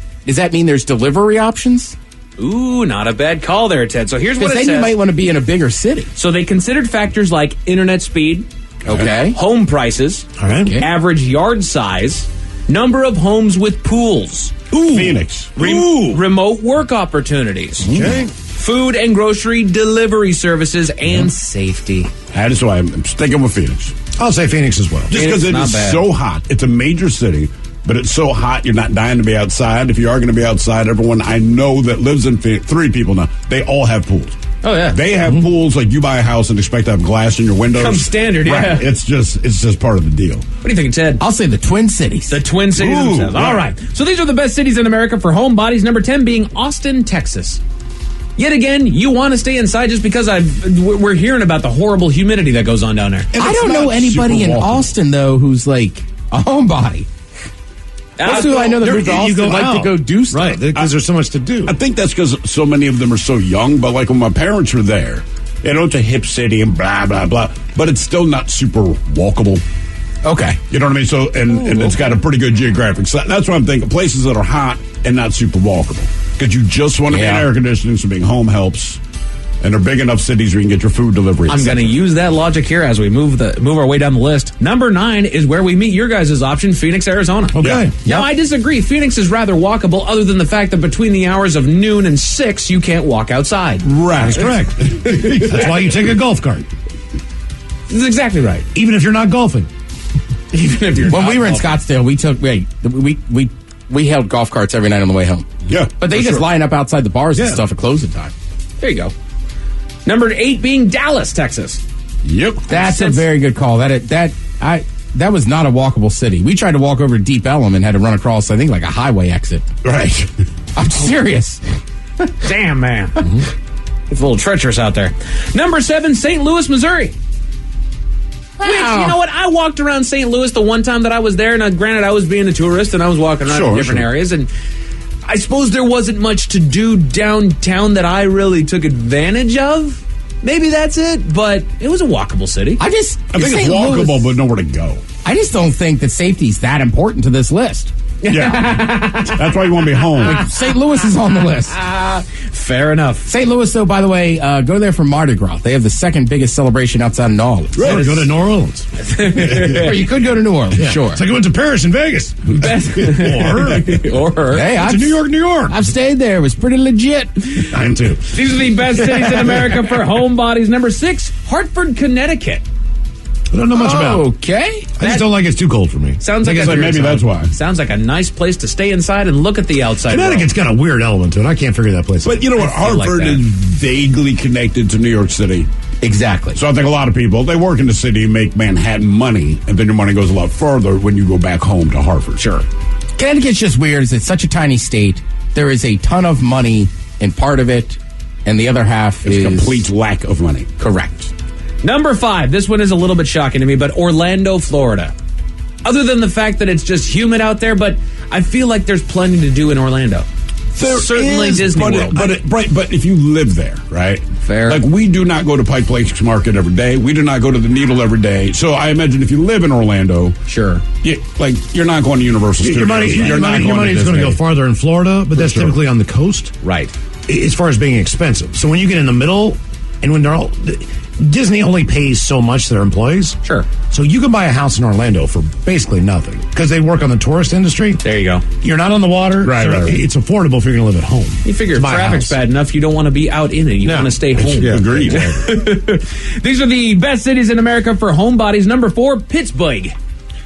[SPEAKER 9] mean there's delivery options?
[SPEAKER 23] Ooh, not a bad call there, Ted. So here's what
[SPEAKER 9] Because
[SPEAKER 23] it
[SPEAKER 9] then
[SPEAKER 23] says.
[SPEAKER 9] you might want to be in a bigger city.
[SPEAKER 23] So they considered factors like internet speed,
[SPEAKER 9] Okay.
[SPEAKER 23] home prices,
[SPEAKER 7] All right.
[SPEAKER 9] Okay.
[SPEAKER 23] average yard size, number of homes with pools,
[SPEAKER 6] Phoenix.
[SPEAKER 23] remote work opportunities,
[SPEAKER 6] Okay.
[SPEAKER 23] food and grocery delivery services, and safety.
[SPEAKER 6] That is why I'm sticking with Phoenix.
[SPEAKER 7] I'll say Phoenix as well.
[SPEAKER 6] Just because it
[SPEAKER 23] not
[SPEAKER 6] is
[SPEAKER 23] bad.
[SPEAKER 6] so hot. It's a major city, but it's so hot you're not dying to be outside. If you are going to be outside, everyone I know that lives in Phoenix, 3 people now, they all have pools.
[SPEAKER 23] Oh, yeah.
[SPEAKER 6] They have pools like you buy a house and expect to have glass in your windows.
[SPEAKER 23] Comes standard, yeah.
[SPEAKER 6] Right. It's just part of the deal.
[SPEAKER 23] What do you think, Ted?
[SPEAKER 9] I'll say the Twin Cities.
[SPEAKER 23] The Twin Cities
[SPEAKER 6] Ooh,
[SPEAKER 23] themselves.
[SPEAKER 6] right.
[SPEAKER 23] All right. So these are the best cities in America for home bodies. Number 10 being Austin, Texas. Yet again, you want to stay inside just because we're hearing about the horrible humidity that goes on down there.
[SPEAKER 6] And
[SPEAKER 9] I
[SPEAKER 6] it's
[SPEAKER 9] don't know
[SPEAKER 6] not
[SPEAKER 9] anybody in
[SPEAKER 6] super walkable.
[SPEAKER 9] Austin though who's like a homebody. That's who I know that moved to Austin like to go do stuff.
[SPEAKER 7] Right, because there's so much to do.
[SPEAKER 6] I think that's because so many of them are so young, but like when my parents were there, you know, it's a hip city and blah, blah, blah, but it's still not super walkable.
[SPEAKER 9] Okay.
[SPEAKER 6] You know what I mean? So, and it's got a pretty good geographic. So that's what I'm thinking. Places that are hot and not super walkable. Because you just want to be in air conditioning, so being home helps. And they're big enough cities where you can get your food delivery.
[SPEAKER 23] I'm going to use that logic here as we move our way down the list. Number 9 is where we meet your guys' option, Phoenix, Arizona.
[SPEAKER 7] Okay.
[SPEAKER 23] Now, I disagree. Phoenix is rather walkable, other than the fact that between the hours of noon and 6, you can't walk outside.
[SPEAKER 6] Right.
[SPEAKER 7] That's correct. That's why you take a golf cart.
[SPEAKER 23] That's exactly right.
[SPEAKER 7] Even if you're not golfing.
[SPEAKER 23] Even if you're
[SPEAKER 9] When
[SPEAKER 23] not
[SPEAKER 9] we were in
[SPEAKER 23] golfing.
[SPEAKER 9] Scottsdale, we held golf carts every night on the way home.
[SPEAKER 6] Yeah.
[SPEAKER 9] But they
[SPEAKER 6] for
[SPEAKER 9] just
[SPEAKER 6] sure.
[SPEAKER 9] line up outside the bars and
[SPEAKER 6] Yeah.
[SPEAKER 9] stuff at closing time.
[SPEAKER 23] There you go. Number 8 being Dallas, Texas.
[SPEAKER 6] Yep.
[SPEAKER 9] That's a very good call. That was not a walkable city. We tried to walk over to Deep Ellum and had to run across, I think, like a highway exit.
[SPEAKER 6] Right.
[SPEAKER 9] I'm serious.
[SPEAKER 23] Damn, man. It's a little treacherous out there. Number 7, St. Louis, Missouri. Which, you know what? I walked around St. Louis the one time that I was there. Now, granted, I was being a tourist and I was walking around in different areas. And I suppose there wasn't much to do downtown that I really took advantage of. Maybe that's it, but it was a walkable city.
[SPEAKER 6] I think it's walkable, but nowhere to go.
[SPEAKER 9] I just don't think that safety's that important to this list.
[SPEAKER 6] Yeah. That's why you want to be home.
[SPEAKER 9] Like, St. Louis is on the list.
[SPEAKER 23] Fair enough.
[SPEAKER 9] St. Louis, though, by the way, go there for Mardi Gras. They have the second biggest celebration outside of New Orleans.
[SPEAKER 7] Or go to New Orleans.
[SPEAKER 9] Or you could go to New Orleans, sure.
[SPEAKER 7] It's like I went to Paris and Vegas.
[SPEAKER 23] or
[SPEAKER 9] hey,
[SPEAKER 7] to New York.
[SPEAKER 9] I've stayed there. It was pretty legit.
[SPEAKER 7] I am too.
[SPEAKER 23] These are the best cities in America for home bodies. Number 6, Hartford, Connecticut.
[SPEAKER 7] I don't know much about it.
[SPEAKER 9] Okay.
[SPEAKER 7] I just don't like it's too cold for me.
[SPEAKER 23] Sounds like
[SPEAKER 6] maybe that's why.
[SPEAKER 23] Sounds like a nice place to stay inside and look at the outside
[SPEAKER 7] Connecticut's got a weird element to it. I can't figure that place out.
[SPEAKER 6] But you know what?
[SPEAKER 23] I feel like
[SPEAKER 6] Hartford
[SPEAKER 23] that.
[SPEAKER 6] is vaguely connected to New York City.
[SPEAKER 9] Exactly.
[SPEAKER 6] So I think a lot of people, they work in the city, make Manhattan money, and then your money goes a lot further when you go back home to Hartford.
[SPEAKER 23] Sure.
[SPEAKER 9] Connecticut's just weird. It's such a tiny state. There is a ton of money in part of it, and the other half
[SPEAKER 6] It's
[SPEAKER 9] is
[SPEAKER 6] complete lack of money.
[SPEAKER 9] correct.
[SPEAKER 23] Number 5, this one is a little bit shocking to me, but Orlando, Florida. Other than the fact that it's just humid out there, but I feel like there's plenty to do in Orlando.
[SPEAKER 6] There
[SPEAKER 23] Certainly
[SPEAKER 6] is,
[SPEAKER 23] Disney World.
[SPEAKER 6] But if you live there, right?
[SPEAKER 23] Fair.
[SPEAKER 6] Like we do not go to Pike Place Market every day. We do not go to the Needle every day. So I imagine if you live in Orlando,
[SPEAKER 23] sure,
[SPEAKER 6] you're not going to Universal Studios.
[SPEAKER 7] Your money is going to go farther in Florida, but that's typically on the coast.
[SPEAKER 23] Right.
[SPEAKER 7] As far as being expensive. So when you get in the middle, and when they're all... Disney only pays so much to their employees.
[SPEAKER 23] Sure.
[SPEAKER 7] So you can buy a house in Orlando for basically nothing because they work on the tourist industry.
[SPEAKER 23] There you go.
[SPEAKER 7] You're not on the water.
[SPEAKER 6] Right.
[SPEAKER 7] It's affordable if you're going to live at home.
[SPEAKER 23] You figure if
[SPEAKER 7] Buy a
[SPEAKER 23] traffic's
[SPEAKER 7] house.
[SPEAKER 23] bad enough, you don't want to be out in it. You want to stay home.
[SPEAKER 6] Yeah, agreed.
[SPEAKER 23] These are the best cities in America for home bodies. Number 4, Pittsburgh.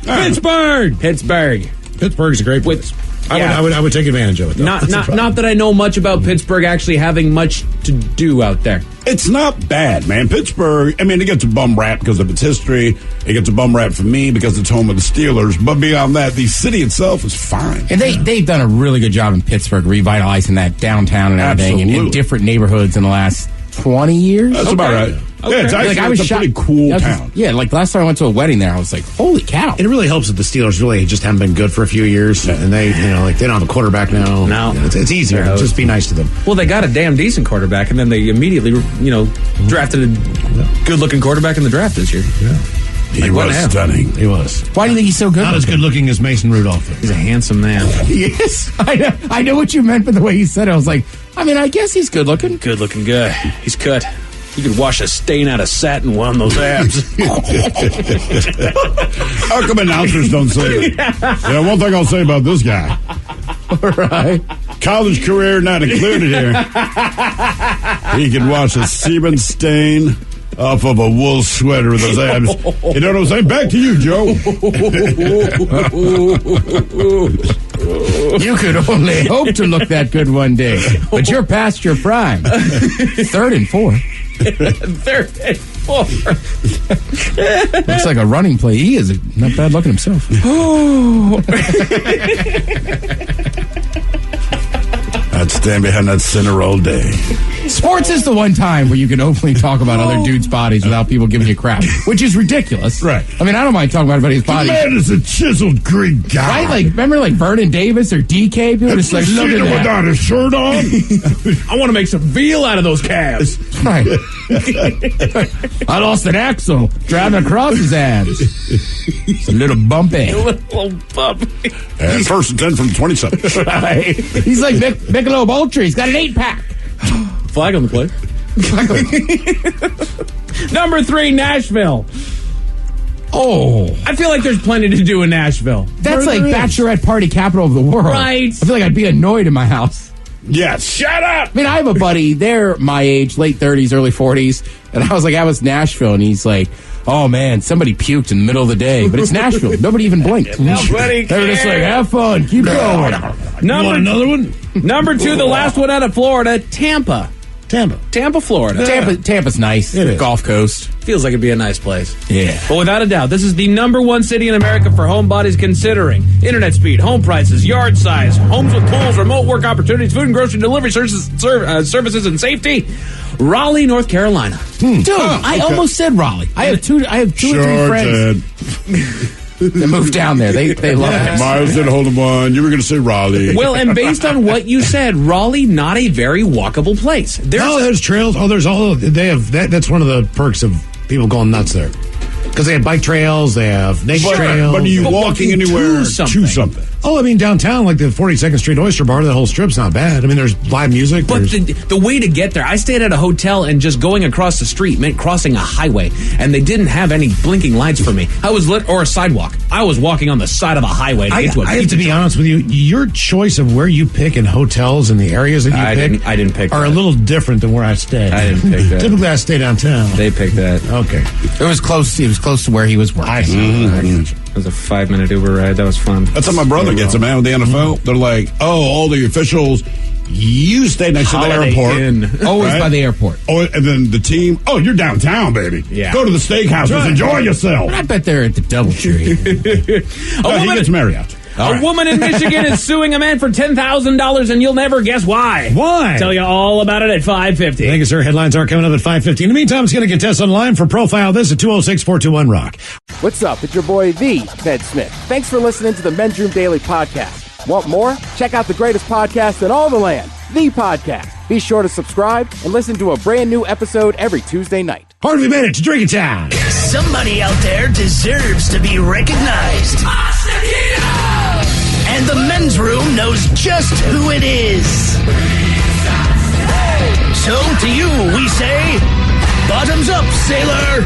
[SPEAKER 23] Pittsburgh.
[SPEAKER 7] Pittsburgh's a great place. I would take advantage of it, though.
[SPEAKER 23] Not that I know much about Pittsburgh actually having much to do out there.
[SPEAKER 6] It's not bad, man. Pittsburgh, I mean, it gets a bum rap because of its history. It gets a bum rap for me because it's home of the Steelers. But beyond that, the city itself is fine.
[SPEAKER 9] And they've done a really good job in Pittsburgh revitalizing that downtown and everything in different neighborhoods in the last 20 years.
[SPEAKER 6] That's about right. Okay. Yeah, it's actually it's a pretty cool town.
[SPEAKER 9] Yeah, like last time I went to a wedding there, I was like, holy cow.
[SPEAKER 7] It really helps that the Steelers really just haven't been good for a few years, and they, they don't have a quarterback now.
[SPEAKER 23] No.
[SPEAKER 7] It's easier. Just be nice to them.
[SPEAKER 23] Well, they got a damn decent quarterback, and then they immediately, drafted a good-looking quarterback in the draft this year.
[SPEAKER 7] Yeah. He was stunning. He was.
[SPEAKER 9] Why do you think he's so good?
[SPEAKER 7] Not as good looking as Mason Rudolph.
[SPEAKER 23] He's a handsome man.
[SPEAKER 9] Yes, I know what you meant, but the way you said it, I was like, I guess he's good looking.
[SPEAKER 23] Good looking guy. He's cut. You could wash a stain out of satin on those abs.
[SPEAKER 6] How come announcers don't say it? One thing I'll say about this guy.
[SPEAKER 9] All right.
[SPEAKER 6] College career not included here. He could wash a semen stain off of a wool sweater with those abs. You know what I'm saying? Back to you, Joe.
[SPEAKER 9] You could only hope to look that good one day, but you're past your prime. 3rd and 4.
[SPEAKER 23] 3rd and 4.
[SPEAKER 9] Looks like a running play. He is not bad looking himself.
[SPEAKER 6] I'd stand behind that center all day.
[SPEAKER 9] Sports is the one time where you can openly talk about other dudes' bodies without people giving you crap, which is ridiculous.
[SPEAKER 6] Right.
[SPEAKER 9] I mean, I don't mind talking about anybody's body.
[SPEAKER 6] The man is a chiseled Greek guy.
[SPEAKER 9] Right? Like, remember Vernon Davis or DK? People just like, look at that.
[SPEAKER 6] Without a shirt on?
[SPEAKER 23] I want to make some veal out of those calves.
[SPEAKER 9] Right. I lost an axle driving across his abs. It's a little bumpy.
[SPEAKER 23] Little bumpy.
[SPEAKER 6] And 1st and 10 from 27.
[SPEAKER 9] Right. He's like Michelob Ultra. He's got an 8-pack.
[SPEAKER 23] Flag on the play. Number 3, Nashville.
[SPEAKER 9] Oh.
[SPEAKER 23] I feel like there's plenty to do in Nashville.
[SPEAKER 9] That's like bachelorette party capital of the world.
[SPEAKER 23] Right.
[SPEAKER 9] I feel like I'd be annoyed in my house.
[SPEAKER 6] Yes. Shut up.
[SPEAKER 9] I mean, I have a buddy, they're my age, late 30s, early 40s, and I was like, I was Nashville, and he's like, oh man, somebody puked in the middle of the day, but it's Nashville. Nobody even blinked.
[SPEAKER 23] Nobody
[SPEAKER 9] They were just like, have fun, keep going.
[SPEAKER 6] You want another one?
[SPEAKER 23] Number 2, the last one out of Florida, Tampa, Florida.
[SPEAKER 9] Tampa's nice.
[SPEAKER 23] It is.
[SPEAKER 9] Gulf Coast.
[SPEAKER 23] Feels like it'd be a nice place.
[SPEAKER 9] Yeah.
[SPEAKER 23] But without a doubt, this is the number 1 city in America for home bodies considering internet speed, home prices, yard size, homes with pools, remote work opportunities, food and grocery delivery services and safety. Raleigh, North Carolina.
[SPEAKER 9] Dude, I almost said Raleigh. I have two or three friends that moved down there. They love it.
[SPEAKER 6] Miles did hold on. You were going to say Raleigh.
[SPEAKER 23] Well, and based on what you said, Raleigh, not a very walkable place.
[SPEAKER 7] There's trails. They have that's one of the perks of people going nuts there. Because they have bike trails, they have nature trails.
[SPEAKER 6] But are you walking anywhere to something?
[SPEAKER 7] Oh, I mean, downtown, like the 42nd Street Oyster Bar, the whole strip's not bad. I mean, there's live music.
[SPEAKER 23] But the way to get there, I stayed at a hotel, and just going across the street meant crossing a highway, and they didn't have any blinking lights for me. Or a sidewalk. I was walking on the side of a highway to get to a
[SPEAKER 7] I have to be honest with you. Your choice of where you pick in hotels and the areas that you pick
[SPEAKER 23] I didn't pick
[SPEAKER 7] are
[SPEAKER 23] that.
[SPEAKER 7] a little different than where I stay.
[SPEAKER 23] I didn't pick that.
[SPEAKER 7] Typically, I stay downtown.
[SPEAKER 23] They picked that.
[SPEAKER 7] Okay.
[SPEAKER 9] It was close. It was close to where he was working.
[SPEAKER 23] It was a 5-minute Uber ride. That was fun.
[SPEAKER 6] That's how my brother gets it, man, with the NFL. They're like, all the officials, you stay next to the airport.
[SPEAKER 9] Always by the airport.
[SPEAKER 6] Oh, and then the team, you're downtown, baby.
[SPEAKER 23] Yeah.
[SPEAKER 6] Go to the steakhouses, enjoy yourself.
[SPEAKER 9] I bet they're at the Doubletree.
[SPEAKER 6] He gets Marriott.
[SPEAKER 23] A woman in Michigan is suing a man for $10,000, and you'll never guess why.
[SPEAKER 7] Why?
[SPEAKER 23] Tell you all about it at 5:50.
[SPEAKER 7] Thank you, sir. Headlines are coming up at 5:50. In the meantime, it's going to get tested online for Profile This at 206-421-ROCK.
[SPEAKER 3] What's up? It's your boy, the Ted Smith. Thanks for listening to the Men's Room Daily Podcast. Want more? Check out the greatest podcast in all the land, The Podcast. Be sure to subscribe and listen to a brand new episode every Tuesday night.
[SPEAKER 7] Hardly made it to drinking time.
[SPEAKER 4] Somebody out there deserves to be recognized. And the men's room knows just who it is. So to you, we say, bottoms up, sailor.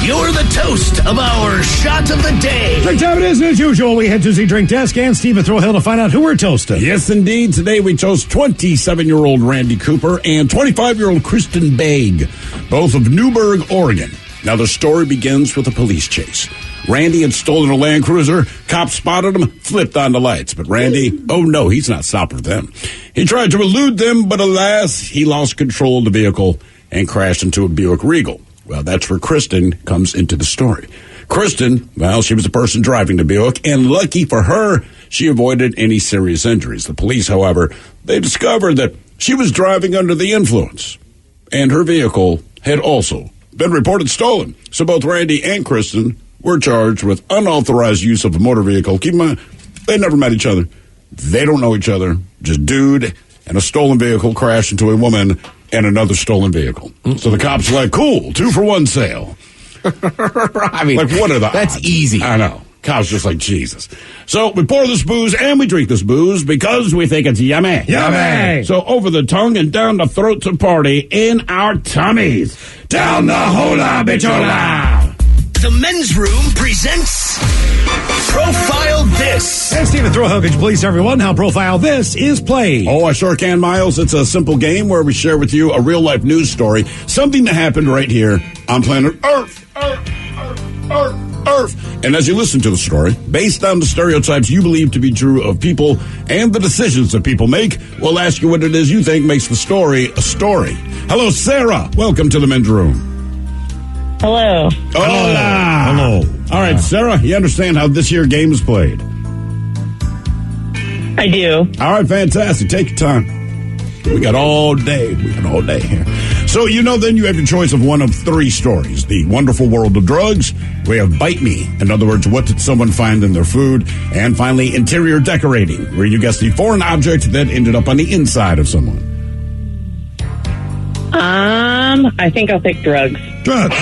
[SPEAKER 4] You're the toast of our shot of the day.
[SPEAKER 7] Drink time it is, as usual. We head to the drink desk and Steve at Thrill Hill to find out who we're toasting.
[SPEAKER 6] Yes, indeed. Today we toast 27-year-old Randy Cooper and 25-year-old Kristen Baig, both of Newberg, Oregon. Now, the story begins with a police chase. Randy had stolen a Land Cruiser. Cops spotted him, flipped on the lights. But Randy, he's not stopping them. He tried to elude them, but alas, he lost control of the vehicle and crashed into a Buick Regal. Well, that's where Kristen comes into the story. Kristen, she was the person driving the Buick, and lucky for her, she avoided any serious injuries. The police, however, they discovered that she was driving under the influence. and her vehicle had also been reported stolen. So both Randy and Kristen were charged with unauthorized use of a motor vehicle. Keep in mind, they never met each other. They don't know each other. Just dude and a stolen vehicle crashed into a woman and another stolen vehicle. So the cops were like, cool, 2-for-1 sale.
[SPEAKER 9] I mean,
[SPEAKER 6] like, what are the
[SPEAKER 9] that's
[SPEAKER 6] odds?
[SPEAKER 9] easy.
[SPEAKER 6] I know. Cops just like, Jesus. So we pour this booze and we drink this booze because we think it's yummy.
[SPEAKER 7] Yummy.
[SPEAKER 6] So over the tongue and down the throat to party in our tummies. Down the hola, bichola.
[SPEAKER 4] The Men's Room presents Profile This.
[SPEAKER 7] And Stephen Throwhook, could you please tell everyone how Profile This is played?
[SPEAKER 6] Oh, I sure can, Miles. It's a simple game where we share with you a real-life news story, something that happened right here on planet Earth. And as you listen to the story, based on the stereotypes you believe to be true of people and the decisions that people make, we'll ask you what it is you think makes the story a story. Hello, Sarah. Welcome to the Men's Room.
[SPEAKER 13] Hello.
[SPEAKER 6] Hola.
[SPEAKER 7] Hello.
[SPEAKER 6] All right, Sarah, you understand how this here game is played?
[SPEAKER 13] I do.
[SPEAKER 6] All right, fantastic. Take your time. We got all day. Here. So, then you have your choice of one of 3 stories. The Wonderful World of Drugs. We have Bite Me. In other words, what did someone find in their food? And finally, Interior Decorating, where you guess the foreign object that ended up on the inside of someone.
[SPEAKER 13] I think I'll pick drugs.
[SPEAKER 6] Drugs.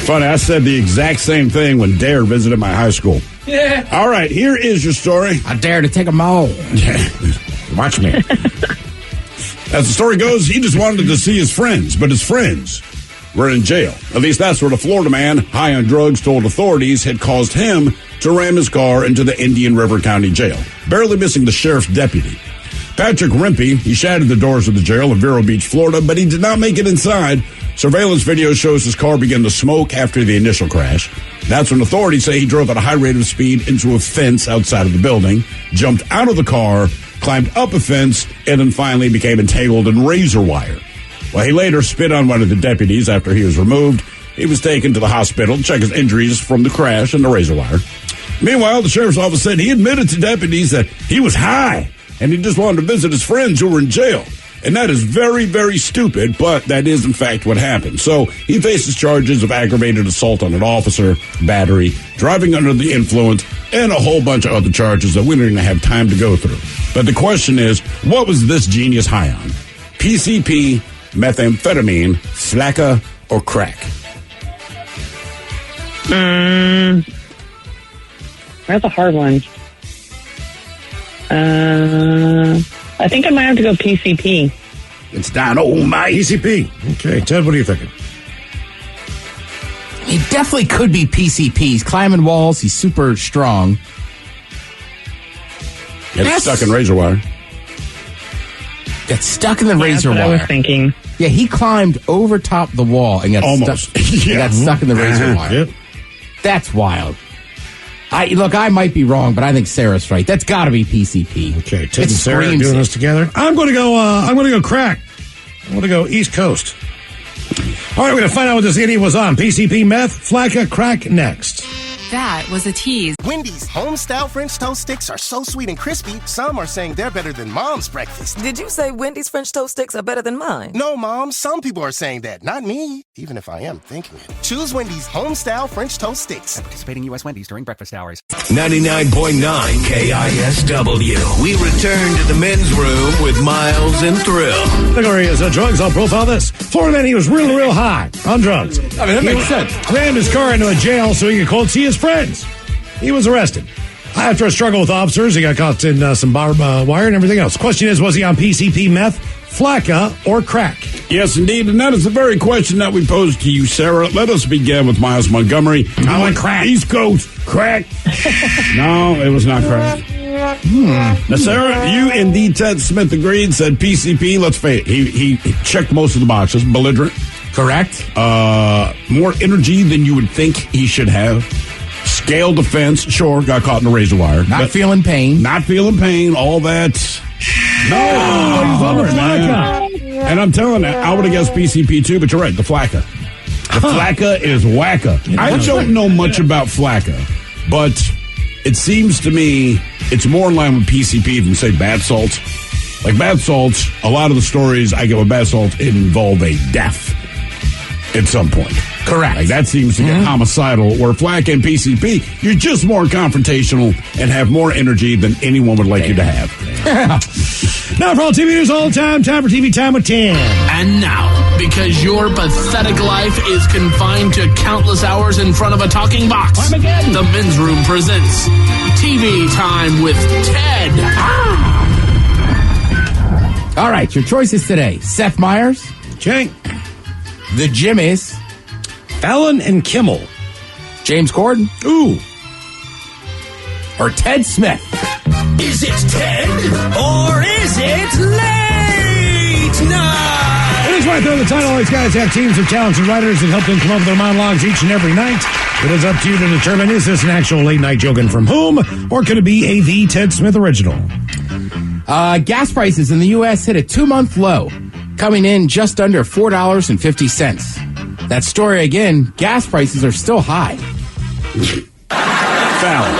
[SPEAKER 6] Funny, I said the exact same thing when Dare visited my high school.
[SPEAKER 9] Yeah.
[SPEAKER 6] All right, here is your story.
[SPEAKER 9] I dare to take them all.
[SPEAKER 6] Watch me. As the story goes, he just wanted to see his friends, but his friends were in jail. At least that's what a Florida man, high on drugs, told authorities had caused him to ram his car into the Indian River County Jail, barely missing the sheriff's deputy. Patrick Rimpey, he shattered the doors of the jail in Vero Beach, Florida, but he did not make it inside. Surveillance video shows his car begin to smoke after the initial crash. That's when authorities say he drove at a high rate of speed into a fence outside of the building, jumped out of the car, climbed up a fence, and then finally became entangled in razor wire. Well, he later spit on one of the deputies after he was removed. He was taken to the hospital to check his injuries from the crash and the razor wire. Meanwhile, the sheriff's office said he admitted to deputies that he was high and he just wanted to visit his friends who were in jail. And that is very, very stupid, but that is, in fact, what happened. So he faces charges of aggravated assault on an officer, battery, driving under the influence, and a whole bunch of other charges that we don't even have time to go through. But the question is, what was this genius high on? PCP, methamphetamine, flakka, or crack?
[SPEAKER 13] That's a hard one. I think I might have to go PCP.
[SPEAKER 6] It's down. Oh, my.
[SPEAKER 7] PCP. Okay, Ted, what are you thinking?
[SPEAKER 9] He definitely could be PCP. He's climbing walls. He's super strong.
[SPEAKER 6] Gets stuck in razor wire.
[SPEAKER 9] Got stuck in the razor
[SPEAKER 13] That's what
[SPEAKER 9] wire.
[SPEAKER 13] I was thinking.
[SPEAKER 9] Yeah, he climbed over top the wall and got
[SPEAKER 6] Almost.
[SPEAKER 9] stuck. And got stuck in the razor wire.
[SPEAKER 7] Yep.
[SPEAKER 9] That's wild. I might be wrong, but I think Sarah's right. That's got to be PCP.
[SPEAKER 7] Okay, Ted and Sarah doing this together. I'm going to go crack. I'm going to go East Coast. All right, we're going to find out what this idiot was on. PCP, meth, flakka, crack next.
[SPEAKER 5] That was a tease.
[SPEAKER 8] Wendy's home-style French toast sticks are so sweet and crispy, some are saying they're better than Mom's breakfast.
[SPEAKER 5] Did you say Wendy's French toast sticks are better than mine?
[SPEAKER 8] No, Mom, some people are saying that, not me, even if I am thinking it. Choose Wendy's home-style French toast sticks.
[SPEAKER 10] Participating U.S. Wendy's during breakfast hours.
[SPEAKER 4] 99.9 KISW. We return to the Men's Room with Miles and Thrill.
[SPEAKER 7] The category is drugs. I'll profile this. Florida man, he was real high on drugs.
[SPEAKER 9] I mean, that makes sense.
[SPEAKER 7] Rammed his car into a jail so he could go see his friends. He was arrested. After a struggle with officers, he got caught in some barbed wire and everything else. Question is, was he on PCP, meth, flakka, or crack?
[SPEAKER 6] Yes, indeed, and that is the very question that we posed to you, Sarah. Let us begin with Miles Montgomery.
[SPEAKER 7] I went crack.
[SPEAKER 6] East Coast, crack. No, it was not crack. Now, Sarah, you indeed, Ted Smith agreed, said PCP. Let's face it, he checked most of the boxes. Belligerent.
[SPEAKER 9] Correct.
[SPEAKER 6] More energy than you would think he should have. Scaled the fence, sure, got caught in the razor wire.
[SPEAKER 9] Not feeling pain.
[SPEAKER 6] Not feeling pain, all that. No, he's on the flakka. And I'm telling you, I would have guessed PCP too, but you're right, the flakka. The flakka is wacka. I don't know much about flakka, but it seems to me it's more in line with PCP than, say, bath salts. Like bath salts, a lot of the stories I get with bath salts involve a death at some point.
[SPEAKER 9] Correct.
[SPEAKER 6] Like that seems to get homicidal, where FLAC and PCP, you're just more confrontational and have more energy than anyone would like you to have.
[SPEAKER 7] Now for all TV news all the time for TV Time with Tim.
[SPEAKER 11] And now, because your pathetic life is confined to countless hours in front of a talking box, the Men's Room presents TV Time with Ted.
[SPEAKER 9] All right, your choices today. Seth Meyers.
[SPEAKER 7] Okay.
[SPEAKER 9] The Jimmies.
[SPEAKER 7] Fallon and Kimmel.
[SPEAKER 9] James Corden.
[SPEAKER 7] Ooh.
[SPEAKER 9] Or Ted Smith.
[SPEAKER 4] Is it Ted or is it late night?
[SPEAKER 7] It is right there in the title. All these guys have teams of talented writers that help them come up with their monologues each and every night. It is up to you to determine, is this an actual late night joke and from whom, or could it be a The Ted Smith original?
[SPEAKER 9] Gas prices in the U.S. hit a 2-month low, coming in just under $4.50. That story again, gas prices are still high.
[SPEAKER 6] Fallon.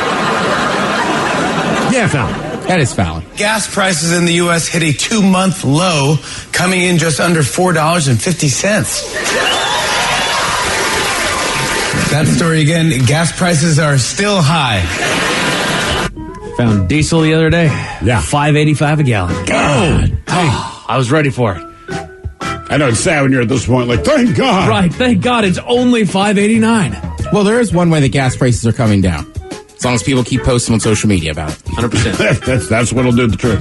[SPEAKER 7] Yeah, Fallon.
[SPEAKER 9] That is Fallon.
[SPEAKER 12] Gas prices in the U.S. hit a 2-month low, coming in just under $4.50. That story again, gas prices are still high.
[SPEAKER 23] Found diesel the other day.
[SPEAKER 7] Yeah.
[SPEAKER 23] $5.85 a gallon.
[SPEAKER 7] God.
[SPEAKER 23] I was ready for it.
[SPEAKER 6] I know it's sad when you're at this point, like, thank God.
[SPEAKER 23] Right, thank God it's only $5.89.
[SPEAKER 9] Well, there is one way the gas prices are coming down. As long as people keep posting on social media about it.
[SPEAKER 23] 100%.
[SPEAKER 6] That's what'll do the trick.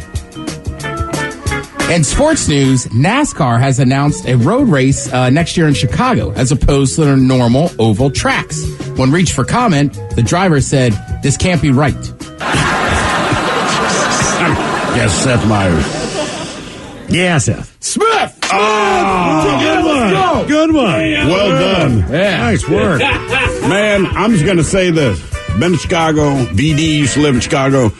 [SPEAKER 9] In sports news, NASCAR has announced a road race next year in Chicago, as opposed to their normal oval tracks. When reached for comment, the driver said, "This can't be right."
[SPEAKER 6] Yes, Seth Meyers.
[SPEAKER 7] Yeah, Seth.
[SPEAKER 6] Smith!
[SPEAKER 7] Oh, good one. Good one.
[SPEAKER 6] Well done.
[SPEAKER 7] Yeah. Nice work.
[SPEAKER 6] Man, I'm just going to say this. Been to Chicago. VD used to live in Chicago.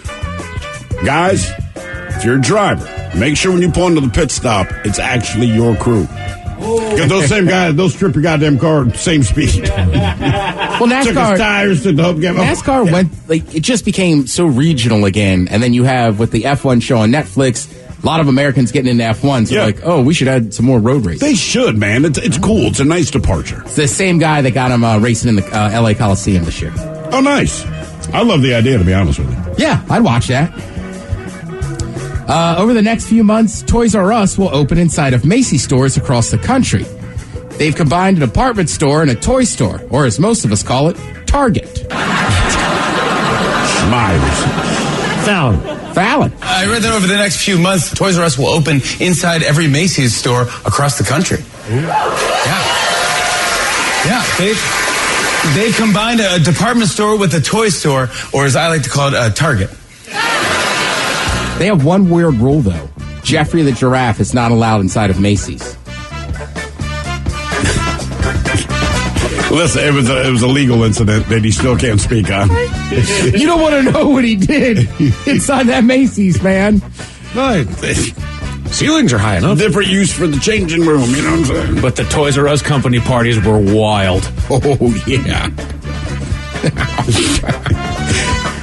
[SPEAKER 6] Guys, if you're a driver, make sure when you pull into the pit stop, it's actually your crew. Because those same guys, they'll strip your goddamn car at same speed.
[SPEAKER 9] Well, NASCAR
[SPEAKER 6] took his tires to the hub game.
[SPEAKER 9] NASCAR went it just became so regional again, and then you have with the F1 show on Netflix, a lot of Americans getting into F1. So like, oh, we should add some more road races.
[SPEAKER 6] They should, man. It's cool. It's a nice departure.
[SPEAKER 9] It's the same guy that got him racing in the LA Coliseum this year.
[SPEAKER 6] Oh, nice. I love the idea, to be honest with you.
[SPEAKER 9] Yeah, I'd watch that. Over the next few months, Toys R Us will open inside of Macy's stores across the country. They've combined a department store and a toy store, or as most of us call it, Target.
[SPEAKER 6] Myers.
[SPEAKER 9] Fallon.
[SPEAKER 12] I read that over the next few months, Toys R Us will open inside every Macy's store across the country. Yeah, they've combined a department store with a toy store, or as I like to call it, a Target.
[SPEAKER 9] They have one weird rule, though. Jeffrey the giraffe is not allowed inside of Macy's.
[SPEAKER 6] Listen, it was a legal incident that he still can't speak on.
[SPEAKER 9] You don't want to know what he did inside that Macy's, man.
[SPEAKER 7] Right. Ceilings are high enough.
[SPEAKER 6] Different use for the changing room, you know what I'm saying?
[SPEAKER 23] But the Toys R Us company parties were wild.
[SPEAKER 9] Oh, yeah.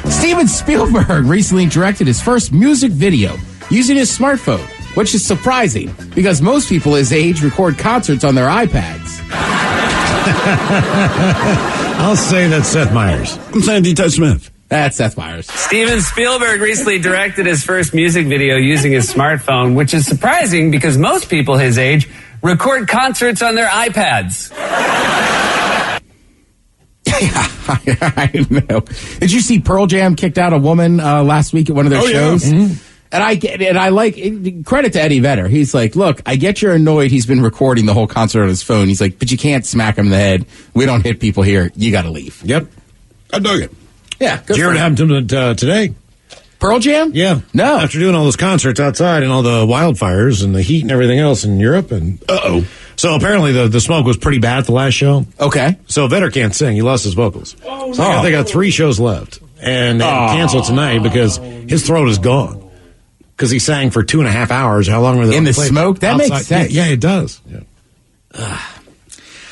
[SPEAKER 9] Steven Spielberg recently directed his first music video using his smartphone, which is surprising because most people his age record concerts on their iPads.
[SPEAKER 7] I'll say that's Seth Meyers.
[SPEAKER 6] I'm saying D. Ted Smith.
[SPEAKER 9] That's Seth Meyers.
[SPEAKER 14] Steven Spielberg recently directed his first music video using his smartphone, which is surprising because most people his age record concerts on their iPads.
[SPEAKER 9] I don't know. Did you see Pearl Jam kicked out a woman last week at one of their shows? Yeah. Mm-hmm. And I like credit to Eddie Vedder. He's like, look, I get you're annoyed. He's been recording the whole concert on his phone. He's like, but you can't smack him in the head. We don't hit people here. You got to leave.
[SPEAKER 7] Yep.
[SPEAKER 6] I dug it.
[SPEAKER 9] Yeah.
[SPEAKER 7] Did you hear what happened to him today?
[SPEAKER 9] Pearl Jam?
[SPEAKER 7] Yeah.
[SPEAKER 9] No.
[SPEAKER 7] After doing all those concerts outside and all the wildfires and the heat and everything else in Europe and so apparently the smoke was pretty bad at the last show.
[SPEAKER 9] Okay.
[SPEAKER 7] So Vedder can't sing. He lost his vocals. So they got 3 shows left. And they canceled tonight because his throat is gone. Because he sang for 2.5 hours. How long were they
[SPEAKER 9] in the smoke? That
[SPEAKER 7] outside?
[SPEAKER 9] Makes sense.
[SPEAKER 7] Yeah, it does. Yeah.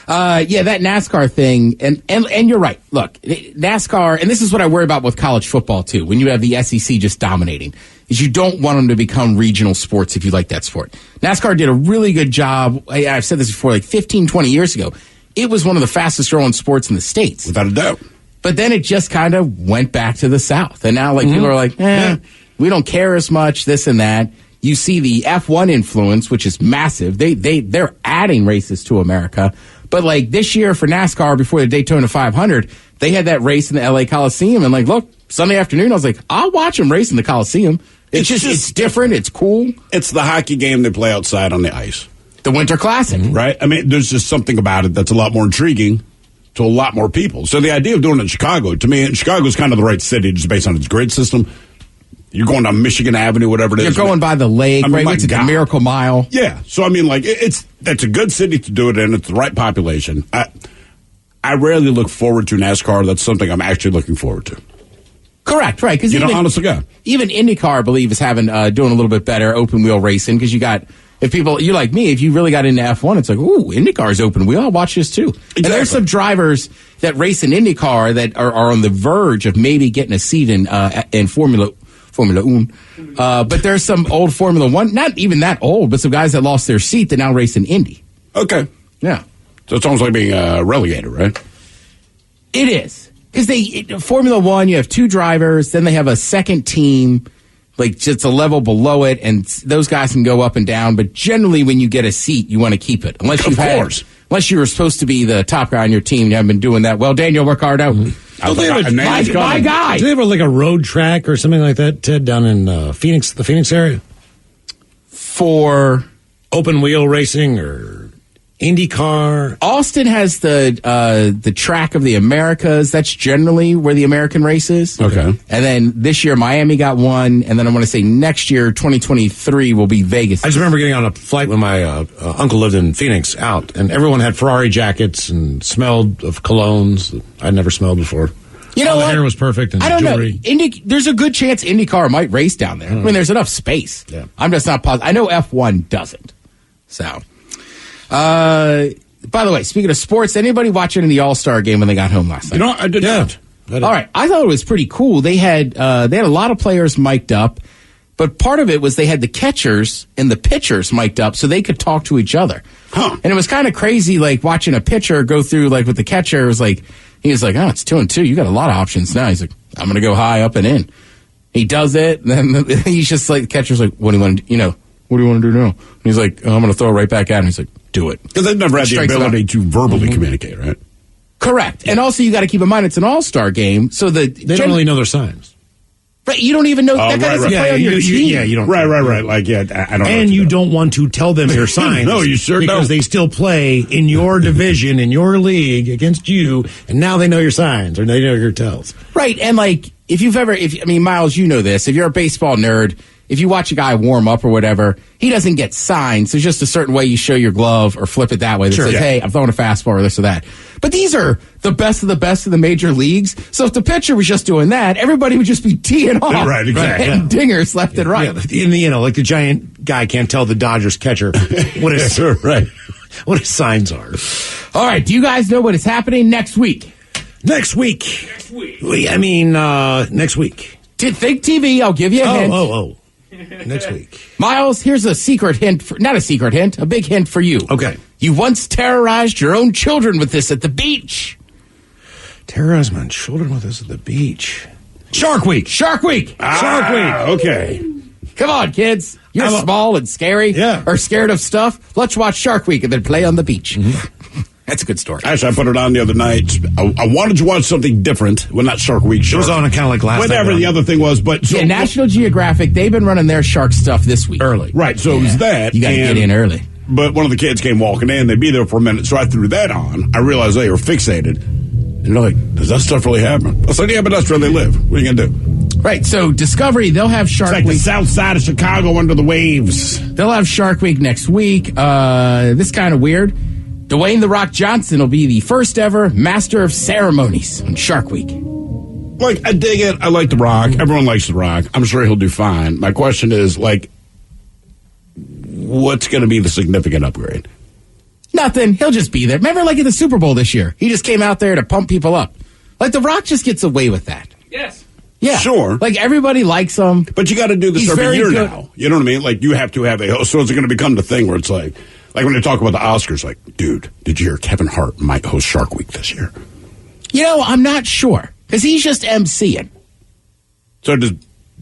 [SPEAKER 9] Yeah, that NASCAR thing, and you're right. Look, NASCAR, and this is what I worry about with college football too. When you have the SEC just dominating, is you don't want them to become regional sports if you like that sport. NASCAR did a really good job. I've said this before, like 15, 20 years ago. It was one of the fastest growing sports in the States,
[SPEAKER 6] without a doubt.
[SPEAKER 9] But then it just kind of went back to the South, and now people are like, we don't care as much, this and that. You see the F1 influence, which is massive. They're adding races to America. But like this year for NASCAR, before the Daytona 500, they had that race in the LA Coliseum. And like, look, Sunday afternoon, I was like, I'll watch them race in the Coliseum. It's different. It's cool.
[SPEAKER 6] It's the hockey game they play outside on the ice.
[SPEAKER 9] The Winter Classic.
[SPEAKER 6] Right? I mean, there's just something about it that's a lot more intriguing to a lot more people. So the idea of doing it in Chicago, to me, Chicago's kind of the right city just based on its grid system. You're going down Michigan Avenue, whatever it is.
[SPEAKER 9] You're going by the lake, right? It's the Miracle Mile.
[SPEAKER 6] Yeah. So, I mean, like, that's a good city to do it in. It's the right population. I rarely look forward to NASCAR. That's something I'm actually looking forward to.
[SPEAKER 9] Correct, right. Because
[SPEAKER 6] honestly, yeah.
[SPEAKER 9] Even IndyCar, I believe, is having doing a little bit better open wheel racing because you got, if people, you're like me, if you really got into F1, it's like, ooh, IndyCar's open wheel. I'll watch this too. Exactly. And there's some drivers that race in IndyCar that are on the verge of maybe getting a seat in Formula One. But there's some old Formula One, not even that old, but some guys that lost their seat that now race in Indy.
[SPEAKER 6] Okay.
[SPEAKER 9] Yeah.
[SPEAKER 6] So it's almost like being relegated, right?
[SPEAKER 9] It is. Because Formula One, you have two drivers, then they have a second team, like just a level below it, and those guys can go up and down. But generally, when you get a seat, you want to keep it. Unless you were supposed to be the top guy on your team, you haven't been doing that. Well, Daniel Ricciardo. My guy.
[SPEAKER 7] Do they have like a road track or something like that, Ted, down in Phoenix, the Phoenix area?
[SPEAKER 9] For
[SPEAKER 7] open wheel racing or IndyCar?
[SPEAKER 9] Austin has the track of the Americas. That's generally where the American race is.
[SPEAKER 6] Okay.
[SPEAKER 9] And then this year, Miami got one. And then I want to say next year, 2023, will be Vegas.
[SPEAKER 7] I just remember getting on a flight when my uncle lived in Phoenix out, and everyone had Ferrari jackets and smelled of colognes that I'd never smelled before.
[SPEAKER 9] You know
[SPEAKER 7] All
[SPEAKER 9] what?
[SPEAKER 7] the hair was perfect and
[SPEAKER 9] I don't
[SPEAKER 7] jewelry.
[SPEAKER 9] know. There's a good chance IndyCar might race down there. I mean, there's enough space.
[SPEAKER 7] Yeah.
[SPEAKER 9] I'm just not positive. I know F1 doesn't. So, by the way, speaking of sports, anybody watching in the All-Star game when they got home last night?
[SPEAKER 6] I did not.
[SPEAKER 9] All right. I thought it was pretty cool. They had a lot of players mic'd up, but part of it was they had the catchers and the pitchers mic'd up so they could talk to each other.
[SPEAKER 6] Huh.
[SPEAKER 9] And it was kind of crazy, like watching a pitcher go through, like with the catcher, it was like, he was like, oh, it's 2-2. You got a lot of options now. He's like, I'm going to go high, up, and in. He does it, and then he's just like, the catcher's like, what do you want to do? What do you want to do now? And he's like, oh, I'm going to throw it right back at him. He's like, do it.
[SPEAKER 6] Because they've never had the ability to verbally communicate, right?
[SPEAKER 9] Correct. Yeah. And also, you got to keep in mind, it's an all-star game, so they
[SPEAKER 7] don't really know their signs.
[SPEAKER 9] Right, you don't even know that guy doesn't play on your team.
[SPEAKER 7] You don't.
[SPEAKER 6] Right. Like, yeah, I don't know.
[SPEAKER 7] And you don't want to tell them your signs.
[SPEAKER 6] No, you sure don't.
[SPEAKER 7] Because they still play in your division, in your league, against you, and now they know your signs, or they know your tells.
[SPEAKER 9] Right, and like, Miles, you know this, if you're a baseball nerd, if you watch a guy warm up or whatever, he doesn't get signs. There's just a certain way you show your glove or flip it that way that says, hey, I'm throwing a fastball or this or that. But these are the best of the major leagues. So if the pitcher was just doing that, everybody would just be teeing off.
[SPEAKER 6] Right, exactly.
[SPEAKER 9] And dingers left and right.
[SPEAKER 7] Yeah, like the giant guy can't tell the Dodgers catcher what his signs are.
[SPEAKER 9] All right, do you guys know what is happening next week?
[SPEAKER 7] Next week. Next week.
[SPEAKER 9] Think TV, I'll give you a hint.
[SPEAKER 7] Next week.
[SPEAKER 9] Miles, here's a secret hint. Not a secret hint, a big hint for you.
[SPEAKER 7] Okay.
[SPEAKER 9] You once terrorized your own children with this at the beach.
[SPEAKER 7] Terrorized my children with this at the beach.
[SPEAKER 9] Shark Week.
[SPEAKER 7] Shark Week.
[SPEAKER 6] Okay.
[SPEAKER 9] Come on, kids. You're small and scary.
[SPEAKER 7] Yeah.
[SPEAKER 9] Or scared of stuff. Let's watch Shark Week and then play on the beach.
[SPEAKER 7] Mm-hmm.
[SPEAKER 9] That's a good story.
[SPEAKER 6] Actually, I put it on the other night. I wanted to watch something different. Well, not Shark Week.
[SPEAKER 7] It was on kind of like last night.
[SPEAKER 6] Whatever the other thing was. But so,
[SPEAKER 9] National Geographic, they've been running their shark stuff this week.
[SPEAKER 7] Early.
[SPEAKER 6] Right, so it was that.
[SPEAKER 9] You got to get in early.
[SPEAKER 6] But one of the kids came walking in. They'd be there for a minute. So I threw that on. I realized they were fixated. And they're like, does that stuff really happen? I said, yeah, but that's where they live. What are you going to do?
[SPEAKER 9] Right, so Discovery, they'll have Shark
[SPEAKER 6] Week.
[SPEAKER 9] Week.
[SPEAKER 6] The south side of Chicago under the waves.
[SPEAKER 9] They'll have Shark Week next week. This kind of weird. Dwayne "The Rock" Johnson will be the first ever Master of Ceremonies on Shark Week.
[SPEAKER 6] Like, I dig it. I like The Rock. Everyone likes The Rock. I'm sure he'll do fine. My question is, like, what's going to be the significant upgrade?
[SPEAKER 9] Nothing. He'll just be there. Remember, like at the Super Bowl this year, he just came out there to pump people up. Like The Rock just gets away with that.
[SPEAKER 23] Yes.
[SPEAKER 9] Yeah.
[SPEAKER 6] Sure.
[SPEAKER 9] Like everybody likes him.
[SPEAKER 6] But you got to do this every year now. You know what I mean? Like you have to have a host. So it's going to become the thing where it's like when they talk about the Oscars, like, dude, did you hear Kevin Hart might host Shark Week this year?
[SPEAKER 9] You know, I'm not sure because he's just emceeing.
[SPEAKER 6] So just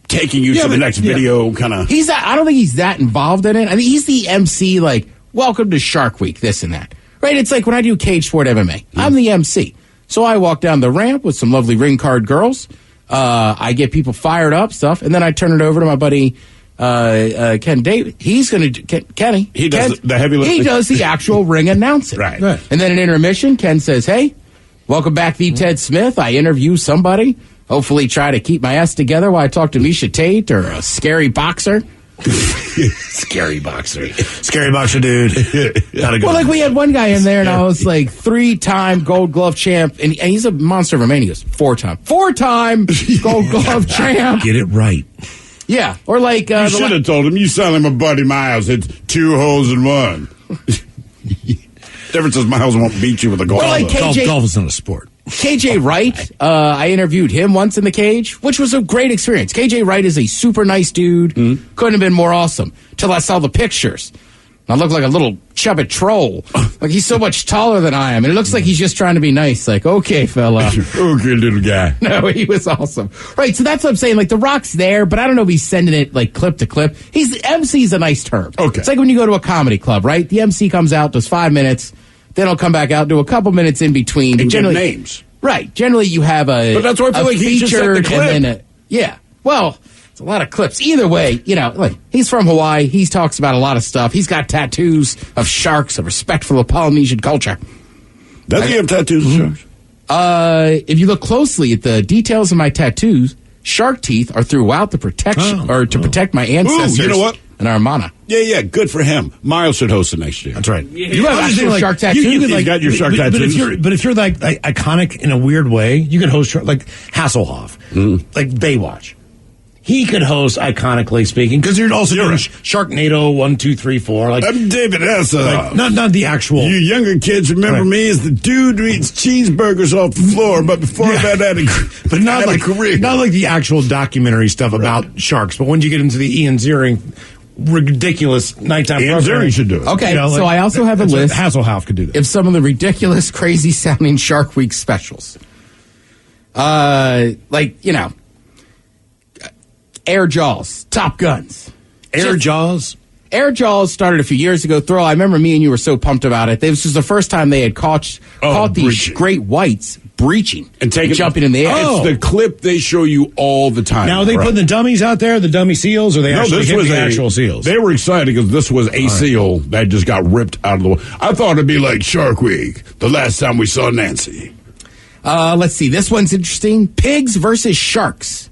[SPEAKER 6] taking you to the next video kind of.
[SPEAKER 9] I don't think he's that involved in it. I mean, he's the MC, like, welcome to Shark Week, this and that. Right? It's like when I do Cage Sport MMA. I'm the MC. So I walk down the ramp with some lovely ring card girls. I get people fired up, stuff, and then I turn it over to my buddy Ken David. He's going to Kenny.
[SPEAKER 6] He does the heavy lifting.
[SPEAKER 9] He does the actual ring announcing.
[SPEAKER 6] Right.
[SPEAKER 9] And then at intermission, Ken says, "Hey, welcome back, the Ted Smith. I interview somebody. Hopefully, try to keep my ass together while I talk to Misha Tate or a scary boxer."
[SPEAKER 7] Scary boxer. Scary boxer, dude. Gotta go.
[SPEAKER 9] Well, like we had one guy in there, and I was like, 3-time Gold Glove champ, and he's a monster of a man. He goes, 4-time Gold Glove champ.
[SPEAKER 7] Get it right.
[SPEAKER 9] Yeah, or like
[SPEAKER 6] you should have told him. You sound like my buddy Miles. It's 2 holes in one. Difference is Miles won't beat you with a golf.
[SPEAKER 9] Or like
[SPEAKER 7] Golf is not a sport.
[SPEAKER 9] KJ Wright, I interviewed him once in the cage, which was a great experience. KJ Wright is a super nice dude. Couldn't have been more awesome till I saw the pictures. I look like a little chubby troll. Like he's so much taller than I am. And it looks like he's just trying to be nice. Like, okay, fella.
[SPEAKER 6] Okay, little guy.
[SPEAKER 9] No, he was awesome. Right, so that's what I'm saying. Like, The Rock's there, but I don't know if he's sending it, like, clip to clip. MC's a nice term.
[SPEAKER 6] Okay.
[SPEAKER 9] It's like when you go to a comedy club, right? The MC comes out, does 5 minutes, then he'll come back out, do a couple minutes in between.
[SPEAKER 6] And
[SPEAKER 9] generally,
[SPEAKER 6] names.
[SPEAKER 9] Right. Generally, you have
[SPEAKER 6] But that's why I feel like he just set the clip.
[SPEAKER 9] And then yeah. Well, it's a lot of clips. Either way, you know, like, he's from Hawaii. He talks about a lot of stuff. He's got tattoos of sharks, of respect for the Polynesian culture.
[SPEAKER 6] Does he have tattoos of sharks?
[SPEAKER 9] If you look closely at the details of my tattoos, shark teeth are throughout the protection, to protect my ancestors.
[SPEAKER 6] Ooh, you know what?
[SPEAKER 9] And our mana.
[SPEAKER 6] Yeah, good for him. Miles should host it next year.
[SPEAKER 7] That's right.
[SPEAKER 9] You have actual shark tattoos.
[SPEAKER 6] You got your shark tattoos.
[SPEAKER 7] But if you're like iconic in a weird way, you could host like Hasselhoff, like Baywatch. He could host iconically speaking because you're also doing Sharknado 1, 2, 3, 4. Like
[SPEAKER 6] I'm David Hasselhoff.
[SPEAKER 7] Like, not the actual.
[SPEAKER 6] You younger kids remember me as the dude who eats cheeseburgers off the floor, but before that I had a career.
[SPEAKER 7] Not like the actual documentary stuff about sharks, but when you get into the Ian Ziering ridiculous nighttime
[SPEAKER 6] Ian Ziering should do it.
[SPEAKER 9] Okay, so I also have a list.
[SPEAKER 7] Hasselhoff could do that.
[SPEAKER 9] Of some of the ridiculous, crazy sounding Shark Week specials. Like, you know, Air Jaws, Top Guns.
[SPEAKER 7] Air Jaws
[SPEAKER 9] started a few years ago. Throw, I remember me and you were so pumped about it. This was the first time they had caught these great whites breaching and jumping in the air.
[SPEAKER 6] It's the clip they show you all the time.
[SPEAKER 7] Now, are they putting the dummies out there, the dummy seals, or they actually hit the actual seals?
[SPEAKER 6] They were excited because this was a seal that just got ripped out of the water. I thought it'd be like Shark Week, the last time we saw Nancy.
[SPEAKER 9] Let's see. This one's interesting. Pigs versus sharks.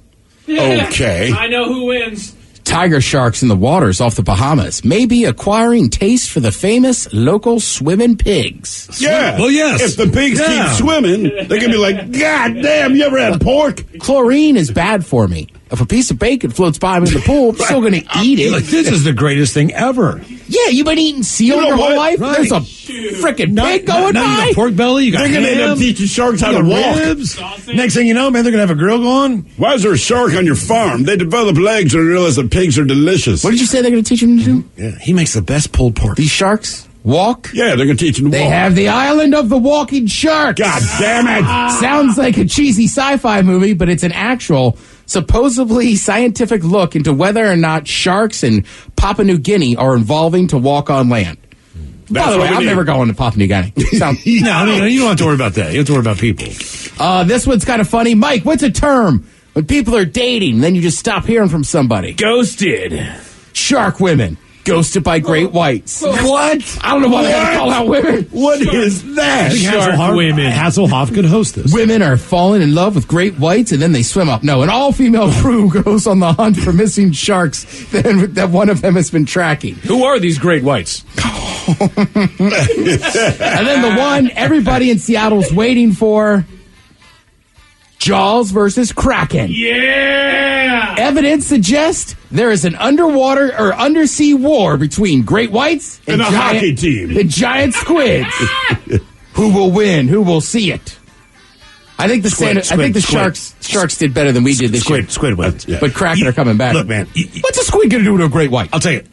[SPEAKER 6] Okay.
[SPEAKER 23] I know who wins.
[SPEAKER 9] Tiger sharks in the waters off the Bahamas may be acquiring taste for the famous local swimming pigs.
[SPEAKER 6] Yeah.
[SPEAKER 7] Well, yes.
[SPEAKER 6] If the pigs keep swimming, they can be like, God damn, you ever had pork?
[SPEAKER 9] Chlorine is bad for me. If a piece of bacon floats by me in the pool, I'm still going to eat it.
[SPEAKER 7] Like, this is the greatest thing ever.
[SPEAKER 9] Yeah, you've been eating seal your whole life? Right. There's a freaking pig going by.
[SPEAKER 7] You got pork belly, you got
[SPEAKER 6] They're going to end up teaching sharks how to walk.
[SPEAKER 7] Ribs. Next thing you know, man, they're going to have a grill going.
[SPEAKER 6] Why is there a shark on your farm? They develop legs and realize that pigs are delicious.
[SPEAKER 9] What did you say they're going to teach them to do?
[SPEAKER 7] Yeah, he makes the best pulled pork.
[SPEAKER 9] These sharks walk?
[SPEAKER 6] Yeah, they're going to teach them to walk.
[SPEAKER 9] They have the island of the walking sharks.
[SPEAKER 6] God damn it.
[SPEAKER 9] Sounds like a cheesy sci-fi movie, but it's an actual, supposedly scientific look into whether or not sharks in Papua New Guinea are evolving to walk on land. By the way, I'm never going to Papua New Guinea.
[SPEAKER 7] No, you don't have to worry about that. You have to worry about people.
[SPEAKER 9] This one's kind of funny. Mike, what's a term when people are dating and then you just stop hearing from somebody?
[SPEAKER 23] Ghosted.
[SPEAKER 9] Shark women. Ghosted by great whites.
[SPEAKER 6] What?
[SPEAKER 9] I don't know why they gotta call out women.
[SPEAKER 6] What is that?
[SPEAKER 23] Shark women.
[SPEAKER 7] Hasselhoff could host this.
[SPEAKER 9] Women are falling in love with great whites and then they swim up. No, an all-female crew goes on the hunt for missing sharks that one of them has been tracking.
[SPEAKER 23] Who are these great whites?
[SPEAKER 9] And then the one everybody in Seattle's waiting for, Jaws versus Kraken.
[SPEAKER 23] Yeah!
[SPEAKER 9] Evidence suggests there is an underwater or undersea war between great whites
[SPEAKER 6] and a hockey team.
[SPEAKER 9] The giant squids. Who will win? Who will see it? I think the Sharks did better than we did this year.
[SPEAKER 7] Squid wins.
[SPEAKER 9] But Kraken are coming back.
[SPEAKER 7] Look, man.
[SPEAKER 9] What's a squid going to do to a great white?
[SPEAKER 7] I'll tell you.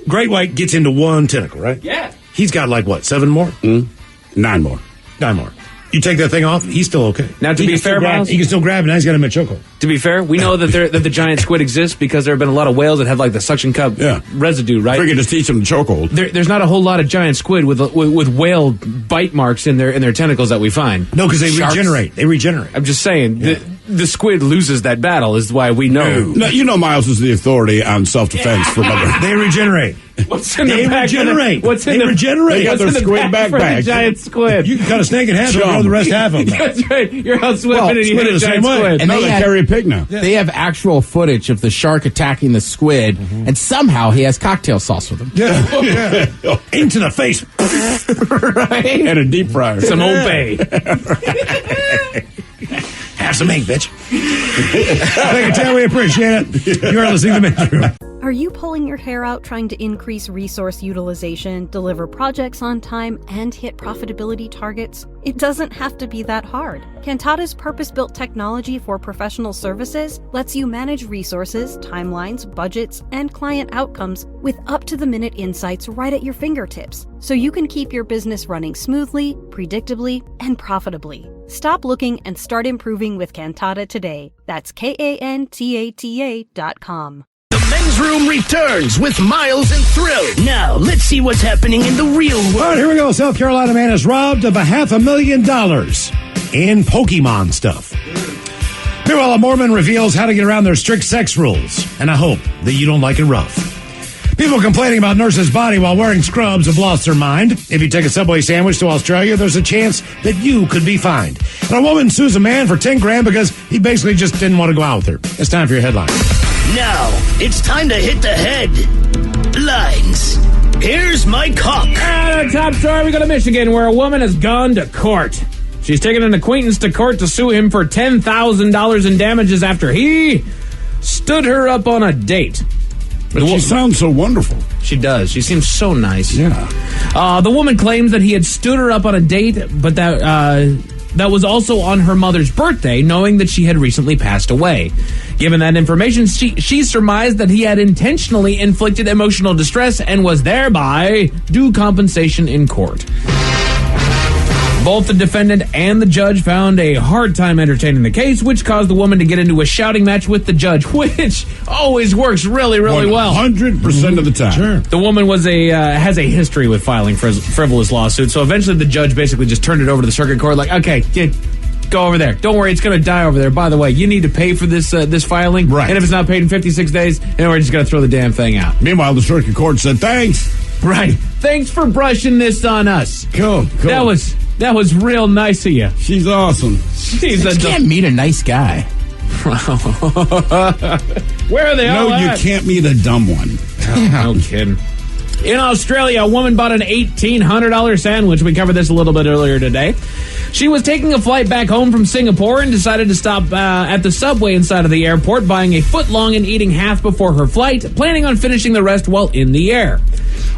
[SPEAKER 7] Great white gets into one tentacle, right?
[SPEAKER 23] Yeah.
[SPEAKER 7] He's got like, what, 7 more?
[SPEAKER 6] 9 more.
[SPEAKER 7] 9 more. You take that thing off, he's still okay.
[SPEAKER 23] Now, to be fair, Miles,
[SPEAKER 7] he can still grab it. Now he's got him at chokehold.
[SPEAKER 23] to be fair, we know that the giant squid exists because there have been a lot of whales that have like the suction cup residue, right?
[SPEAKER 6] Figure just teach them to chokehold.
[SPEAKER 23] There's not a whole lot of giant squid with whale bite marks in their tentacles that we find.
[SPEAKER 7] No, because they regenerate. They regenerate.
[SPEAKER 23] I'm just saying, the squid loses that battle is why we know.
[SPEAKER 6] No, you know Miles is the authority on self-defense. Remember,
[SPEAKER 7] they regenerate.
[SPEAKER 23] What's in
[SPEAKER 7] they
[SPEAKER 23] the back?
[SPEAKER 7] regenerate.
[SPEAKER 23] What's in
[SPEAKER 7] they regenerate.
[SPEAKER 6] They got their squid backpack.
[SPEAKER 23] The giant squid.
[SPEAKER 7] You cut a snake in half, and throw the rest half of them.
[SPEAKER 23] That's right. You're out swimming and you hit a giant squid.
[SPEAKER 9] And
[SPEAKER 6] they carry a pig now.
[SPEAKER 9] They have actual footage of the shark attacking the squid, and somehow he has cocktail sauce with him.
[SPEAKER 7] Yeah. Into the face.
[SPEAKER 9] Right?
[SPEAKER 6] And a deep fryer.
[SPEAKER 23] Some Old Bay.
[SPEAKER 7] Have some ink, bitch. Thank you, Tim. We appreciate it. You're listening to Men's Room.
[SPEAKER 15] Are you pulling your hair out trying to increase resource utilization, deliver projects on time, and hit profitability targets? It doesn't have to be that hard. Cantata's purpose-built technology for professional services lets you manage resources, timelines, budgets, and client outcomes with up-to-the-minute insights right at your fingertips, so you can keep your business running smoothly, predictably, and profitably. Stop looking and start improving with Cantata today. That's KANTATA.com.
[SPEAKER 4] Men's Room returns with Miles and Thrill. Now, let's see what's happening in the real world.
[SPEAKER 7] All right, here we go. South Carolina man is robbed of $500,000 in Pokemon stuff. Meanwhile, a Mormon reveals how to get around their strict sex rules, and I hope that you don't like it rough. People complaining about nurses' body while wearing scrubs have lost their mind. If you take a Subway sandwich to Australia, there's a chance that you could be fined. And a woman sues a man for $10,000 because he basically just didn't want to go out with her. It's time for your headline.
[SPEAKER 4] Now, it's time to hit the headlines. Here's my cock.
[SPEAKER 23] And our top story, we go to Michigan, where a woman has gone to court. She's taken an acquaintance to court to sue him for $10,000 in damages after he stood her up on a date.
[SPEAKER 6] But she sounds so wonderful.
[SPEAKER 23] She does. She seems so nice.
[SPEAKER 6] Yeah.
[SPEAKER 23] The woman claims that he had stood her up on a date, but that was also on her mother's birthday, knowing that she had recently passed away. Given that information, she surmised that he had intentionally inflicted emotional distress and was thereby due compensation in court. Both the defendant and the judge found a hard time entertaining the case, which caused the woman to get into a shouting match with the judge, which always works really, really well.
[SPEAKER 6] 100% of the time.
[SPEAKER 7] Sure.
[SPEAKER 23] The woman has a history with filing frivolous lawsuits, so eventually the judge basically just turned it over to the circuit court, like, okay, go over there. Don't worry, it's going to die over there. By the way, you need to pay for this filing,
[SPEAKER 6] right?
[SPEAKER 23] And if it's not paid in 56 days, then we're just going to throw the damn thing out.
[SPEAKER 6] Meanwhile, the circuit court said, thanks.
[SPEAKER 23] Right. Thanks for brushing this on us.
[SPEAKER 6] Cool.
[SPEAKER 23] That was real nice of you.
[SPEAKER 6] She's awesome.
[SPEAKER 9] You can't meet a nice guy.
[SPEAKER 23] Where are they all at?
[SPEAKER 6] No, you can't meet a dumb one.
[SPEAKER 23] No kidding. In Australia, a woman bought an $1,800 sandwich. We covered this a little bit earlier today. She was taking a flight back home from Singapore and decided to stop at the subway inside of the airport, buying a foot long and eating half before her flight, planning on finishing the rest while in the air.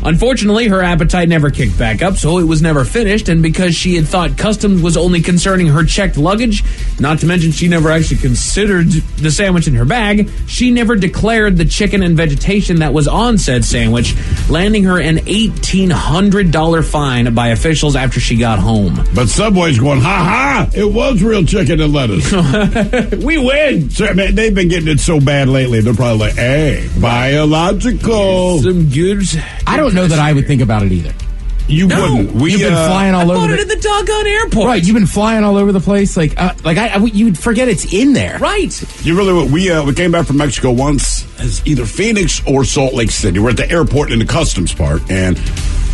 [SPEAKER 23] Unfortunately, her appetite never kicked back up, so it was never finished, and because she had thought customs was only concerning her checked luggage, not to mention she never actually considered the sandwich in her bag, she never declared the chicken and vegetation that was on said sandwich, landing her an $1,800 fine by officials after she got home.
[SPEAKER 6] But Subway's going, ha-ha, it was real chicken and lettuce.
[SPEAKER 23] We win.
[SPEAKER 6] So, man, they've been getting it so bad lately, they're probably like, hey, biological.
[SPEAKER 23] Some goods.
[SPEAKER 9] I don't know that I would think about it either.
[SPEAKER 6] You wouldn't.
[SPEAKER 9] You've been flying all over.
[SPEAKER 23] I bought it at the doggone airport.
[SPEAKER 9] Right, you've been flying all over the place. You'd forget it's in there.
[SPEAKER 23] Right.
[SPEAKER 6] You really would. We came back from Mexico once as either Phoenix or Salt Lake City. We're at the airport in the customs part, and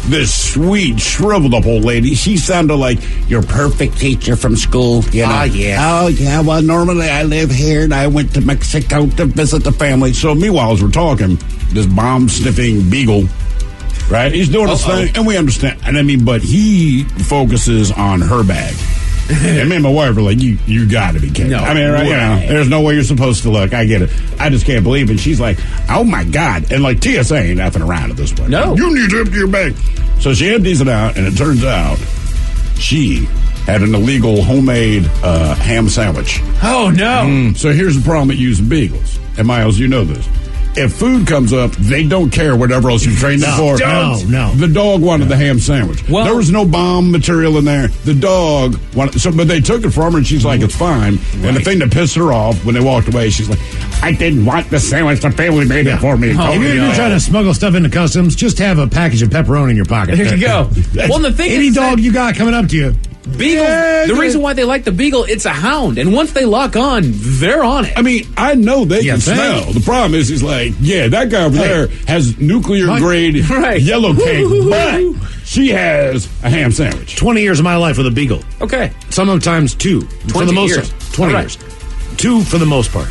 [SPEAKER 6] this sweet, shriveled up old lady, she sounded like your perfect teacher from school. You know?
[SPEAKER 9] Oh, yeah.
[SPEAKER 6] Oh, yeah. Well, normally I live here, and I went to Mexico to visit the family. So, meanwhile, as we're talking, this bomb-sniffing beagle, right? He's doing his thing, and we understand. And I mean, but he focuses on her bag. And me and my wife were like, you got to be kidding.
[SPEAKER 23] No
[SPEAKER 6] I mean, right, there's no way you're supposed to look. I get it. I just can't believe it. And she's like, oh, my God. And like TSA ain't nothing around at this point.
[SPEAKER 23] No.
[SPEAKER 6] You need to empty your bag. So she empties it out, and it turns out she had an illegal homemade ham sandwich.
[SPEAKER 23] Oh, no.
[SPEAKER 6] So here's the problem with using Beagles. And Miles, you know this. If food comes up, they don't care whatever else you've trained them for.
[SPEAKER 7] No.
[SPEAKER 6] The dog wanted the ham sandwich.
[SPEAKER 23] Well,
[SPEAKER 6] there was no bomb material in there. The dog wanted, but they took it from her, and she's like, it's fine. And the thing that pissed her off when they walked away, she's like, I didn't want the sandwich. The family made it for me.
[SPEAKER 7] If you're trying to smuggle stuff into customs, just have a package of pepperoni in your pocket.
[SPEAKER 23] There you go. Well, the thing
[SPEAKER 7] Any
[SPEAKER 23] is
[SPEAKER 7] dog you got coming up to you.
[SPEAKER 23] Beagles, the reason why they like the Beagle, it's a hound. And once they lock on, they're on it.
[SPEAKER 6] I mean, I know they can smell. The problem is, he's like, that guy over there has nuclear-grade yellow cake, but she has a ham sandwich.
[SPEAKER 7] 20 years of my life with a Beagle.
[SPEAKER 23] Okay.
[SPEAKER 7] Sometimes 2.
[SPEAKER 23] 20 years.
[SPEAKER 7] 20 years. 2 for the most part.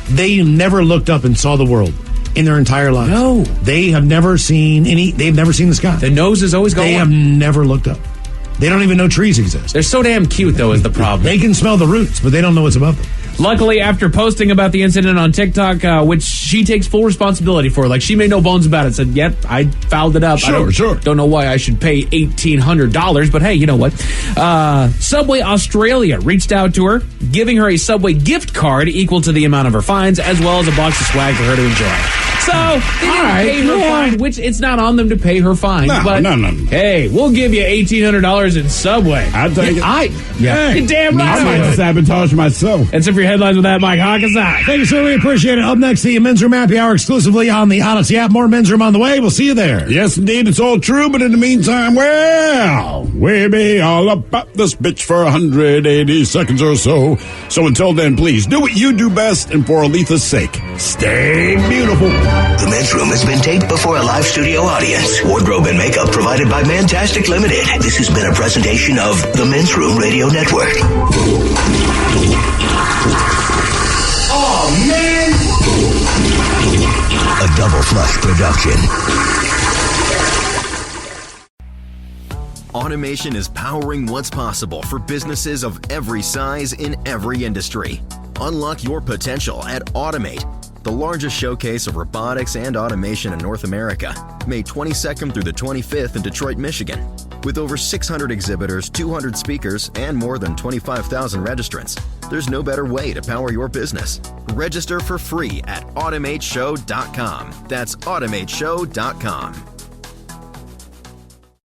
[SPEAKER 7] They never looked up and saw the world in their entire lives.
[SPEAKER 23] No.
[SPEAKER 7] They've never seen the sky.
[SPEAKER 23] The nose is always going.
[SPEAKER 7] They have never looked up. They don't even know trees exist.
[SPEAKER 23] They're so damn cute, though, is the problem.
[SPEAKER 7] They can smell the roots, but they don't know what's above them.
[SPEAKER 23] Luckily, after posting about the incident on TikTok, which she takes full responsibility for, like she made no bones about it, said, yep, I fouled it up.
[SPEAKER 6] Sure.
[SPEAKER 23] Don't know why I should pay $1,800, but hey, you know what? Subway Australia reached out to her, giving her a Subway gift card equal to the amount of her fines, as well as a box of swag for her to enjoy. So, they didn't pay her fine, which it's not on them to pay her fine.
[SPEAKER 6] No.
[SPEAKER 23] Hey, we'll give you $1,800 in Subway.
[SPEAKER 6] I'll take it.
[SPEAKER 23] You're damn right.
[SPEAKER 6] I might sabotage myself.
[SPEAKER 23] That's it for your headlines with that, Mike Hawkins.
[SPEAKER 7] Thank you, sir. We appreciate it. Up next, the Men's Room Happy Hour exclusively on the Odyssey app. More Men's Room on the way. We'll see you there.
[SPEAKER 6] Yes, indeed. It's all true. But in the meantime, well, we be all about this bitch for 180 seconds or so. So until then, please do what you do best. And for Aletha's sake, stay beautiful.
[SPEAKER 4] The Men's Room has been taped before a live studio audience. Wardrobe and makeup provided by Mantastic Limited. This has been a presentation of the Men's Room Radio Network. Oh, man! A Double Flush production.
[SPEAKER 16] Automation is powering what's possible for businesses of every size in every industry. Unlock your potential at Automate, the largest showcase of robotics and automation in North America, May 22nd through the 25th in Detroit, Michigan. With over 600 exhibitors, 200 speakers, and more than 25,000 registrants, there's no better way to power your business. Register for free at automateshow.com. That's automateshow.com.